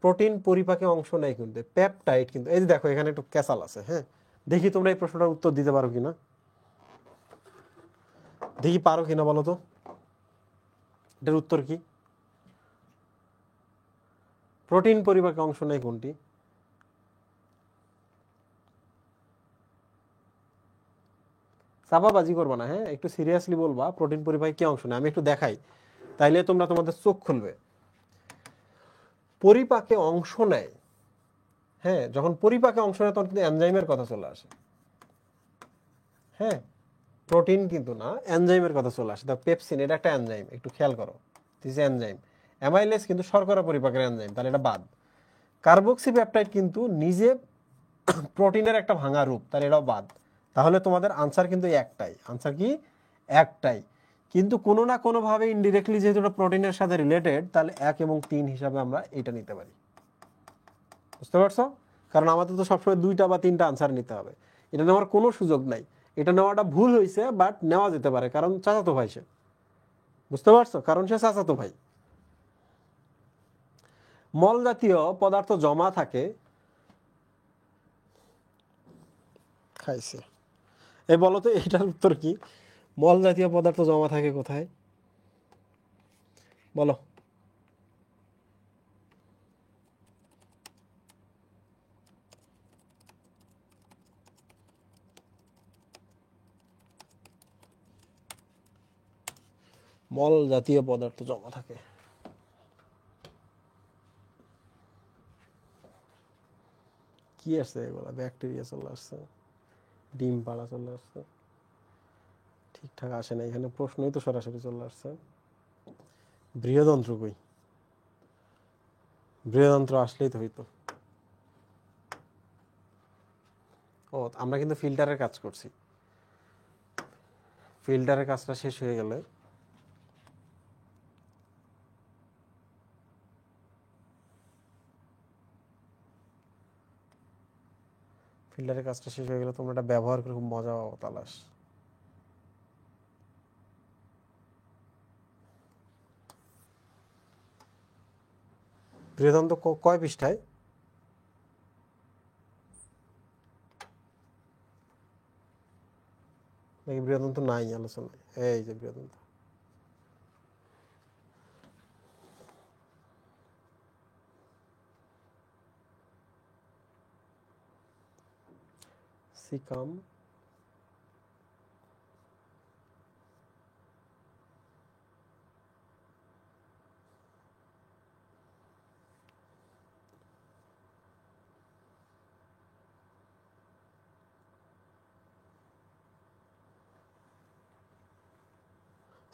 প্রোটিন পরিপাকে অংশ নেয় কিন্তু, পেপটাইড কিন্তু। এই যে দেখো এখানে একটু ক্যাসাল আছে, হ্যাঁ, দেখি তোমরা এই প্রশ্নটার উত্তর দিতে পারো কিনা, দেখি পারো কিনা বলো তো, এটার উত্তর কি? প্রোটিন পরিপাকে অংশ নেয় কোনটি? চাপাবাজি করবা না, হ্যাঁ, একটু সিরিয়াসলি বলবা প্রোটিন পরিপাকে কি অংশ নেয়। আমি একটু দেখাই, তাইলে তোমরা তোমাদের চোখ খুলবে। পরিপাকে অংশ নেয়, হ্যাঁ, যখন পরিপাকে অংশ নেয় তখন কিন্তু এনজাইমের কথা চলে আসে, হ্যাঁ, প্রোটিন কিন্তু না, এনজাইমের কথা চলে আসে। পেপসিন এটা একটা এনজাইম, একটু খেয়াল করো, দিস এনজাইম। অ্যামাইলেজ কিন্তু শর্করা পরিপাকের এনজাইম, তাহলে এটা বাদ। কার্বক্সি পেপটাইড কিন্তু নিজে প্রোটিনের একটা ভাঙা রূপ, তাহলে এটাও বাদ। তাহলে তোমাদের আনসার কিন্তু একটাই, আনসার কি? একটাই। কিন্তু কোনো না কোনোভাবে ইনডিরেক্টলি যেহেতু এটা প্রোটিনের সাথে রিলেটেড, তাহলে 1 এবং 3 হিসাবে আমরা এটা নিতে পারি। বুঝতে পারছো? কারণ আমাদের তো সবসময় 2টা বা 3টা আনসার নিতে হবে, এটা নেওয়ার কোনো সুযোগ নাই। এটা নেওয়াটা ভুল হয়েছে, বাট নেওয়া যেতে পারে, কারণ চাচাতো ভাই সে। বুঝতে পারছো? কারণ সে চাচাতো ভাই। মল জাতীয় পদার্থ জমা থাকে, খাইছে। এই বলো তো এটার উত্তর কি? মল জাতীয় পদার্থ জমা থাকে কোথায় বলো? মল জাতীয় পদার্থ জমা থাকে, কি আসছে এগুলা? ব্যাকটেরিয়া চলে আসছে, ডিম পাড়া চলে আসছে, ঠিকঠাক আসে না, এখানে প্রশ্নই তো সরাসরি চলে আসছে। বৃহদন্ত্র কই? বৃহদন্ত্র আসলেই তো হইতো। ও, আমরা কিন্তু ফিল্টারের কাজ করছি, ফিল্টারের কাজটা শেষ হয়ে গেলে ফিল্টারের কাজটা শেষ হয়ে গেলে তোমরা এটা ব্যবহার করে খুব মজা পাবো, তালাশ। বৃহদন্ত্র কয় পৃষ্ঠায়? নাকি বৃহদন্ত্র নাই আলোচনায়? এই যে বৃহদন্ত্র, সিকাম,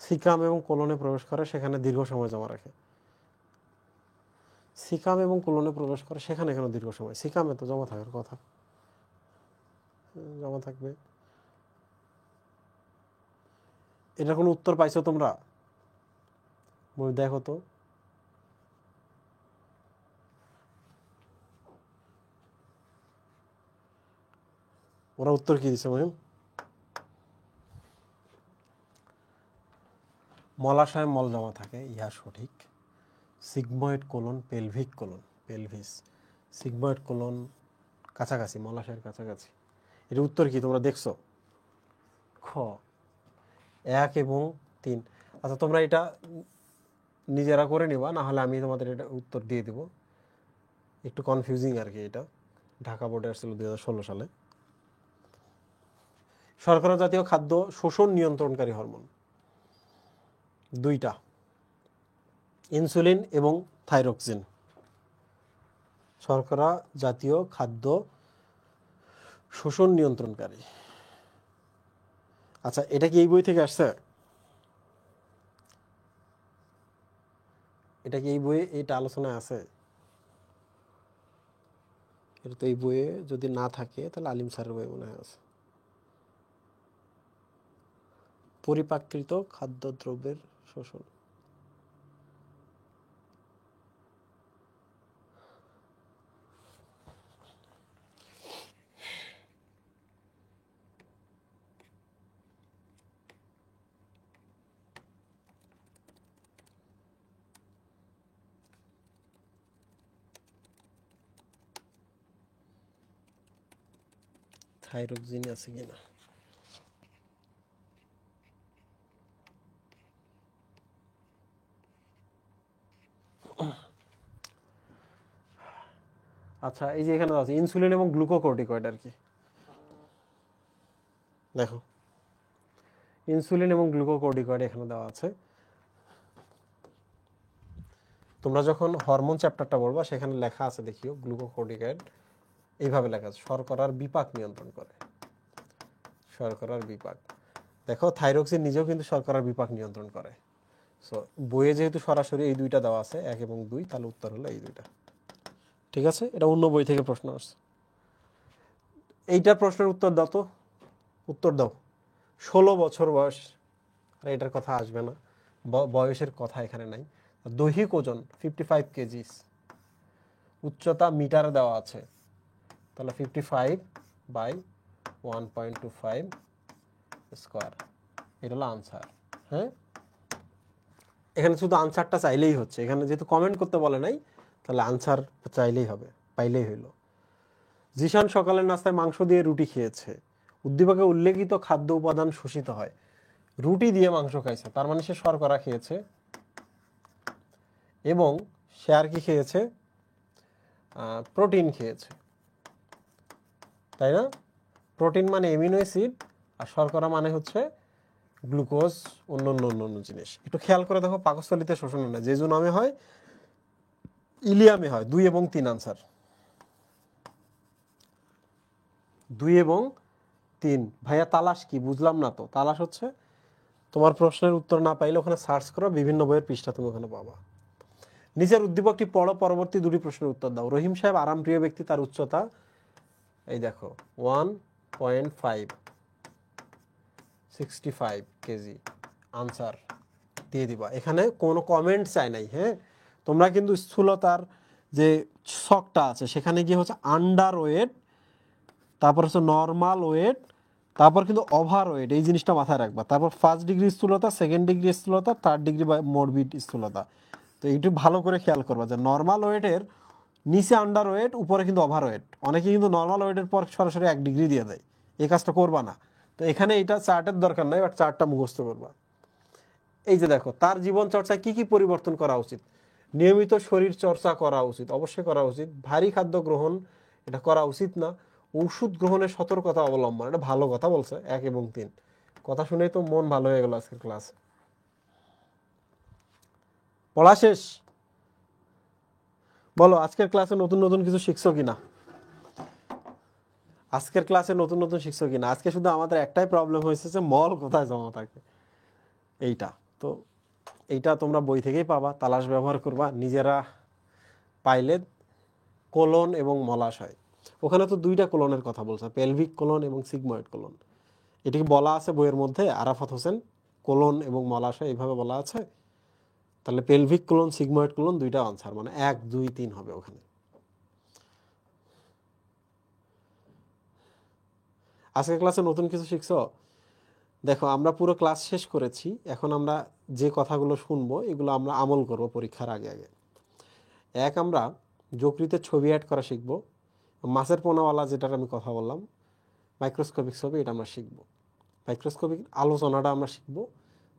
সিকাম এবং কোলনে প্রবেশ করে, সেখানে দীর্ঘ সময় জমা রাখে। সিকাম এবং কোলনে প্রবেশ করে, সেখানে কেন দীর্ঘ সময়? সিকামে তো জমা থাকার কথা, জমা থাকবে। এটার কোনো উত্তর পাইছো তোমরা? দেখো তো। ওরা উত্তর কি দিছে মহিম? মলাশয়ে মল জমা থাকে, ইহা সঠিক। Sigmoid colon pelvic colon, pelvis sigmoid colon কাছাকাছি, মলাশয়ের কাছাকাছি। এর উত্তর কি তোমরা দেখছো? খ 1 এবং 3। আচ্ছা তোমরা এটা নিজেরা করে নিবা, না হলে আমি তোমাদের এটা উত্তর দিয়ে দেব। একটু কনফিউজিং আর কি এটা। ঢাকা বোর্ডে আসছিল 2016 সালে। শর্করা জাতীয় খাদ্য শোষণ নিয়ন্ত্রণকারী হরমোন দুইটা, ইনসুলিন এবং থাইরক্সিন। শর্করা জাতীয় খাদ্য শোষণ নিয়ন্ত্রণকারী। আচ্ছা এটা কি এই বই থেকে আসছে? এটা কি এই বইয়ে এটা আলোচনায় আছে? এটা তো এই বইয়ে যদি না থাকে তাহলে আলিম স্যারের বই মনে হয় আছে। পরিপাকৃত খাদ্যদ্রব্যের শোষণ। থাইরক্সিন আছে কিনা? আচ্ছা এই যে এখানে আছে ইনসুলিন এবং গ্লুকোকর্টিকয়েড আর কি। দেখো ইনসুলিন এবং গ্লুকোকর্টিকয়েড এখানে দেওয়া আছে। তোমরা যখন হরমোন চ্যাপ্টারটা পড়বা সেখানে লেখা আছে দেখিও, গ্লুকোকর্টিকয়েড এইভাবে লেখা আছে, শর্করার বিপাক নিয়ন্ত্রণ করে। শর্করার বিপাক। দেখো থাইরক্সিন নিজেও কিন্তু শর্করার বিপাক নিয়ন্ত্রণ করে। সো বইয়ে যেহেতু সরাসরি এই দুইটা দেওয়া আছে 1 এবং 2, তাহলে উত্তর হলো এই দুইটা। ঠিক আছে, এটা অন্য বই থেকে প্রশ্ন আসছে। এইটার প্রশ্নের উত্তর দাও তো, উত্তর দাও। 16 বছর বয়স, আর এটার কথা আসবে না, বয়সের কথা এখানে নাই। দৈহিক ওজন 55 কেজি, উচ্চতা মিটারে দেওয়া আছে, তাহলে 55/1.25 স্কোয়ার, এটা হলো আনসার। হ্যাঁ, এখানে শুধু আনসারটা চাইলেই হচ্ছে, এখানে যেহেতু কমেন্ট করতে বলে নাই তাহলে আনসার চাইলেই হবে, পাইলেই হইল। জিশান সকালের নাস্তায় মাংস দিয়ে রুটি খেয়েছে, উদ্দীপকে উল্লেখিত খাদ্য উপাদান শোষিত হয়। রুটি দিয়ে মাংস খাইছে, তার মানে সে শর্করা খেয়েছে, এবং সে আর কি খেয়েছে? প্রোটিন খেয়েছে, তাই না? প্রোটিন মানে এমিনো অ্যাসিড, আর শর্করা মানে হচ্ছে গ্লুকোজ, অন্য অন্য অন্য অন্য জিনিস। একটু খেয়াল করে দেখো, পাকস্থলিতে শোষণ হয় না, জেজুনামে হয়, ইলিয়ামে হয়। 2 এবং 3 আনসার, 2 এবং 3। ভাইয়া তালাশ কি বুঝলাম না তো? তালাশ হচ্ছে তোমার প্রশ্নের উত্তর না পাইলে ওখানে সার্চ করো, বিভিন্ন বইয়ের পৃষ্ঠা তুমি ওখানে পাবা। নিচের উদ্দীপকটি পড়ো, পরবর্তী দুটি প্রশ্নের উত্তর দাও। রহিম সাহেব আরাম প্রিয় ব্যক্তি, তার উচ্চতা এই দেখো 1.5, 65 কেজি। আনসার দিয়ে দিবা, এখানে কোনো কমেন্ট চাই নাই। হ্যাঁ, তোমরা কিন্তু স্থূলতার যে ছকটা আছে সেখানে গিয়ে হচ্ছে আন্ডার ওয়েট, তারপর হচ্ছে নর্মাল ওয়েট, তারপর কিন্তু ওভার ওয়েট, এই জিনিসটা মাথায় রাখবা। তারপর 1st ডিগ্রি স্থূলতা, 2nd ডিগ্রি স্থূলতা, 3rd ডিগ্রি মরবিড স্থূলতা। তো এইটু ভালো করে খেয়াল করবা যে নর্মাল ওয়েটের নিচে আন্ডার ওয়েট, উপরে কিন্তু ওভার ওয়েট। অনেকে কিন্তু নর্মাল ওয়েটের পর সরাসরি 1 ডিগ্রি দিয়ে দেয়, এই কাজটা করবা না। তো এখানে এটা চার্টের দরকার নাই, বাট চার্টটা মুখস্থ করবা। এই যে দেখো, তার জীবন চর্চায় কি কি পরিবর্তন করা উচিত? নিয়মিত শরীর চর্চা করা উচিত, অবশ্যই করা উচিত। ভারী খাদ্য গ্রহণ এটা করা উচিত না। ওষুধ গ্রহণের সতর্কতা অবলম্বন, এটা ভালো কথা বলছে। 1 এবং 3 কথা শুনেই তো মন ভালো হয়ে গেল আজকের ক্লাস। পড়া শেষ? বলো আজকের ক্লাসে নতুন নতুন কিছু শিখছো কিনা? আজকের ক্লাসে নতুন নতুন শিখছো কিনা? আজকে শুধু আমাদের একটাই প্রবলেম হয়েছে যে মল কোথায় জমা থাকে, এইটা। তো এইটা তোমরা বই থেকেই পাবা, তালাশ ব্যবহার করবা। নিজেরা পাইলে কোলন এবং মলাশয়, ওখানে তো 2টা কোলনের কথা বলছে, পেলভিক কোলন এবং সিগময়েড কোলন। এটিকে বলা আছে বইয়ের মধ্যে, আরাফাত হোসেন, কোলন এবং মলাশয় এইভাবে বলা আছে। তাহলে পেলভিক কোলন, সিগময়েড কোলন, 2টা আনসার, মানে 1, 2, 3 হবে ওখানে। আজকের ক্লাসে নতুন কিছু শিখছো? দেখো আমরা পুরো ক্লাস শেষ করেছি, এখন আমরা যে কথাগুলো শুনবো এগুলো আমরা আমল করব পরীক্ষার আগে আগে। আমরা যকৃতের ছবি অ্যাড করা শিখবো। মাছের পোনাওয়ালা যেটার আমি কথা বললাম, মাইক্রোস্কোপিক ছবি, এটা আমরা শিখবো। মাইক্রোস্কোপিক আলোচনাটা আমরা শিখবো।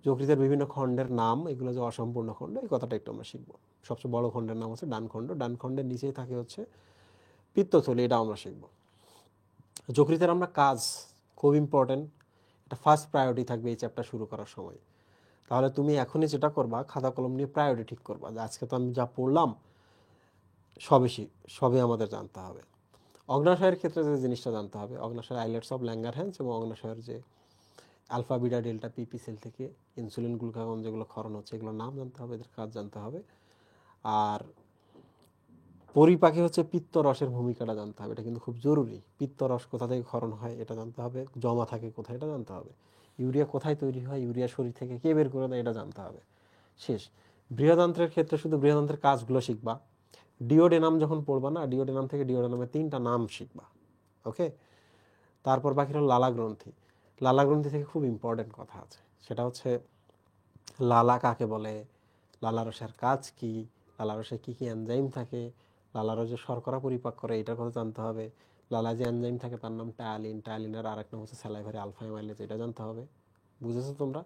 যকৃতের বিভিন্ন খণ্ডের নাম, এগুলো যে অসম্পূর্ণ খণ্ড, এই কথাটা একটু আমরা শিখবো। সবচেয়ে বড় খণ্ডের নাম হচ্ছে ডান খণ্ড, ডান খণ্ডের নিচেই থাকে হচ্ছে পিত্তথলি, এটা আমরা শিখবো। যকৃতের আমরা কাজ খুব ইম্পর্টেন্ট, এটা ফার্স্ট প্রায়োরিটি থাকবে এই চ্যাপ্টার শুরু করার সময়। তাহলে তুমি এখনই যেটা করবা, খাতা কলম নিয়ে প্রায়োরিটি ঠিক করবা যে আজকে তো আমি যা পড়লাম সবই আমাদের জানতে হবে। অগ্নাশয়ের ক্ষেত্রে যে জিনিসটা জানতে হবে, অগ্নাশয় আইলেটস অফ ল্যাঙ্গারহ্যান্স এবং অগ্নাশয়ের যে আলফা বিটা ডেল্টা পিপি সেল থেকে ইনসুলিন গ্লুকাগন যেগুলো ক্ষরণ হচ্ছে, এগুলোর নাম জানতে হবে, এদের কাজ জানতে হবে। আর পরিপাকে হচ্ছে পিত্ত রসের ভূমিকাটা জানতে হবে, এটা কিন্তু খুব জরুরি। পিত্ত রস কোথা থেকে ক্ষরণ হয় এটা জানতে হবে, জমা থাকে কোথায় এটা জানতে হবে, ইউরিয়া কোথায় তৈরি হয়, ইউরিয়া শরীর থেকে কে বের করে দেয় এটা জানতে হবে। শেষ। বৃহদান্ত্রের ক্ষেত্রে শুধু বৃহদান্ত্রের কাজগুলো শিখবা। ডিওডেনাম যখন পড়বা না, ডিওডেনাম থেকে ডিওডেনামের 3টা নাম শিখবা। ওকে, তারপর বাকি হলো লালা গ্রন্থি। লালা গ্রন্থি থেকে খুব ইম্পর্টেন্ট কথা আছে, সেটা হচ্ছে লালা কাকে বলে, লালারসের কাজ কি, লালারসে কী কী এনজাইম থাকে, লালারস যে শর্করা পরিপাক করে এটার কথা জানতে হবে। লালা যে এনজাইম থাকে তার নাম টায়ালিন, টায়ালিনের আরেক নাম হচ্ছে স্যালাইভারি আলফা অ্যামাইলেজ, এটা জানতে হবে। বুঝেছো তোমরা?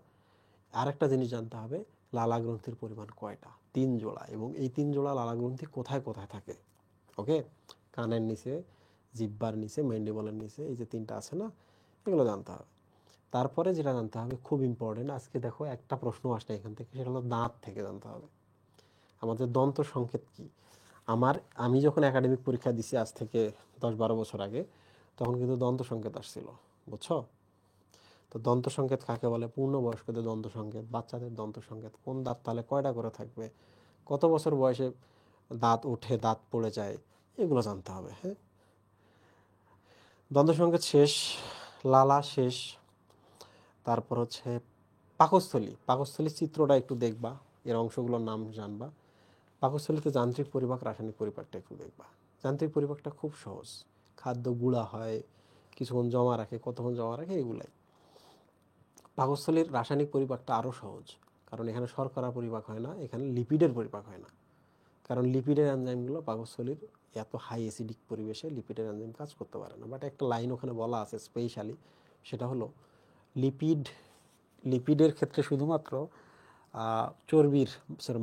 আরেকটা জিনিস জানতে হবে, লালা গ্রন্থির পরিমাণ কয়টা, 3 জোড়া, এবং এই 3 জোড়া লালা গ্রন্থি কোথায় কোথায় থাকে। ওকে, কানের নিচে, জিহ্বার নিচে, ম্যান্ডিবলের নিচে, এই যে 3টা আছে না, এগুলো জানতে হবে। তারপরে যেটা জানতে হবে খুব ইম্পর্টেন্ট, আজকে দেখো একটা প্রশ্ন আসছে এখান থেকে, সেটা হলো দাঁত থেকে জানতে হবে আমাদের দন্ত সংকেত কি। আমি যখন একাডেমিক পরীক্ষা দিছি আজ থেকে 10-12 বছর আগে, তখন কিন্তু দন্ত সংকেত আসছিল, বুঝছো? তো দন্ত সংকেত কাকে বলে, পূর্ণবয়স্কদের দন্ত সংকেত, বাচ্চাদের দন্ত সংকেত, কোন দাঁত তাহলে কয়টা করে থাকবে, কত বছর বয়সে দাঁত উঠে দাঁত পড়ে যায়, এগুলো জানতে হবে। হ্যাঁ, দন্ত সংকেত শেষ, লালা শেষ। তারপর হচ্ছে পাকস্থলী, পাকস্থলীর চিত্রটা একটু দেখবা, এর অংশগুলোর নাম জানবা। পাকস্থলীতে যান্ত্রিক পরিপাক, রাসায়নিক পরিপাকটা একটু দেখবা। যান্ত্রিক পরিপাকটা খুব সহজ, খাদ্য গুঁড়া হয়, কিছুক্ষণ জমা রাখে, কতক্ষণ জমা রাখে, এগুলাই। পাকস্থলীর রাসায়নিক পরিপাকটা আরও সহজ, কারণ এখানে শর্করা পরিপাক হয় না, এখানে লিপিডের পরিপাক হয় না। কারণ লিপিডের এনজাইমগুলো পাকস্থলীর এত হাই অ্যাসিডিক পরিবেশে লিপিডের এনজাইম কাজ করতে পারে না। বাট একটা লাইন ওখানে বলা আছে স্পেশালি, সেটা হলো লিপিডের ক্ষেত্রে শুধুমাত্র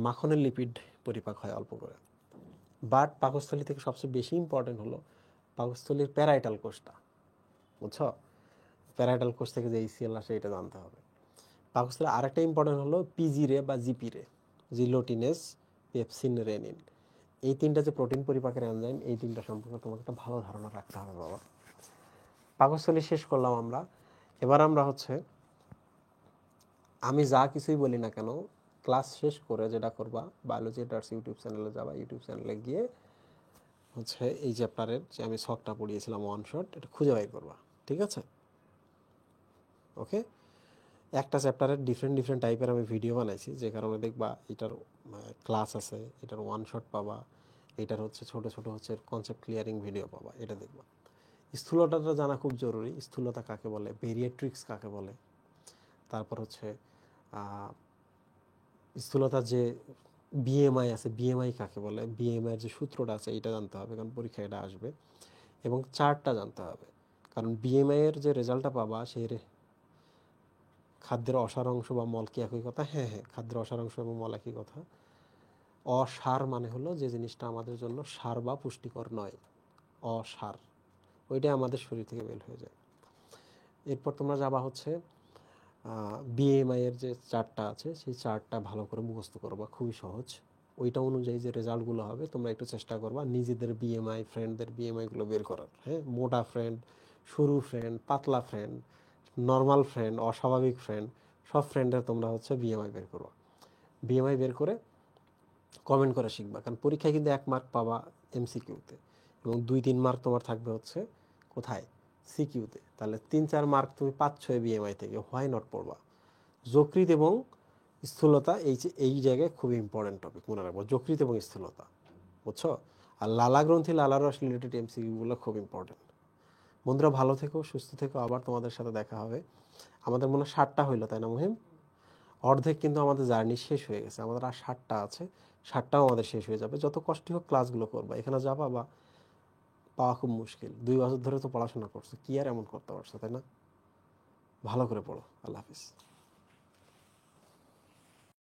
মাখনের লিপিড পরিপাক হয় অল্প করে। বাট পাকস্থলী থেকে সবচেয়ে বেশি ইম্পর্টেন্ট হলো পাকস্থলীর প্যারাইটাল কোষটা, বুঝছো? প্যারাইটাল কোষ থেকে যে ইসিএল আসে এটা জানতে হবে। পাকস্থলীর আরেকটা ইম্পর্টেন্ট হলো পিজি রে বা জিপি রে, জিলোটিনেস, পেপসিন, রেনিন। এই 3টা যে প্রোটিন পরিপাকের এনজাইম, এই 3টা সম্পর্কে তোমাকে একটা ভালো ধারণা রাখতে হবে বাবা। পাকস্থলী শেষ করলাম আমরা। এবার আমরা হচ্ছে, আমি যা কিছুই বলি না কেন, ক্লাস শেষ করে যেটা করবা, বায়োলজি এটার্স ইউটিউব চ্যানেলে যাবা, ইউটিউব চ্যানেলে গিয়ে হচ্ছে এই চ্যাপ্টারের যে আমি শখটা পড়িয়েছিলাম ওয়ান শট, এটা খুঁজে বাই করবা, ঠিক আছে? ওকে, একটা চ্যাপ্টারের ডিফারেন্ট ডিফারেন্ট টাইপের আমি ভিডিও বানাইছি, যে কারণে দেখবা এটার ক্লাস আছে, এটার ওয়ান শট পাবা, এটার হচ্ছে ছোট ছোট হচ্ছে কনসেপ্ট ক্লিয়ারিং ভিডিও পাবা, এটা দেখবা। স্থূলতাটা জানা খুব জরুরি, স্থূলতা কাকে বলে, বেরিয়েট্রিক্স কাকে বলে, তারপর হচ্ছে স্থূলতার যে বিএমআই আছে, বিএমআই কাকে বলে, বিএমআই এর যে সূত্রটা আছে এটা জানতে হবে, কারণ পরীক্ষায় এটা আসবে। এবং চার্টটা জানতে হবে, কারণ বিএমআই এর যে রেজাল্টটা পাবা সেই খাদ্যের অসার অংশ বা মল কি একই কথা? হ্যাঁ হ্যাঁ, খাদ্যের অসার অংশ এবং মল একই কথা। অসার মানে হলো যে জিনিসটা আমাদের জন্য সার বা পুষ্টিকর নয়, অসার, ওইটাই আমাদের শরীর থেকে বের হয়ে যায়। এরপর তোমরা যাবা হচ্ছে বিএমআই এর যে চার্টটা আছে, সেই চার্টটা ভালো করে মুখস্থ করবা, খুবই সহজ। ওইটা অনুযায়ী যে রেজাল্টগুলো হবে তোমরা একটু চেষ্টা করবা নিজেদের বিএমআই, ফ্রেন্ডদের বিএমআইগুলো বের করার। হ্যাঁ, মোটা ফ্রেন্ড, সরু ফ্রেন্ড, পাতলা ফ্রেন্ড, নর্মাল ফ্রেন্ড, অস্বাভাবিক ফ্রেন্ড, সব ফ্রেন্ডের তোমরা হচ্ছে বিএমআই বের করবা। বিএমআই বের করে কমেন্ট করে শিখবা, কারণ পরীক্ষায় কিন্তু 1 মার্ক পাবা এমসিকিউতে, এবং 2-3 মার্ক তোমার থাকবে হচ্ছে কোথায়, সিকিউতে। তাহলে 3-4 মার্ক তুমি পাচ্ছ বিএমআই থেকে, হোয়াই নট পড়বা। যকৃৎ এবং স্থূলতা, এই জায়গায় খুবই ইম্পর্টেন্ট টপিক, মনে রাখবো, যকৃৎ এবং স্থূলতা, বুঝছো? আর লালা গ্রন্থি, লালা রস রিলেটেড এমসিকিউগুলো খুব ইম্পর্টেন্ট, বন্ধুরা ভালো থেকো, সুস্থ থেকো, আবার তোমাদের সাথে দেখা হবে। আমাদের মনে হয় 7টা হইলো, তাই না মুহিম? অর্ধেক কিন্তু আমাদের জার্নি শেষ হয়ে গেছে, আমাদের আর 7টা আছে, 7টাও আমাদের শেষ হয়ে যাবে। যত কষ্টই হোক ক্লাসগুলো করবা, এখানে যাবা বা পাওয়া খুব মুশকিল। 2 বছর ধরে তো পড়াশোনা করছো, কি আর এমন করতে পারছো, তাই না? ভালো করে পড়ো। আল্লাহ হাফিজ।